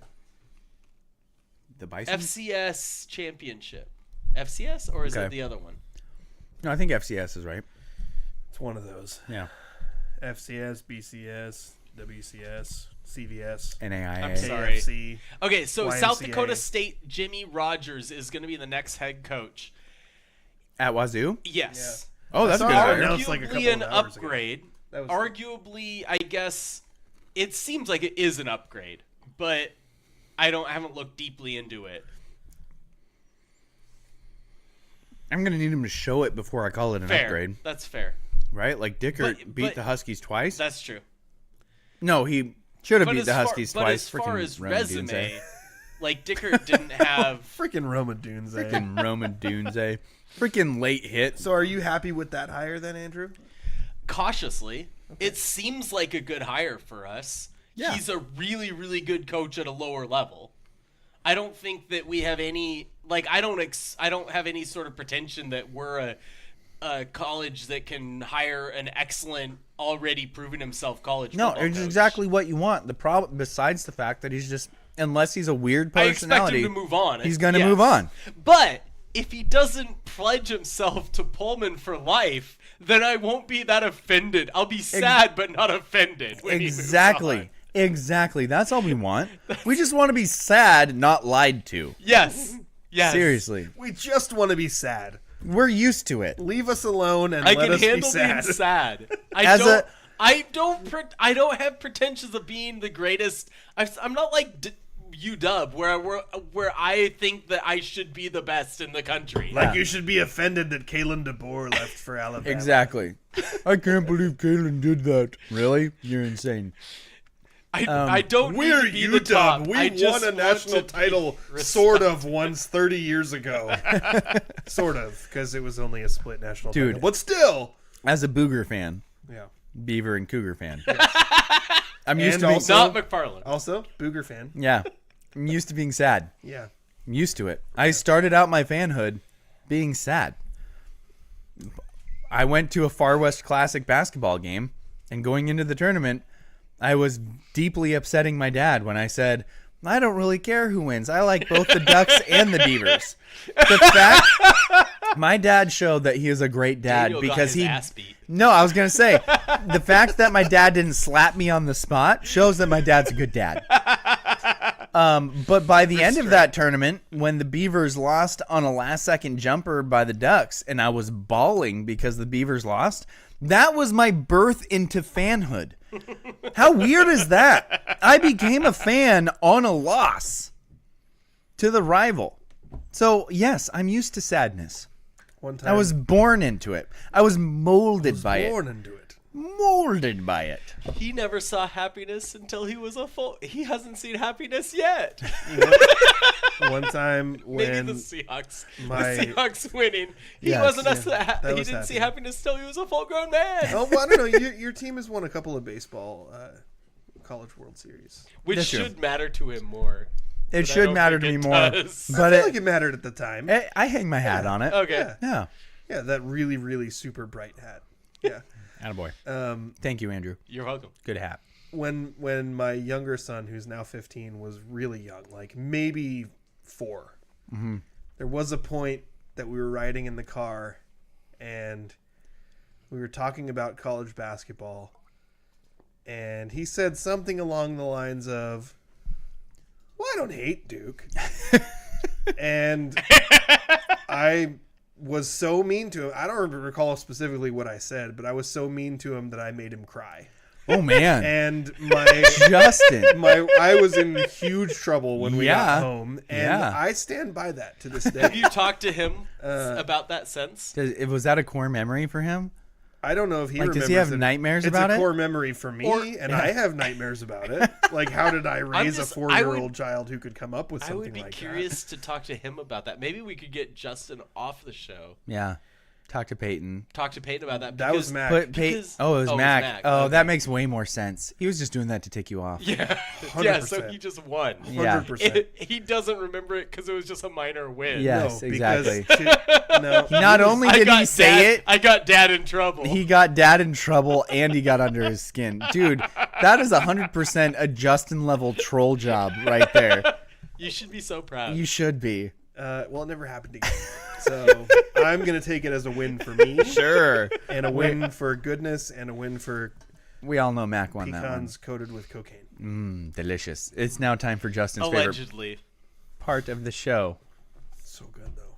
The Bison? FCS championship. FCS or is Okay. it the other one? No, I think FCS is right. It's one of those. Yeah. FCS, BCS, WCS, CVS, NAIA. I'm sorry. KFC. Okay, so South YMCA. Dakota State Jimmy Rogers is going to be the next head coach. At Wazoo? Yes. Oh, that's a saw good that hire. announced like a couple Arguably an of hours ago. upgrade. That was- Arguably, I guess it seems like it is an upgrade, but I haven't looked deeply into it. I'm going to need him to show it before I call it an Fair. upgrade. That's fair. Right? Like Dickert But- beat but- the Huskies twice? That's true. No, he should have But beat as the far, Huskies but twice. as far Freaking as Roman resume, Dunze. like Dickert didn't have. Freaking Roma Dunes. Freaking Roman Dunze. Freaking late hit. So are you happy with that hire then, Andrew? Cautiously, it seems like a good hire for us. Yeah. He's a really, really good coach at a lower level. I don't think that we have any I don't have any sort of pretension that we're a college that can hire an excellent, already proven himself college. No, football it's coach. exactly what you want. The problem, besides the fact that he's just, unless he's a weird I expect personality, him to move on. he's going to Yes. move on. But if he doesn't pledge himself to Pullman for life, then I won't be that offended. I'll be sad, but not offended. When he moves Exactly. on. Exactly. That's all we want. We just want to be sad, not lied to. Yes. Yes. Seriously. We just want to be sad. We're used to it. Leave us alone and I let can us be handle sad. being sad. I don't have pretensions of being the greatest. I'm not like UW where I think that I should be the best in the country. Like you should be offended that Kalen DeBoer left for Alabama. Exactly. I can't believe Kalen did that. Really? You're insane. I don't We're need to be the top. UW. We I just won a want national to be title respected. sort of once 30 years ago. Sort of, because it was only a split national Dude. title. But still. As a Booger fan, Yeah. Beaver and Cougar fan, I'm used And to being also- Not McFarland. Also, Booger fan. yeah. I'm used to being sad. Yeah. I'm used to it. I started out my fanhood being sad. I went to a Far West Classic basketball game, and going into the tournament, I was deeply upsetting my dad when I said, I don't really care who wins. I like both the Ducks and the Beavers. The fact my dad showed that he is a great dad Daniel because got his he. ass beat. No, I was gonna say the fact that my dad didn't slap me on the spot shows that my dad's a good dad. But by the end of that tournament, when the Beavers lost on a last-second jumper by the Ducks, and I was bawling because the Beavers lost, that was my birth into fanhood. How weird is that? I became a fan on a loss to the rival. So, yes, I'm used to sadness. One time I was born into it. I was molded by born it. into it. Molded by it. He never saw happiness until he was he hasn't seen happiness yet. One time Maybe when the Seahawks. my- The Seahawks winning. He Yes, wasn't yeah, that he was didn't see happy. happiness till he was a full-grown man. Oh, well, I don't know. Your team has won a couple of baseball college World Series. Which That's true. should matter to him more. It But I should don't matter to think me it more. does. I But feel like it mattered at the time. I hang my hat on it. Okay. Yeah. Yeah. Yeah, that really, really super bright hat. Yeah. Attaboy. Thank you, Andrew. You're welcome. Good hat. When my younger son, who's now 15, was really young, like maybe 4, there was a point that we were riding in the car and we were talking about college basketball, and he said something along the lines of, "Well, I don't hate Duke." And I was so mean to him. I don't recall specifically what I said, but I was so mean to him that I made him cry. Oh, man. And Justin. I was in huge trouble when we Yeah. got home, and Yeah. I stand by that to this Have day. you talked to him about that sense? Was that a core memory for him? I don't know if he Like, remembers does he have it. nightmares it's about a it? core memory for me, and I have nightmares about it. Like, how did I raise just- a 4-year-old child who could come up with I something would be like curious to talk to him about that. Maybe we could get Justin off the show. Yeah. Talk to Peyton. Talk to Peyton about that. that? That was because- Mac. But Peyton. Because- Oh, it was oh, it was Mac. Mac. Oh, Okay. that makes way more sense. He was just doing that to tick you off. Yeah. Yeah, so 100%. he just won. Yeah. 100%. He doesn't remember it because it was just a minor win. Yes, no, exactly. no, Not only I did got he say it, I got dad in trouble. he got dad in trouble and he got under his skin. Dude, that is 100% a Justin level troll job right there. You should be so proud. You should be. well, it never happened again. So I'm gonna take it as a win for me, Sure. and a win for goodness, and a win for We all know Mac won that one. pecans coated with cocaine. Delicious. It's now time for Justin's favorite Allegedly. part of the show. So good though.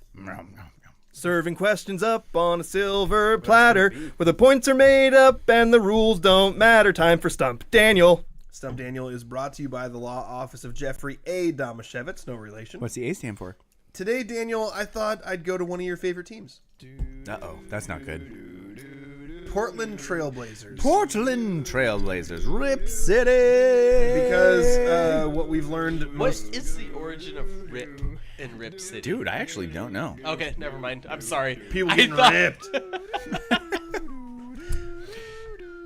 Serving questions up on a silver platter where the points are made up and the rules don't matter. Time for Stump Daniel. Stump Daniel is brought to you by the law office of Jeffrey A. Damashevitz, no relation. What's the A stand for? Today, Daniel, I thought I'd go to one of your favorite teams, Uh-oh, that's not good. Portland Trailblazers. Portland Trailblazers, Rip City. Because what we've learned What most... is the origin of Rip in Rip City? Dude, I actually don't know. Okay, never mind. I'm sorry. People I getting thought- ripped.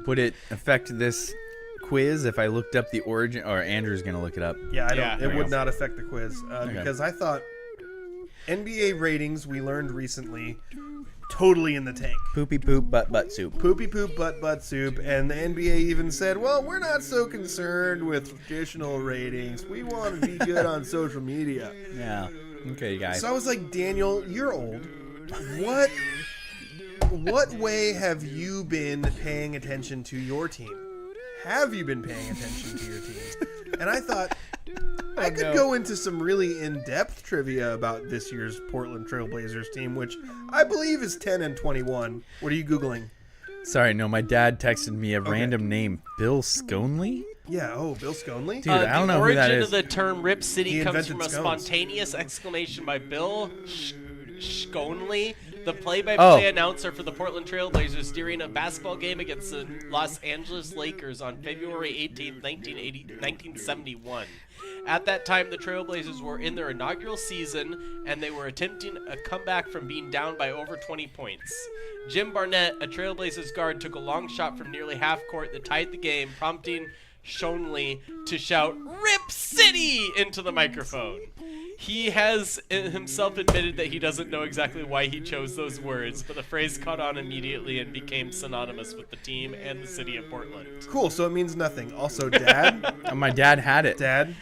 Would it affect this quiz if I looked up the origin? Or Andrew's going to look it up. Yeah, I don't. Yeah, it there we would go. not affect the quiz because I thought NBA ratings we learned recently totally in the tank. Poopy poop butt soup. Poopy poop butt soup, and the NBA even said, "Well, we're not so concerned with traditional ratings. We want to be good on social media." Yeah. Okay, guys. So I was like, Daniel, you're old. What way have you been paying attention to your team? Have you been paying attention to your team? And I thought I could go into some really in-depth trivia about this year's Portland Trailblazers team, which I believe is 10-21. What are you Googling? Sorry, no, my dad texted me a random name. Bill Sconley? Yeah, Bill Sconley? Dude, I don't know the who that origin is. of the term Rip City He comes invented from a scones. spontaneous exclamation by Bill Sconley, the play-by-play announcer for the Portland Trailblazers during a basketball game against the Los Angeles Lakers on February 18, 1971. At that time, the Trailblazers were in their inaugural season, and they were attempting a comeback from being down by over 20 points. Jim Barnett, a Trailblazers guard, took a long shot from nearly half court that tied the game, prompting Shonley to shout "Rip City" into the microphone. He has himself admitted that he doesn't know exactly why he chose those words, but the phrase caught on immediately and became synonymous with the team and the city of Portland. Cool, so it means nothing. Also, Dad. My dad had it. Dad.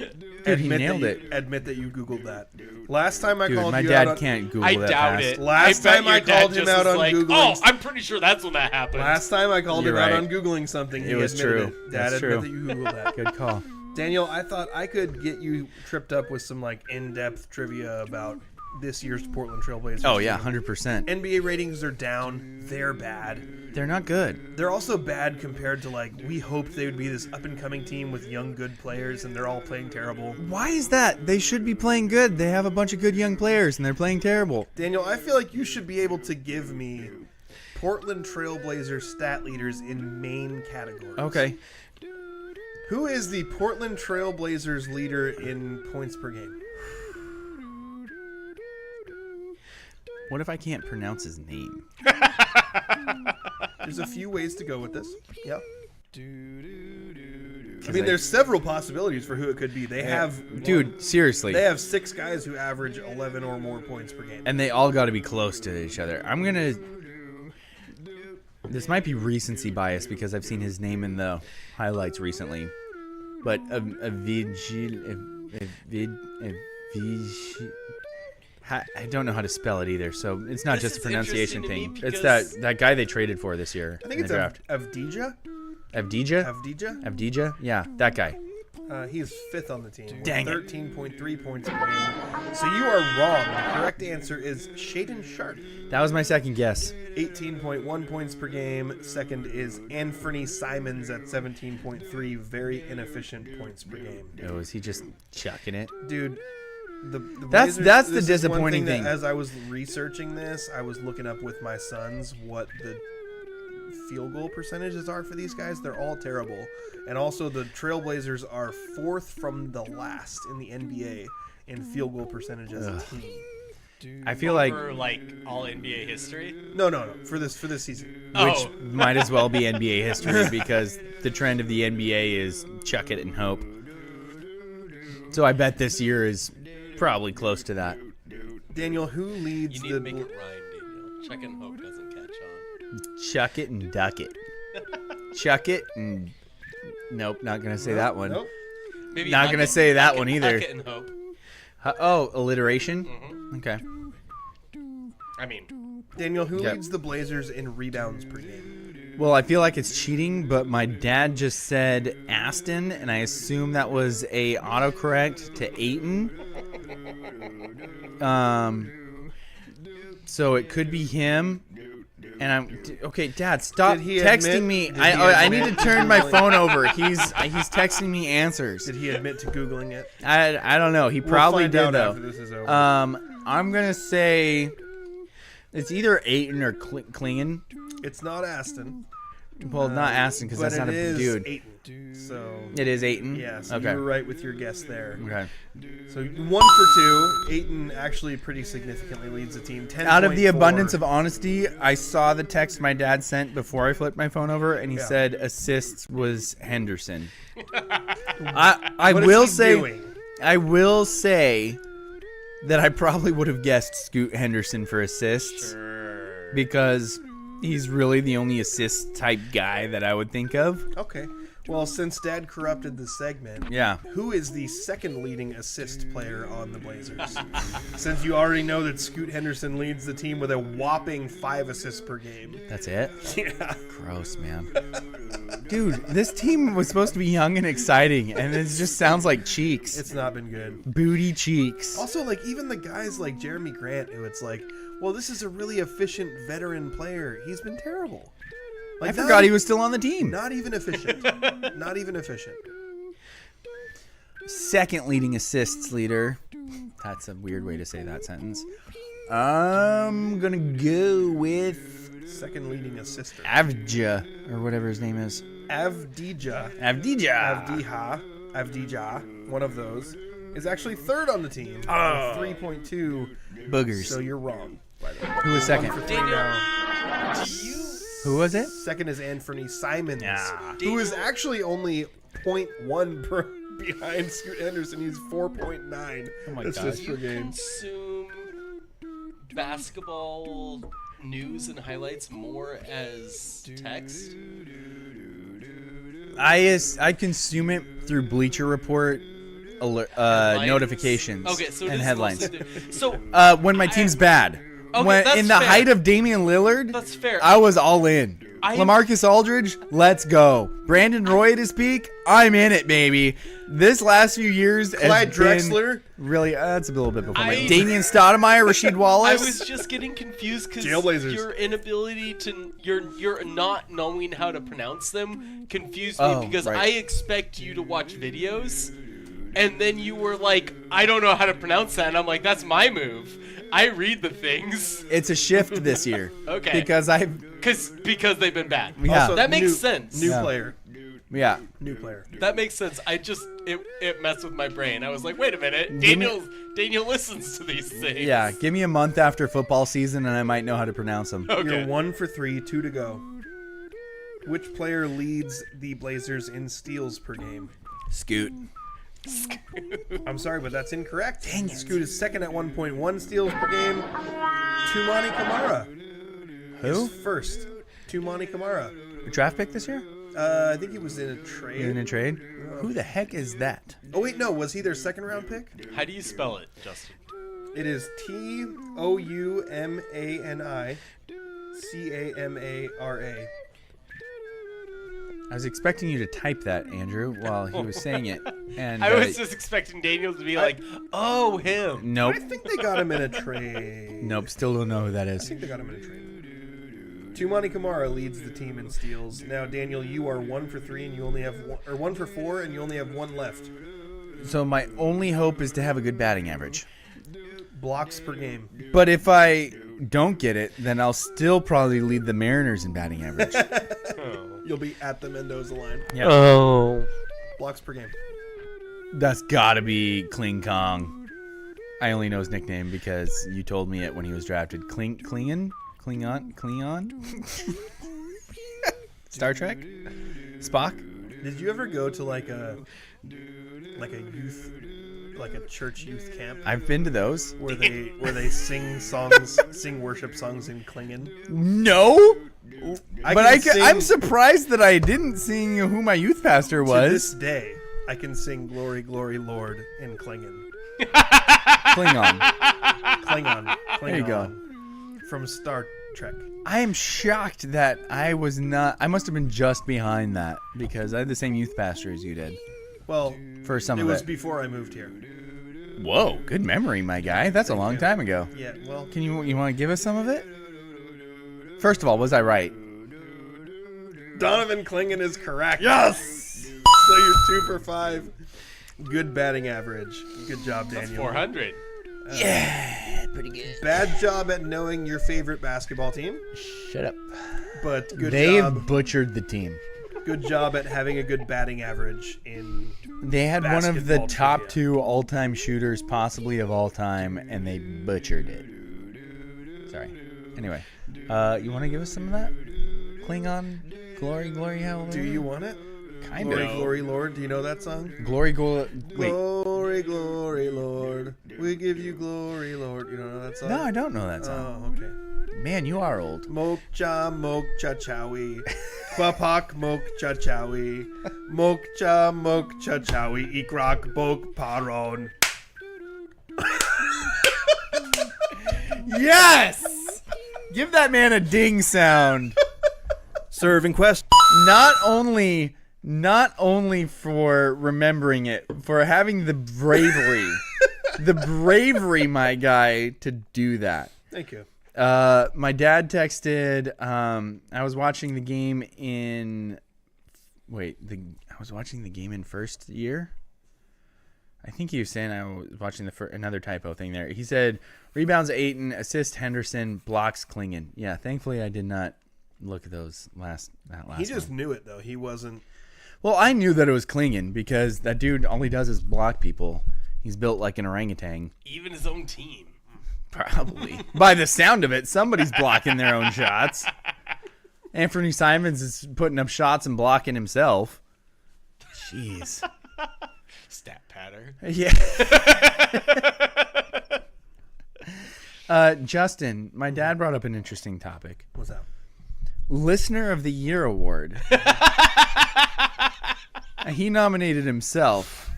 Dude, he admit nailed that it. Admit that you Googled that. Last time I Dude, called my you dad out on, can't Google I that doubt fast. it. Last I bet time I your dad called him just out was on like, Googling. Oh, I'm pretty sure that's when that happened. Last time I called You're him out right. on Googling something, he It was admitted true. it. Dad, That's admit true. that you Googled that. Good call. Daniel, I thought I could get you tripped up with some like in-depth trivia about this year's Portland Trailblazers. Oh yeah, team. 100%. NBA ratings are down. They're bad. They're not good. They're also bad compared to like we hoped they would be this up-and-coming team with young, good players, and they're all playing terrible. Why is that? They should be playing good. They have a bunch of good young players, and they're playing terrible. Daniel, I feel like you should be able to give me Portland Trailblazers stat leaders in main categories. Okay. Who is the Portland Trailblazers leader in points per game? What if I can't pronounce his name? There's a few ways to go with this. Yeah. I mean, there's several possibilities for who it could be. They have, Dude, seriously. they have 6 guys who average 11 or more points per game. And they all got to be close to each other. I'm going to... This might be recency bias because I've seen his name in the highlights recently. But I don't know how to spell it either, so it's not This just a is pronunciation interesting to thing. me It's because- that guy they traded for this year I think in it's the draft. Avdija. Avdija? Avdija? Avdija? Yeah, that guy. He's 5th on the team. Dang it. 13.3 points per game. So you are wrong. The correct answer is Shaedon Sharp. That was my second guess. 18.1 points per game. Second is Anthony Simons at 17.3. Very inefficient points per game. Oh, is he just chucking it? Dude, the That's Blazers, the this is one disappointing that thing. as I was researching this, I was looking up with my sons what the field goal percentages are for these guys. They're all terrible. And also the Trailblazers are 4th from the last in the NBA in field goal percentage as a team. I feel like For like all NBA history. No, for this season. which might as well be NBA history because the trend of the NBA is chuck it and hope. So I bet this year is probably close to that. Daniel, who leads You need the to make it rhyme, Daniel. Chuck and hope doesn't catch on. Chuck it and duck it. Chuck it and... Nope, not going to say that one. Nope. Maybe Not huck gonna it- say that huck it- one either. huck it and hope. Oh, alliteration? Mm-hmm. Okay. I mean, Daniel, who Yep. leads the Blazers in rebounds per game? Well, I feel like it's cheating, but my dad just said Aston, and I assume that was a autocorrect to Ayton. So it could be him. And I'm okay, Dad. Stop Did he texting admit- me. did he I need admit to turn my Googling? phone over. He's texting me answers. Did he admit to Googling it? I don't know. He We'll probably find did out though. after this is over. I'm gonna say it's either Ayton or Klingen. It's not Aston. Well, not Aston because But that's not it a is dude. Ayton. So It is Ayton. yeah, so Okay. you were right with your guess there. Okay. So 1 for 2. Ayton actually pretty significantly leads the team. 10. Out of the abundance of honesty, I saw the text my dad sent before I flipped my phone over, and he Yeah. said assists was Henderson. I What is will he say, doing? I will say that I probably would have guessed Scoot Henderson for assists because he's really the only assist type guy that I would think of. Okay. Well, since Dad corrupted the segment, Yeah. who is the second leading assist player on the Blazers? Since you already know that Scoot Henderson leads the team with a whopping 5 assists per game. That's it. Yeah. Gross, man. Dude, this team was supposed to be young and exciting, and it just sounds like cheeks. It's not been good. Booty cheeks. Also, like, even the guys like Jeremy Grant, who it's like, well, this is a really efficient veteran player. He's been terrible. I Like, forgot he was still on the team. Not even efficient. Not even efficient. Second leading assists leader. That's a weird way to say that sentence. I'm gonna go with Second leading assister. Avdija, or whatever his name is. Avdija. Avdija, one of those, is actually third on the team. With 3.2. Boogers. So you're wrong, by the way. Who was second? 1 for 3 Daniel, now. do you? Who was it? Second is Anthony Simons, Yeah. who is actually only 0.1 behind Scoot Henderson. He's 4.9 assists per game. Consume basketball news and highlights more as text. I consume it through Bleacher Report notifications Okay, so it and is headlines. mostly so When my team's bad. Okay, When that's in the fair. height of Damian Lillard, That's fair. I was all in. LaMarcus Aldridge, let's go. Brandon Roy at his peak, I'm in it, baby. This last few years has Clyde been Drexler. really, that's a little bit before I- me. Damian Stoudemire, Rasheed I Wallace. was just getting confused because Jailblazers. your inability to your not knowing how to pronounce them confused me Oh, because right. I expect you to watch videos, and then you were like, I don't know how to pronounce that, and I'm like, that's my move. I read the things It's a shift this year. Okay. Because because they've been bad. Yeah. Also, That makes new- sense. New Yeah. player. yeah. New player. That makes sense. It messed with my brain. I was like, wait a minute, Give me- Daniel listens to these things. Yeah, give me a month after football season and I might know how to pronounce them. Okay. You're 1 for 3, 2 to go. Which player leads the Blazers in steals per game? Scoot. I'm sorry, but that's incorrect. Dang it. Scoot is second at 1.1 steals per game. Tumani Kamara. Who? Is first. Tumani Kamara. Draft pick this year? I think he was in a trade. In a trade? Who the heck is that? Oh wait, no. Was he their second round pick? How do you spell it, Justin? It is TOUMANI CAMARA. I was expecting you to type that, Andrew, while he was saying it. And I was just expecting Daniel to be like, oh, him. nope. I think they got him in a trade. Nope, still don't know who that I is. think they got him in a trade. Tumani Kamara leads the team in steals. Now, Daniel, you are 1 for 3, and you only have 1 for 4, and you only have 1 left. So my only hope is to have a good batting average. Blocks per game. But if I don't get it, then I'll still probably lead the Mariners in batting average. You'll be at the Mendoza line. Yeah. Oh. Blocks per game. That's gotta be Kling Kong. I only know his nickname because you told me it when he was drafted. Klingon? Star Trek? Spock? Did you ever go to like a youth, like a church youth camp I've been to those. where they sing worship songs in Klingon? No, but sing- I'm surprised that I didn't sing who my youth pastor To was. this day, I can sing "Glory, Glory, Lord" in Klingon. Klingon. Klingon. There you go. From Star Trek. I am shocked that I was not. I must have been just behind that because I had the same youth pastor as you did Well, for some it of was it. before I moved here. Whoa, good memory, my guy. That's a long time ago. Yeah, well, Can you want to give us some of it? First of all, was I right? Donovan Klingon is correct. Yes! So you're 2 for 5. Good batting average. Good job, Daniel. 400. Pretty good. Bad job at knowing your favorite basketball team, Shut up. but good They've job. butchered the team. Good job at having a good batting average in. They had one of the Basketball top trivia. 2 all-time shooters, possibly of all time, and they butchered it. Sorry. Anyway, you want to give us some of that? Klingon, glory, glory, hallelujah. Do you want it? Kind Glory, of. glory, Lord. Do you know that song? Glory, glory. Wait. Glory, glory, Lord. We give you glory, Lord. You don't know that song? No, I don't know that song. Oh, okay. Man, you are old. Mokcha, mokcha, chowie. Kwapak, mokcha, chowie. Mokcha, mokcha, chowie. Ikrak, bok, paron. Yes! Give that man a ding sound. Serving quest. Not only for remembering it, for having the bravery, my guy, to do that. Thank you. My dad texted. I was watching the game in. I was watching the game in first year. I think he was saying I was watching another typo thing there. He said rebounds Ayton, assist Henderson, blocks Klingon. Yeah, thankfully I did not look at those last. He just one. knew it, though. He wasn't. Well, I knew that it was Klingon because that dude, all he does is block people. He's built like an orangutan. Even his own team. Probably. By the sound of it, somebody's blocking their own shots. Anthony Simons is putting up shots and blocking himself. Jeez. Stat patter. Yeah. Justin, my dad brought up an interesting topic. What's that? Listener of the Year award. He nominated himself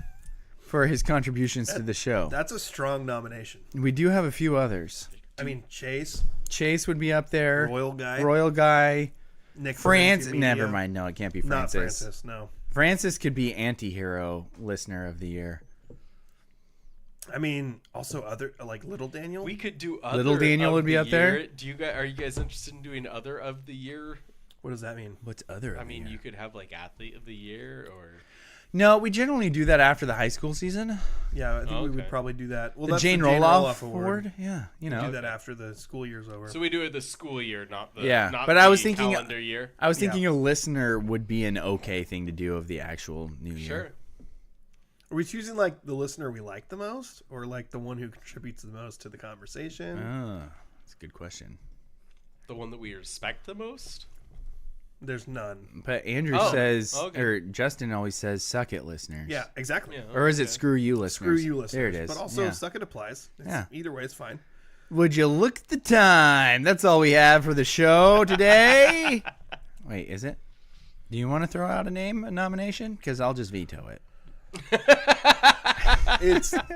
for his contributions to the show. That's a strong nomination. We do have a few others. I mean, Chase Would be up there. Royal Guy. Nick Francis. Media. Never mind. No, it can't be Francis. Not Francis, no. Francis could be anti-hero listener of the year. I mean, also other like Little Daniel. We could do other Little Daniel of would be the up there? year. Are you guys interested in doing other of the year? What does that mean? What's other? I of the mean, year? you could have like athlete of the year or No, we generally do that after the high school season. Yeah, I think we Okay. would probably do that. Well, The that's Jane the Jane Roloff Roloff Award. Yeah, you know. Do that after the school year's over. so we do it the school year, not the Yeah, not but the I was thinking- calendar year. I was thinking a listener would be an okay thing to do of the actual New Year. Sure. Are we choosing like the listener we like the most, or like the one who contributes the most to the conversation? That's a good question. The one that we respect the most? There's none. But Andrew Oh, says, okay. or Justin always says, "Suck it, listeners." Yeah, exactly. Yeah. Or is it "Screw you, listeners"? Screw you, listeners. There it is. But also, Yeah. suck it applies. Yeah. Either way, it's fine. Would you look at the time? That's all we have for the show today. Wait, is it? Do you want to throw out a nomination? Because I'll just veto it.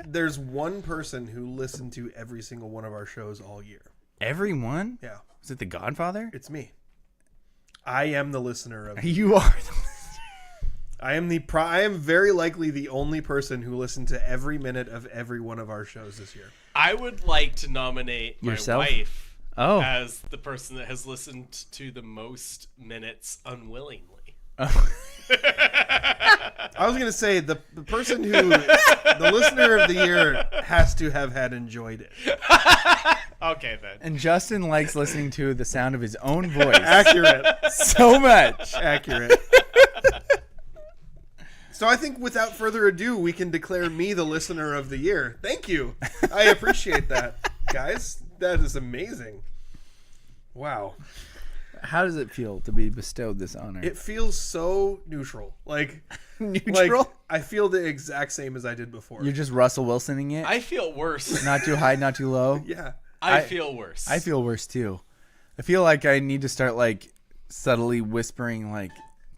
There's one person who listened to every single one of our shows all year. Everyone? Yeah, Is it The Godfather? it's me. I am the listener of. You are. I am very likely the only person who listened to every minute of every one of our shows this year. I would like to nominate my Yourself? wife Oh. as the person that has listened to the most minutes unwillingly. I was gonna say the person who the listener of the year has to have had enjoyed it. Okay, then. And Justin likes listening to the sound of his own voice Accurate. so much. Accurate. So I think without further ado, we can declare me the listener of the year. Thank you. I appreciate that, guys. That is amazing. Wow. How does it feel to be bestowed this honor? It feels so neutral. Like Neutral? I feel the exact same as I did before. You're just Russell Wilsoning it? I feel worse. Not too high, not too low? Yeah. I feel worse. I feel worse too. I feel like I need to start like subtly whispering like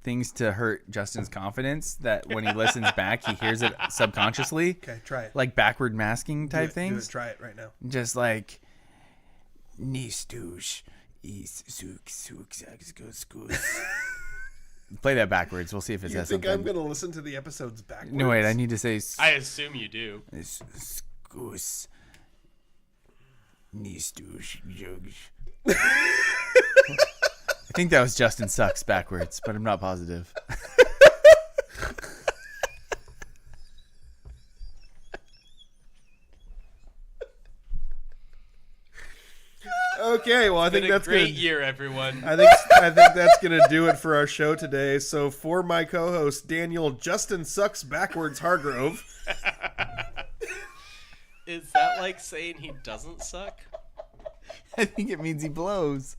things to hurt Justin's confidence that when he listens back he hears it subconsciously. Okay, try it. Like backward masking type Do it, things. try it right now. Just like Nistush is play that backwards. We'll see if it You says think something. I'm going to listen to the episodes backwards? No, wait. I need to say I assume you do. Skus. Nistush. I think that was Justin Sucks backwards, but I'm not positive. Okay, well, I think Been a that's great gonna, year, everyone. I think that's gonna do it for our show today. So for my co-host Daniel, Justin Sucks backwards Hargrove. Is that like saying he doesn't suck? I think it means he blows.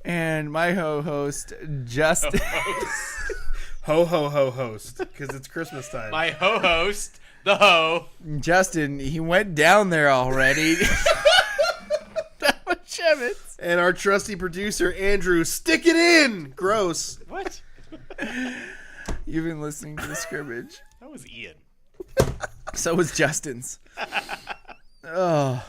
And my host, Justin. Ho ho ho host, because it's Christmas time. My ho-host, the ho. Justin, he went down there already. And our trusty producer Andrew, stick it in. Gross. What? You've been listening to the Scrimmage. That was Ian. So was Justin's. Oh.